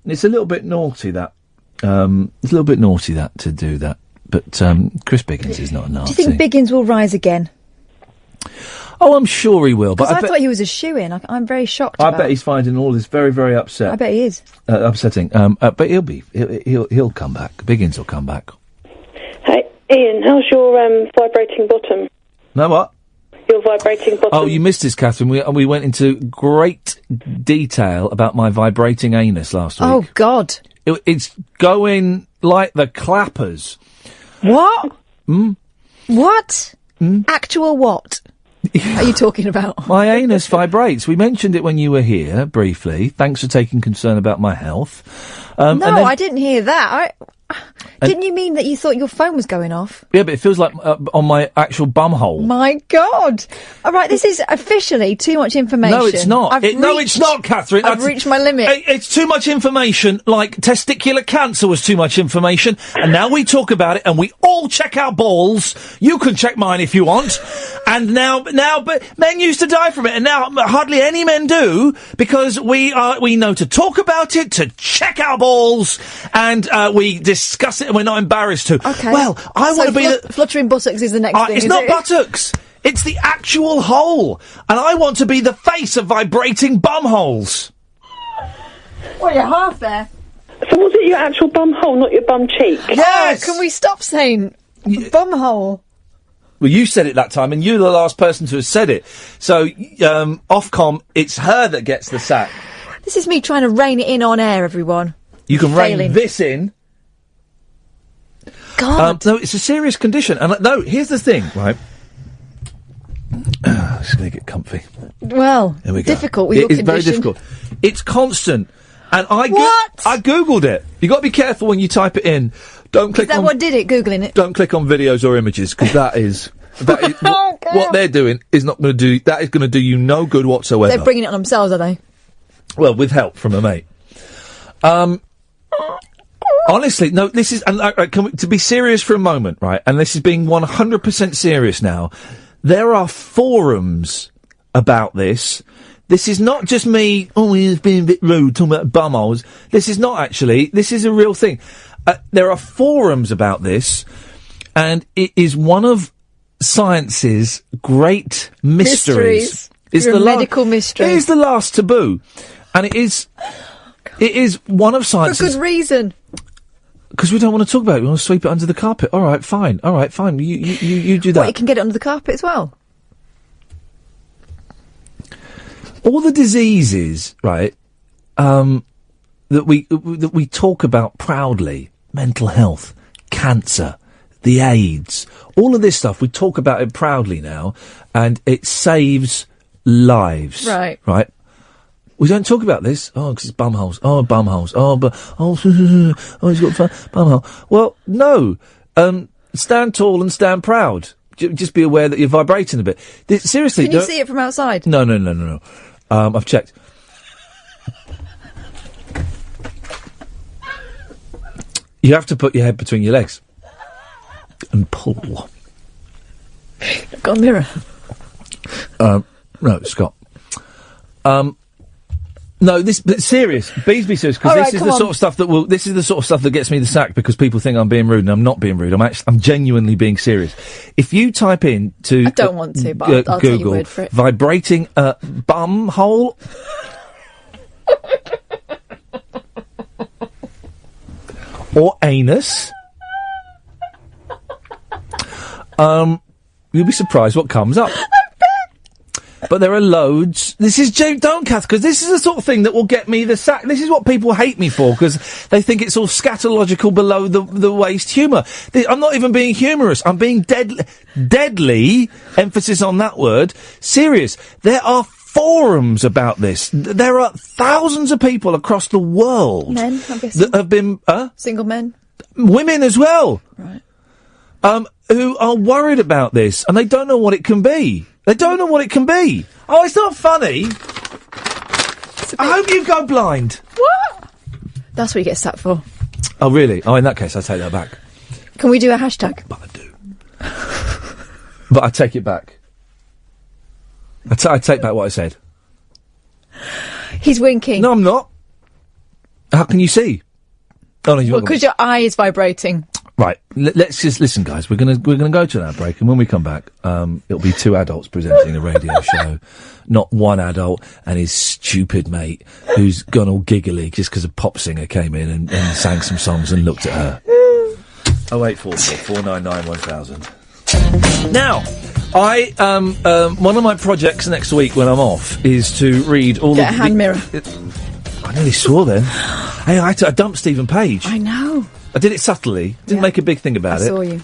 It's a little bit naughty that. It's a little bit naughty that to do that. But Chris Biggins is not a Nazi. Do you think Biggins will rise again? Oh, I'm sure he will. But Because I thought he was a shoo-in. I'm very shocked. I bet he's finding all this very, very upset. I bet he is. Upsetting. But he'll come back. Biggins will come back. Hey, Ian, how's your vibrating bottom? No what? your vibrating bottom. Oh, you missed this, Catherine. We went into great detail about my vibrating anus last week. Oh, God. It's going like the clappers. What? What? Actual what are you talking about? My anus vibrates. We mentioned it when you were here, briefly. Thanks for taking concern about my health. No, I didn't hear that. Didn't you mean that you thought your phone was going off? Yeah, but it feels like on my actual bumhole. My God. All right, this is officially too much information. No, it's not. No, it's not, Catherine. I've reached my limit. It's too much information, like testicular cancer was too much information, and now we talk about it, and we all check our balls. You can check mine if you want. And now, but men used to die from it, and now hardly any men do, because we know to talk about it, to check our balls, and we discuss it, and we're not embarrassed to. Okay. Well, I want to be the... Fluttering buttocks is the next thing, It's not buttocks. It's the actual hole. And I want to be the face of vibrating bumholes. Well, you're half there. So was it your actual bum hole, not your bum cheek? Yes! Oh, can we stop saying bum hole? Well, you said it that time, and you're the last person to have said it. So, Ofcom, it's her that gets the sack. This is me trying to rein it in on air, everyone. You can rein this in. God. No, it's a serious condition. And no, here's the thing, right? Just going to get comfy. Well, There we go. difficult with your It's very condition. difficult. It's constant. And I Googled it. You got to be careful when you type it in. Don't click Is that what did it, Googling it? Don't click on videos or images, because that is what they're doing is not going to do. That is going to do you no good whatsoever. They're bringing it on themselves, are they? Well, with help from a mate. Honestly, no, this is... And to be serious for a moment, right, and this is being 100% serious now, there are forums about this. This is not just me, he's being a bit rude, talking about bumholes. This is not actually... This is a real thing. There are forums about this, and it is one of science's great mysteries. It's Your medical mystery. It is the last taboo. And it is one of science's... For good reason. Because we don't want to talk about it. We want to sweep it under the carpet. All right, fine. You do that. What, you can get it under the carpet as well? All the diseases, right, that we talk about proudly, mental health, cancer, the AIDS, all of this stuff, we talk about it proudly now, and it saves lives. Right. Right? We don't talk about this. Oh, because it's bumholes. Oh, bumholes. Oh, he's got bumhole. Well, no. Stand tall and stand proud. Just be aware that you're vibrating a bit. Seriously. Can you see it from outside? No. I've checked. You have to put your head between your legs and pull. I've got a mirror. No, Scott. No, but serious. Please be serious, because All this right, is come the on. sort of stuff this is the sort of stuff that gets me the sack, because people think I'm being rude, and I'm not being rude. I'm genuinely being serious. If you type in to I don't want to, but I'll Google take your word for it. vibrating bum hole, or anus, you'll be surprised what comes up. But there are loads. This is don't, Kath, because this is the sort of thing that will get me the sack. This is what people hate me for, because they think it's all scatological, below the waist humour. I'm not even being humorous. I'm being deadly, emphasis on that word, serious. There are forums about this. There are thousands of people across the world Men, I'm guessing. that have been... Single men? Women as well. Right. Who are worried about this, and they don't know what it can be. They don't know what it can be. Oh, it's not funny. I hope you go blind. What? That's what you get sacked for. Oh, really? Oh, in that case, I take that back. Can we do a hashtag? But I take it back. I take back what I said. He's winking. No, I'm not. How can you see? Oh, no, you're because your eye is vibrating. Right, let's just listen, guys. We're gonna go to that break, and when we come back, it'll be two adults presenting a radio show, not one adult and his stupid mate who's gone all giggly just because a pop singer came in and sang some songs and looked at her. 0844 499 1000. Now, One of my projects next week when I'm off is to read all Get a hand mirror. I nearly swore then. Hey, I dumped Stephen Page. I know. I did it subtly. Didn't make a big thing about it. I saw you.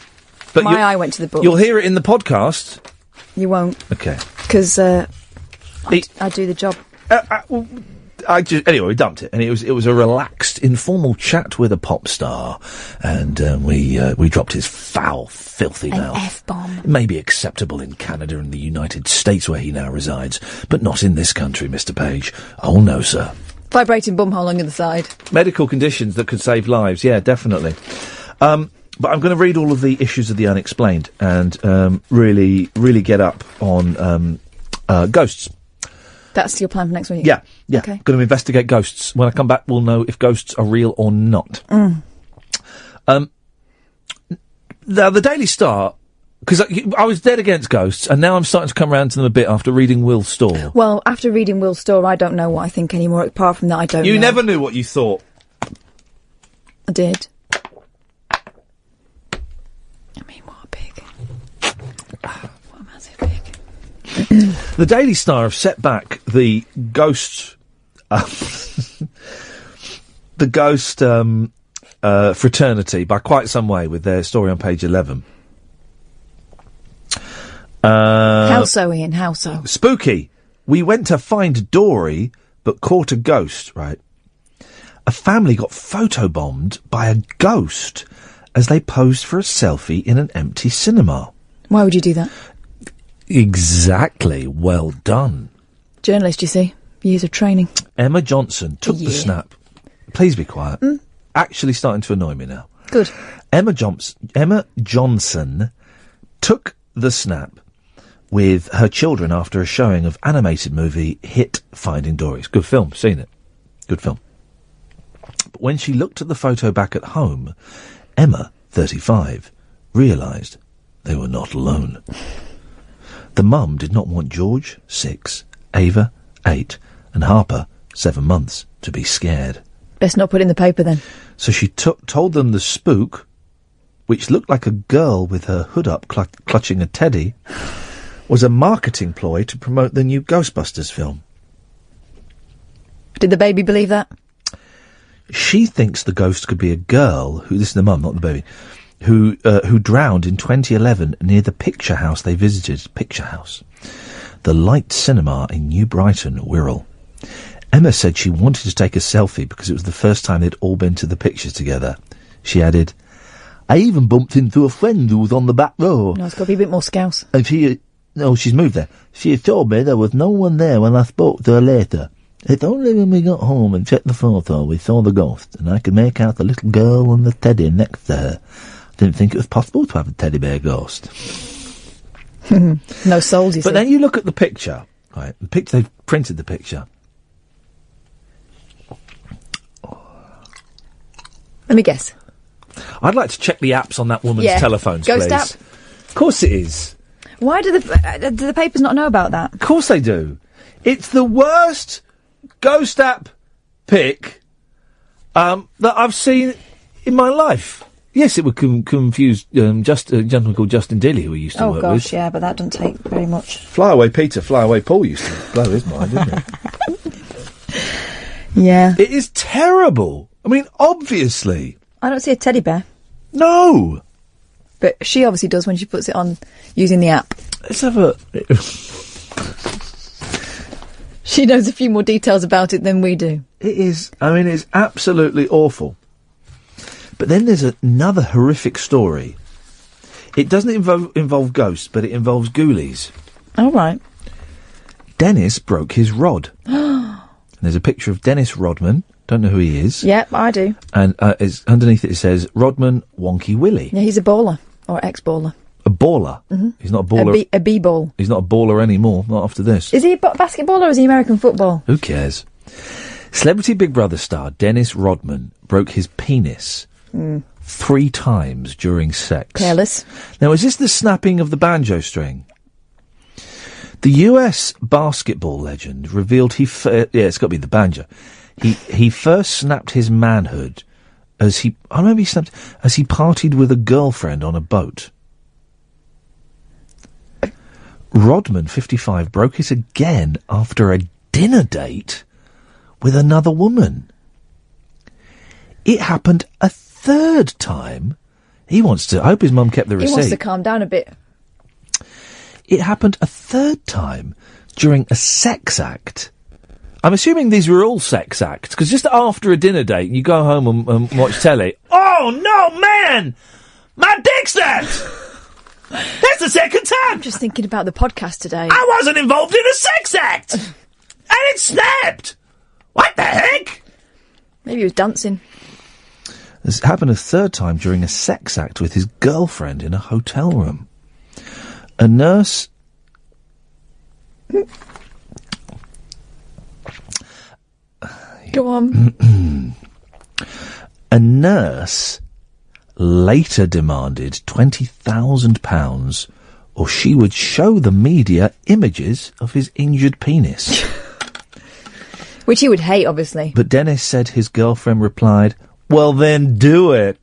But my eye went to the book. You'll hear it in the podcast. You won't. Okay. Because I do the job. Anyway, we dumped it, and it was a relaxed, informal chat with a pop star, and we dropped his foul, filthy mouth. An F-bomb. It may be acceptable in Canada and the United States where he now resides, but not in this country, Mr. Page. Oh no, sir. Vibrating bumhole on the other side. Medical conditions that could save lives, yeah, definitely. But I'm going to read all of the issues of the unexplained and really get up on ghosts. That's your plan for next week? Yeah. Okay. Going to investigate ghosts. When I come back, we'll know if ghosts are real or not. Now, the Daily Star, because I was dead against ghosts, and now I'm starting to come around to them a bit after reading Will Storr. Well, after reading Will Storr, I don't know what I think anymore. Apart from that, I don't know. You never knew what you thought. I did. I mean, what a pig. What a massive pig. The Daily Star have set back the ghost... the ghost fraternity by quite some way with their story on page 11. How so, Ian? How so? Spooky. We went to find Dory, but caught a ghost, right? A family got photobombed by a ghost as they posed for a selfie in an empty cinema. Why would you do that? Exactly. Well done. Journalist, you see. Years of training. Emma Johnson took the snap. Please be quiet. Actually starting to annoy me now. Good. Emma Johnson took the snap with her children after a showing of animated movie hit Finding Dory. Good film. Seen it. Good film. But when she looked at the photo back at home, Emma, 35, realised they were not alone. The mum did not want George, 6, Ava, 8, and Harper, 7 months, to be scared. Best not put it in the paper then. So she told them the spook, which looked like a girl with her hood up clutching a teddy, was a marketing ploy to promote the new Ghostbusters film. Did the baby believe that? She thinks the ghost could be a girl who, this is the mum, not the baby, who drowned in 2011 near the Picture House they visited. Picture House. The Light Cinema in New Brighton, Wirral. Emma said she wanted to take a selfie because it was the first time they'd all been to the pictures together. She added, I even bumped into a friend who was on the back row. No, it's got to be a bit more scouse. And she's moved there. She told me there was no one there when I spoke to her later. It's only when we got home and checked the photo we saw the ghost, and I could make out the little girl and the teddy next to her. I didn't think it was possible to have a teddy bear ghost. No souls, you see. But then you look at the picture, right? The picture, they've printed the picture. Let me guess. I'd like to check the apps on that woman's telephones, Ghost please. app? Of course it is. Why do the papers not know about that? Of course they do. It's the worst ghost app pic that I've seen in my life. Yes, it would confuse just a gentleman called Justin Dilly, who we used to work with. Oh gosh, yeah, but that doesn't take very much. Fly away Peter, fly away Paul used to blow his mind, didn't he? Yeah. It is terrible. I mean, obviously. I don't see a teddy bear. No. But she obviously does when she puts it on using the app. Let's have a... She knows a few more details about it than we do. It is, I mean, it's absolutely awful. But then there's another horrific story. It doesn't involve ghosts, but it involves ghoulies. All right. Dennis broke his rod. There's a picture of Dennis Rodman. Don't know who he is. Yep, I do. And underneath it says, Rodman Wonky Willie. Yeah, he's a baller. Or ex-baller. A baller? Mm-hmm. He's not a baller. A B-ball. He's not a baller anymore, not after this. Is he a basketball or is he American football? Who cares? Celebrity Big Brother star Dennis Rodman broke his penis 3 times during sex. Careless. Now, is this the snapping of the banjo string? The US basketball legend revealed it's got to be the banjo. He first snapped his manhood as he partied with a girlfriend on a boat. Rodman, 55, broke it again after a dinner date with another woman. It happened a third time. I hope his mum kept the receipt. He wants to calm down a bit. It happened a third time during a sex act. I'm assuming these were all sex acts, because just after a dinner date, you go home and watch telly. Oh, no, man! My dick's out! That's the second time! I'm just thinking about the podcast today. I wasn't involved in a sex act! And it snapped! What the heck? Maybe he was dancing. This happened a third time during a sex act with his girlfriend in a hotel room. A nurse... Go on. A nurse later demanded £20,000 or she would show the media images of his injured penis. Which he would hate, obviously. But Dennis said his girlfriend replied, well, then do it.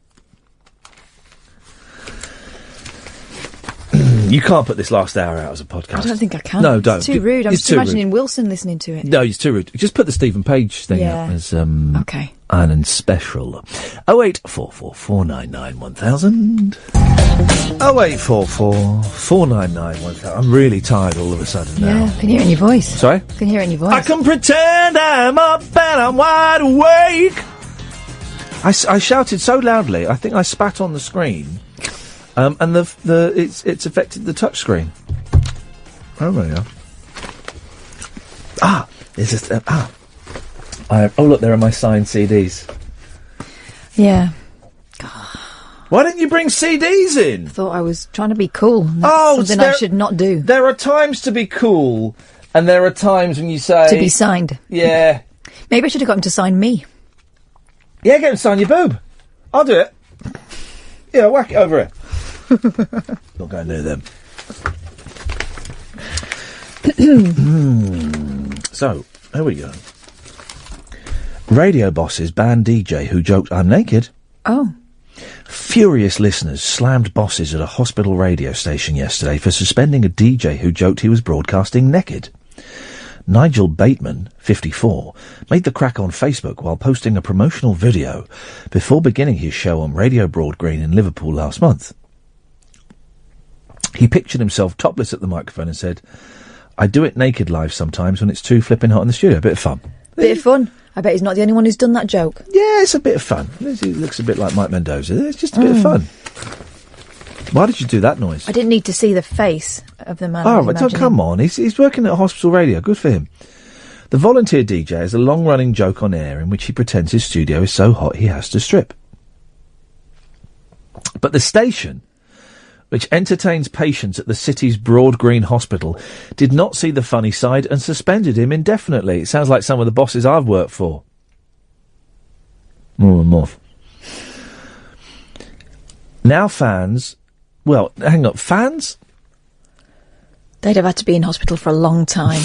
You can't put this last hour out as a podcast. I don't think I can. No, don't. It's too rude. I'm It's just too imagining Wilson listening to it. No, it's too rude. Just put the Stephen Page thing up as okay. Iron Special. 0844 499 1000. 0844 499 1000. I'm really tired all of a sudden now. Yeah, I can hear it in your voice. Sorry? I can hear it in your voice. I can pretend I'm up and I'm wide awake. I shouted so loudly, I think I spat on the screen. And it's affected the touch screen. Oh, there you go. There's just oh look, there are my signed CDs. Yeah. Why didn't you bring CDs in? Thought I was trying to be cool. That's something I should not do. There are times to be cool, and there are times when you say To be signed. Yeah. Maybe I should have got him to sign me. Yeah, get him to sign your boob. I'll do it. Yeah, whack it over it. Not going near them. So, here we go. Radio bosses ban DJ who joked, I'm naked. Oh. Furious listeners slammed bosses at a hospital radio station yesterday for suspending a DJ who joked he was broadcasting naked. Nigel Bateman, 54, made the crack on Facebook while posting a promotional video before beginning his show on Radio Broad Green in Liverpool last month. He pictured himself topless at the microphone and said, I do it naked live sometimes when it's too flipping hot in the studio. A bit of fun. Bit of fun. I bet he's not the only one who's done that joke. Yeah, it's a bit of fun. He looks a bit like Mike Mendoza. It's just a bit of fun. Why did you do that noise? I didn't need to see the face of the man. Oh, but come on. He's working at hospital radio. Good for him. The volunteer DJ has a long-running joke on air in which he pretends his studio is so hot he has to strip. But the station, which entertains patients at the city's Broad Green Hospital, did not see the funny side and suspended him indefinitely. It sounds like some of the bosses I've worked for. More and more. Now fans... Well, hang on. Fans? They'd have had to be in hospital for a long time.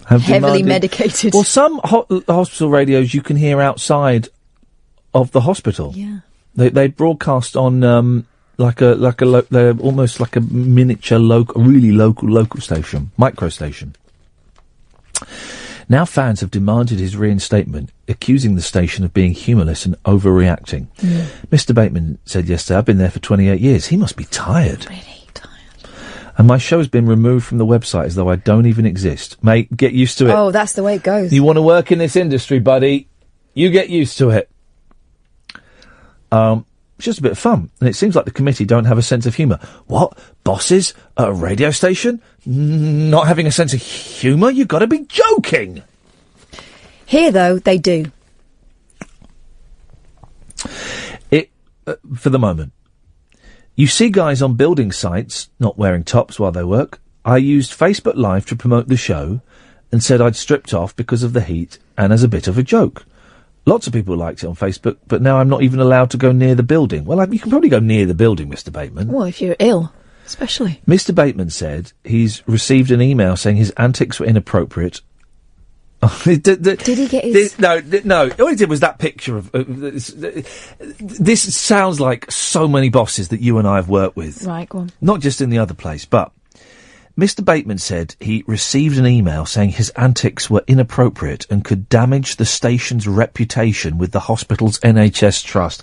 Heavily medicated. Well, some hospital radios you can hear outside of the hospital. Yeah. They broadcast on they're almost like a miniature really local station, micro station. Now fans have demanded his reinstatement, accusing the station of being humourless and overreacting. Yeah. Mr. Bateman said yesterday, I've been there for 28 years. He must be tired. Really tired. And my show's been removed from the website as though I don't even exist. Mate, get used to it. Oh, that's the way it goes. You want to work in this industry, buddy? You get used to it. It's just a bit of fun. And it seems like the committee don't have a sense of humour. What? Bosses at a radio station? Not having a sense of humour? You've got to be joking! Here, though, they do. For the moment. You see guys on building sites not wearing tops while they work. I used Facebook Live to promote the show and said I'd stripped off because of the heat and as a bit of a joke. Lots of people liked it on Facebook, but now I'm not even allowed to go near the building. Well, you can probably go near the building, Mr. Bateman. Well, if you're ill, especially. Mr. Bateman said he's received an email saying his antics were inappropriate. Did he get his... No. All he did was that picture of... this sounds like so many bosses that you and I have worked with. Right, go on. Not just in the other place, but Mr. Bateman said he received an email saying his antics were inappropriate and could damage the station's reputation with the hospital's NHS trust.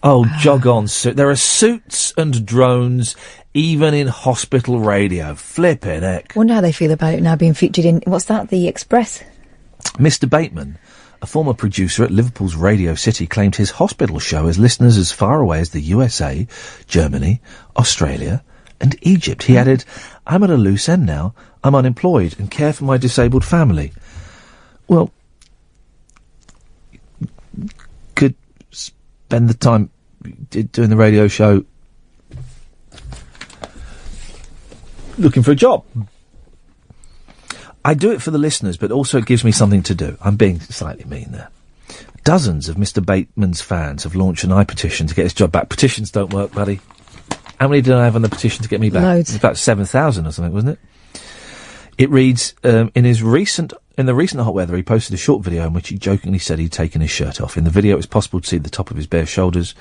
Oh, jog on, there are suits and drones even in hospital radio. Flippin' heck. Wonder how they feel about it now being featured in, what's that, the Express? Mr. Bateman, a former producer at Liverpool's Radio City, claimed his hospital show has listeners as far away as the USA, Germany, Australia and Egypt. He added, I'm at a loose end now. I'm unemployed and care for my disabled family. Well, could spend the time doing the radio show looking for a job. I do it for the listeners, but also it gives me something to do. I'm being slightly mean there. Dozens of Mr. Bateman's fans have launched an iPetition to get his job back. Petitions don't work, buddy. How many did I have on the petition to get me back? Loads. It was about 7,000 or something, wasn't it? It reads, in the recent hot weather, he posted a short video in which he jokingly said he'd taken his shirt off. In the video, it's possible to see the top of his bare shoulders.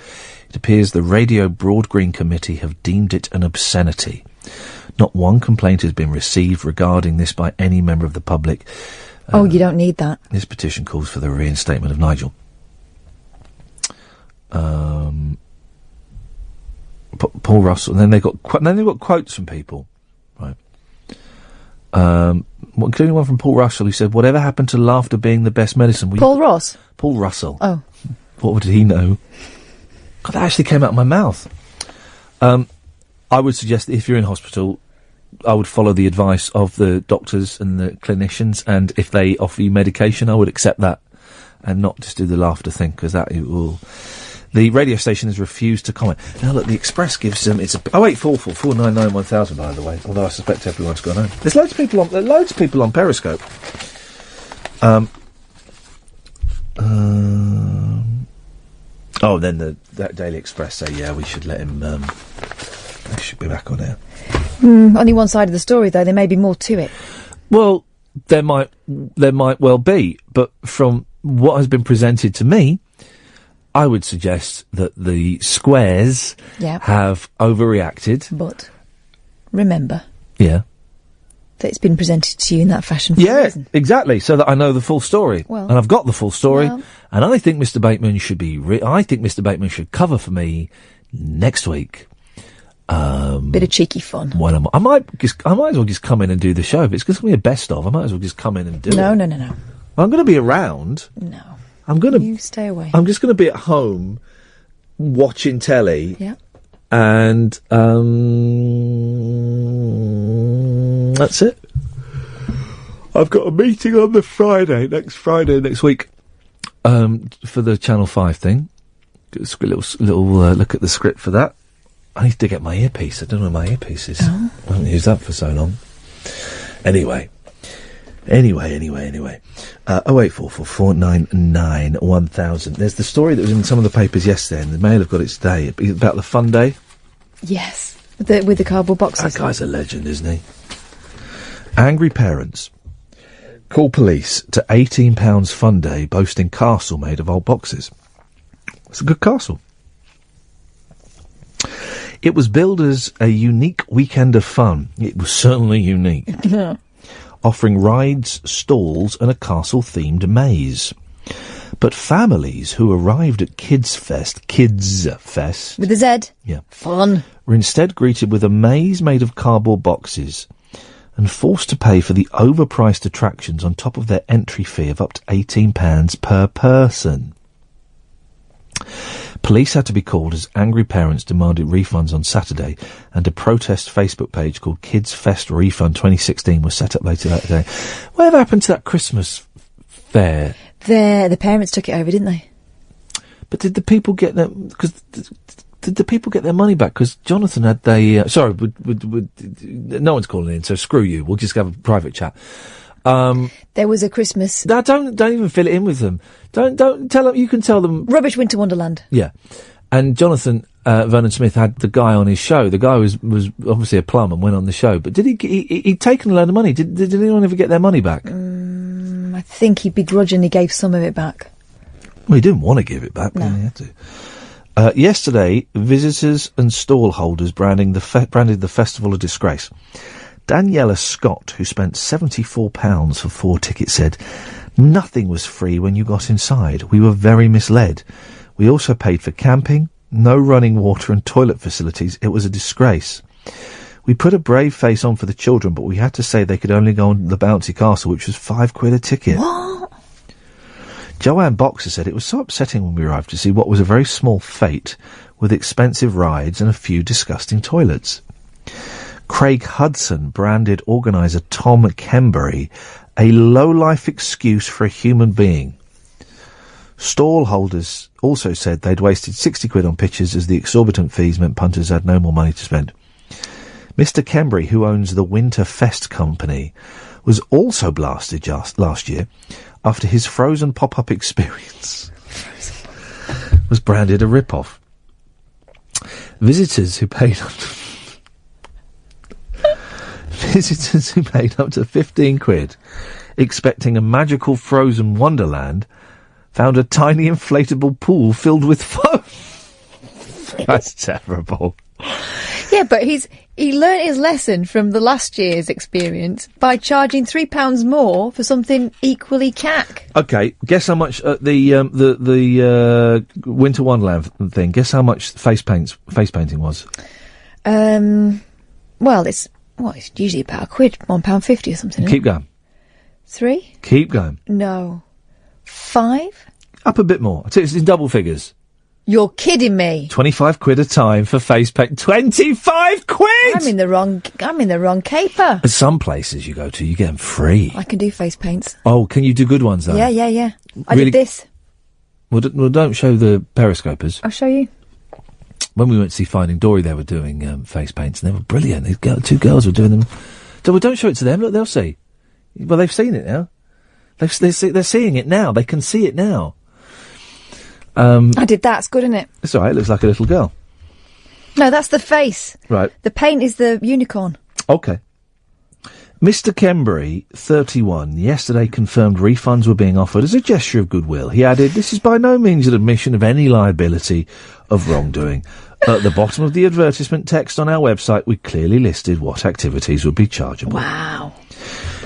It appears the Radio Broad Green Committee have deemed it an obscenity. Not one complaint has been received regarding this by any member of the public. You don't need that. This petition calls for the reinstatement of Nigel. Paul Russell, and then they've got quotes from people, right? Including one from Paul Russell, who said, "Whatever happened to laughter being the best medicine?" Paul Ross. Paul Russell. Oh, what did he know? God, that actually came out of my mouth. I would suggest that if you're in hospital, I would follow the advice of the doctors and the clinicians, and if they offer you medication, I would accept that and not just do the laughter thing, because that will. The radio station has refused to comment. Now look, the Express gives them. It's 0844 499 1000. By the way, although I suspect everyone's gone home. There's loads of people on Periscope. Then that Daily Express say, yeah, we should let him. They should be back on air. Only one side of the story, though. There may be more to it. Well, there might well be, but from what has been presented to me, I would suggest that the squares have overreacted. But remember, that it's been presented to you in that fashion for a reason. Exactly, so that I know the full story. Well, and I've got the full story, and I think Mr. Bateman should be. I think Mr. Bateman should cover for me next week. Bit of cheeky fun. When I might as well just come in and do the show. If it's going to be a best of, I might as well just come in and do it. No. I'm going to be around. No. You stay away. I'm just going to be at home watching telly. Yeah. And that's it. I've got a meeting on the Friday next week, for the Channel 5 thing. Just a little look at the script for that. I need to get my earpiece. I don't know where my earpiece is. I haven't used that for so long. Anyway. 0844 499 1000. There's the story that was in some of the papers yesterday, and the Mail have got it today, about the fun day. Yes, with the cardboard boxes. That guy's a legend, isn't he? Angry parents call police to £18 fun day, boasting castle made of old boxes. It's a good castle. It was billed as a unique weekend of fun. It was certainly unique. Yeah. Offering rides, stalls and a castle-themed maze. But families who arrived at Kids Fest with a Z, fun, were instead greeted with a maze made of cardboard boxes and forced to pay for the overpriced attractions on top of their entry fee of up to £18 per person. Police had to be called as angry parents demanded refunds on Saturday, and a protest Facebook page called Kids Fest Refund 2016 was set up later that day. Whatever happened to that Christmas fair? The parents took it over, didn't they? But did the people get their... Did the people get their money back? Because Jonathan had no one's calling in, so screw you. We'll just have a private chat. There was a Christmas. No, don't even fill it in with them. Don't tell them. You can tell them. Rubbish Winter Wonderland. Yeah, and Jonathan Vernon Smith had the guy on his show. The guy was obviously a plum and went on the show. But did he'd taken a load of money? Did anyone ever get their money back? I think he begrudgingly gave some of it back. Well, he didn't want to give it back, but he had to. Yesterday, visitors and stall holders branded the Festival a disgrace. Daniela Scott, who spent £74 for 4 tickets, said, "Nothing was free when you got inside. We were very misled. We also paid for camping, no running water and toilet facilities. It was a disgrace. We put a brave face on for the children, but we had to say they could only go on the bouncy castle, which was £5 a ticket." What? Joanne Boxer said, "It was so upsetting when we arrived to see what was a very small fete with expensive rides and a few disgusting toilets." Craig Hudson branded organiser Tom Kembury a low-life excuse for a human being. Stall holders also said they'd wasted £60 on pitches as the exorbitant fees meant punters had no more money to spend. Mr. Kembury, who owns the Winter Fest Company, was also blasted just last year after his frozen pop-up experience was branded a rip-off. Visitors who paid up to £15 expecting a magical frozen wonderland found a tiny inflatable pool filled with foam. That's terrible. Yeah, but he learnt his lesson from the last year's experience by charging £3 more for something equally cack. Okay, guess how much the Winter Wonderland thing? Guess how much face painting was? Well, it's usually about £1, £1.50 or something. Keep going. 3? Keep going. No. 5? Up a bit more. It's in double figures. You're kidding me. £25 a time for face paint. £25! I'm in the wrong caper. At some places you go to, you get them free. I can do face paints. Oh, can you do good ones though? Yeah. I Really? did this. Well, don't show the periscopers. I'll show you. When we went to see Finding Dory, they were doing face paints, and they were brilliant. Two girls were doing them. So, well, don't show it to them. Look, they'll see. Well, they've seen it now. They're seeing it now. They can see it now. I did that. It's good, isn't it? It's all right. It looks like a little girl. No, that's the face. Right. The paint is the unicorn. Okay. Mr. Kembury, 31, yesterday confirmed refunds were being offered as a gesture of goodwill. He added, "This is by no means an admission of any liability of wrongdoing. At the bottom of the advertisement text on our website, we clearly listed what activities would be chargeable." Wow.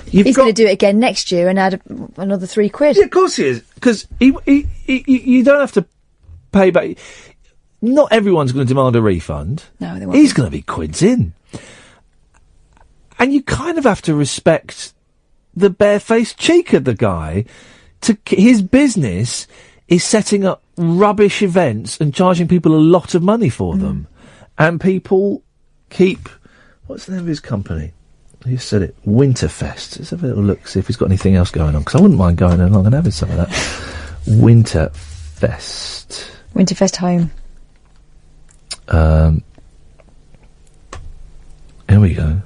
He's going to do it again next year and add another £3. Yeah, of course he is. Because you don't have to pay back. Not everyone's going to demand a refund. No, they won't. He's going to be quids in. And you kind of have to respect the barefaced cheek of the guy. His business is setting up rubbish events and charging people a lot of money for them. And people keep... What's the name of his company? Who said it? Winterfest. Let's have a little look, see if he's got anything else going on, because I wouldn't mind going along and having some of that. Winterfest. Winterfest Home. Here we go.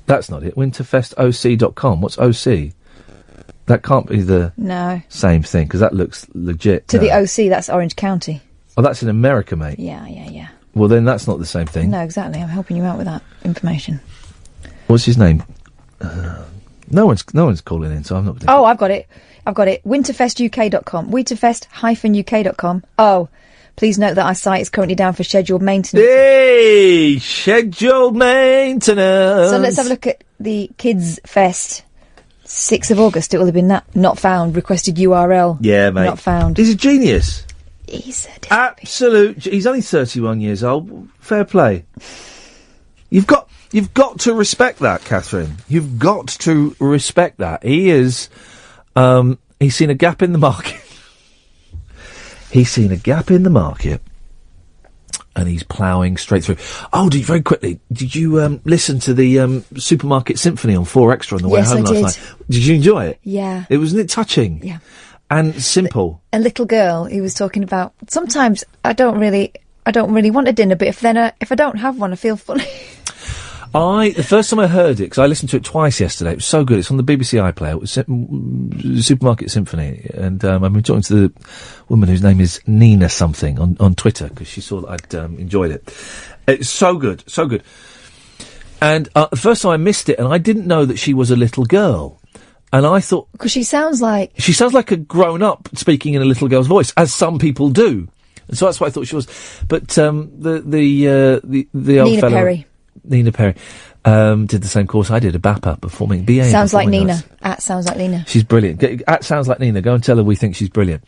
That's not it. Winterfestoc.com. What's OC? That can't be the same thing, because that looks legit. To the OC, that's Orange County. Oh, that's in America, mate. Yeah. Well, then that's not the same thing. No, exactly. I'm helping you out with that information. What's his name? No one's calling in, so I'm not... Oh, I've got it. Winterfestuk.com. Winterfest-uk.com. Oh, please note that our site is currently down for scheduled maintenance. Hey! Scheduled maintenance! So let's have a look at the Kids Fest. 6th of August, it will have been not found. Requested URL. Yeah, mate. Not found. He's a genius. He's a absolute... He's only 31 years old. Fair play. You've got to respect that, Catherine. You've got to respect that. He is... he's seen a gap in the market. He's seen a gap in the market, and he's ploughing straight through. Oh, very quickly, did you listen to the Supermarket Symphony on 4Extra on the way home last night? Did you enjoy it? Yeah. Wasn't it touching? Yeah. And simple. A little girl, he was talking about, sometimes I don't really want a dinner, but if I don't have one, I feel funny. The first time I heard it, because I listened to it twice yesterday, it was so good. It's on the BBC iPlayer. It was Supermarket Symphony. And I've been talking to the woman whose name is Nina something on Twitter, because she saw that I'd enjoyed it. It's so good, so good. And the first time I missed it, and I didn't know that she was a little girl. And I thought... Because she sounds like a grown-up speaking in a little girl's voice, as some people do. And so that's what I thought she was. But the old Nina fellow... Perry. Nina Perry. Did the same course I did, a BAPA, performing BA. Sounds like Nina. Arts. Sounds like Nina. She's brilliant. Sounds like Nina. Go and tell her we think she's brilliant.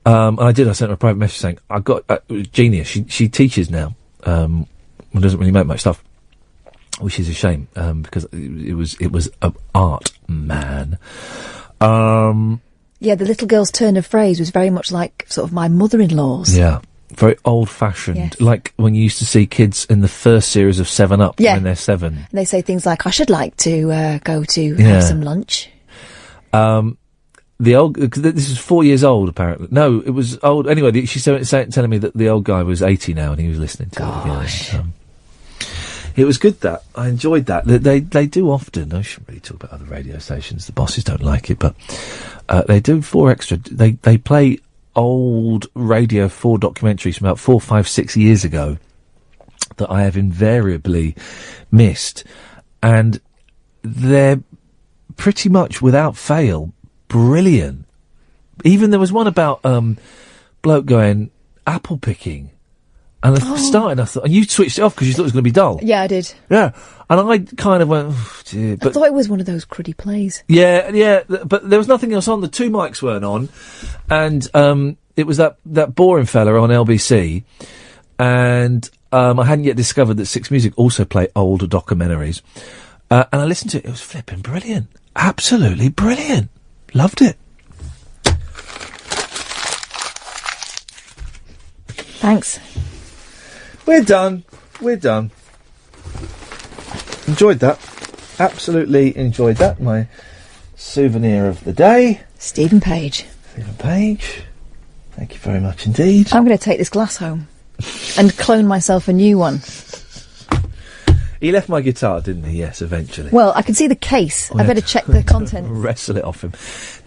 And I sent her a private message saying, I got, genius. She teaches now. Doesn't really make much stuff, which is a shame, because it was an art, man. Yeah, the little girl's turn of phrase was very much like sort of my mother-in-law's. Yeah. Very old-fashioned, yes. Like when you used to see kids in the first series of 7-Up when they're 7. And they say things like, I should like to go to have some lunch. The old, this is 4 years old, apparently. No, it was old. Anyway, she's telling me that the old guy was 80 now and he was listening to it again. It was good, that. I enjoyed that. They do often. I shouldn't really talk about other radio stations. The bosses don't like it, but they do 4 extra. They play old Radio 4 documentaries from about 4, 5, 6 years ago that I have invariably missed. And they're pretty much, without fail, brilliant. Even there was one about bloke going apple picking. And I started, I thought, and you switched it off because you thought it was going to be dull. Yeah, I did. Yeah. And I kind of went, oh, dear. But I thought it was one of those cruddy plays. Yeah, but there was nothing else on. The 2 mics weren't on. And it was that boring fella on LBC. And I hadn't yet discovered that Six Music also play old documentaries. And I listened to it. It was flipping brilliant. Absolutely brilliant. Loved it. Thanks. We're done. Enjoyed that. Absolutely enjoyed that. My souvenir of the day. Stephen Page. Thank you very much indeed. I'm going to take this glass home and clone myself a new one. He left my guitar, didn't he? Yes, eventually. Well, I can see the case. I better check the contents. Wrestle it off him.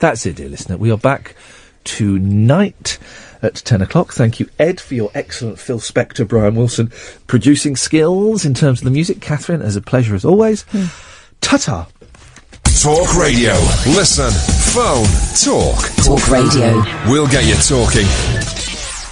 That's it, dear listener. We are back tonight at 10 o'clock. Thank you, Ed, for your excellent Phil Spector, Brian Wilson producing skills in terms of the music. Catherine, as a pleasure as always. Ta-ta. Talk Radio. Listen. Phone. Talk. Talk Radio. We'll get you talking.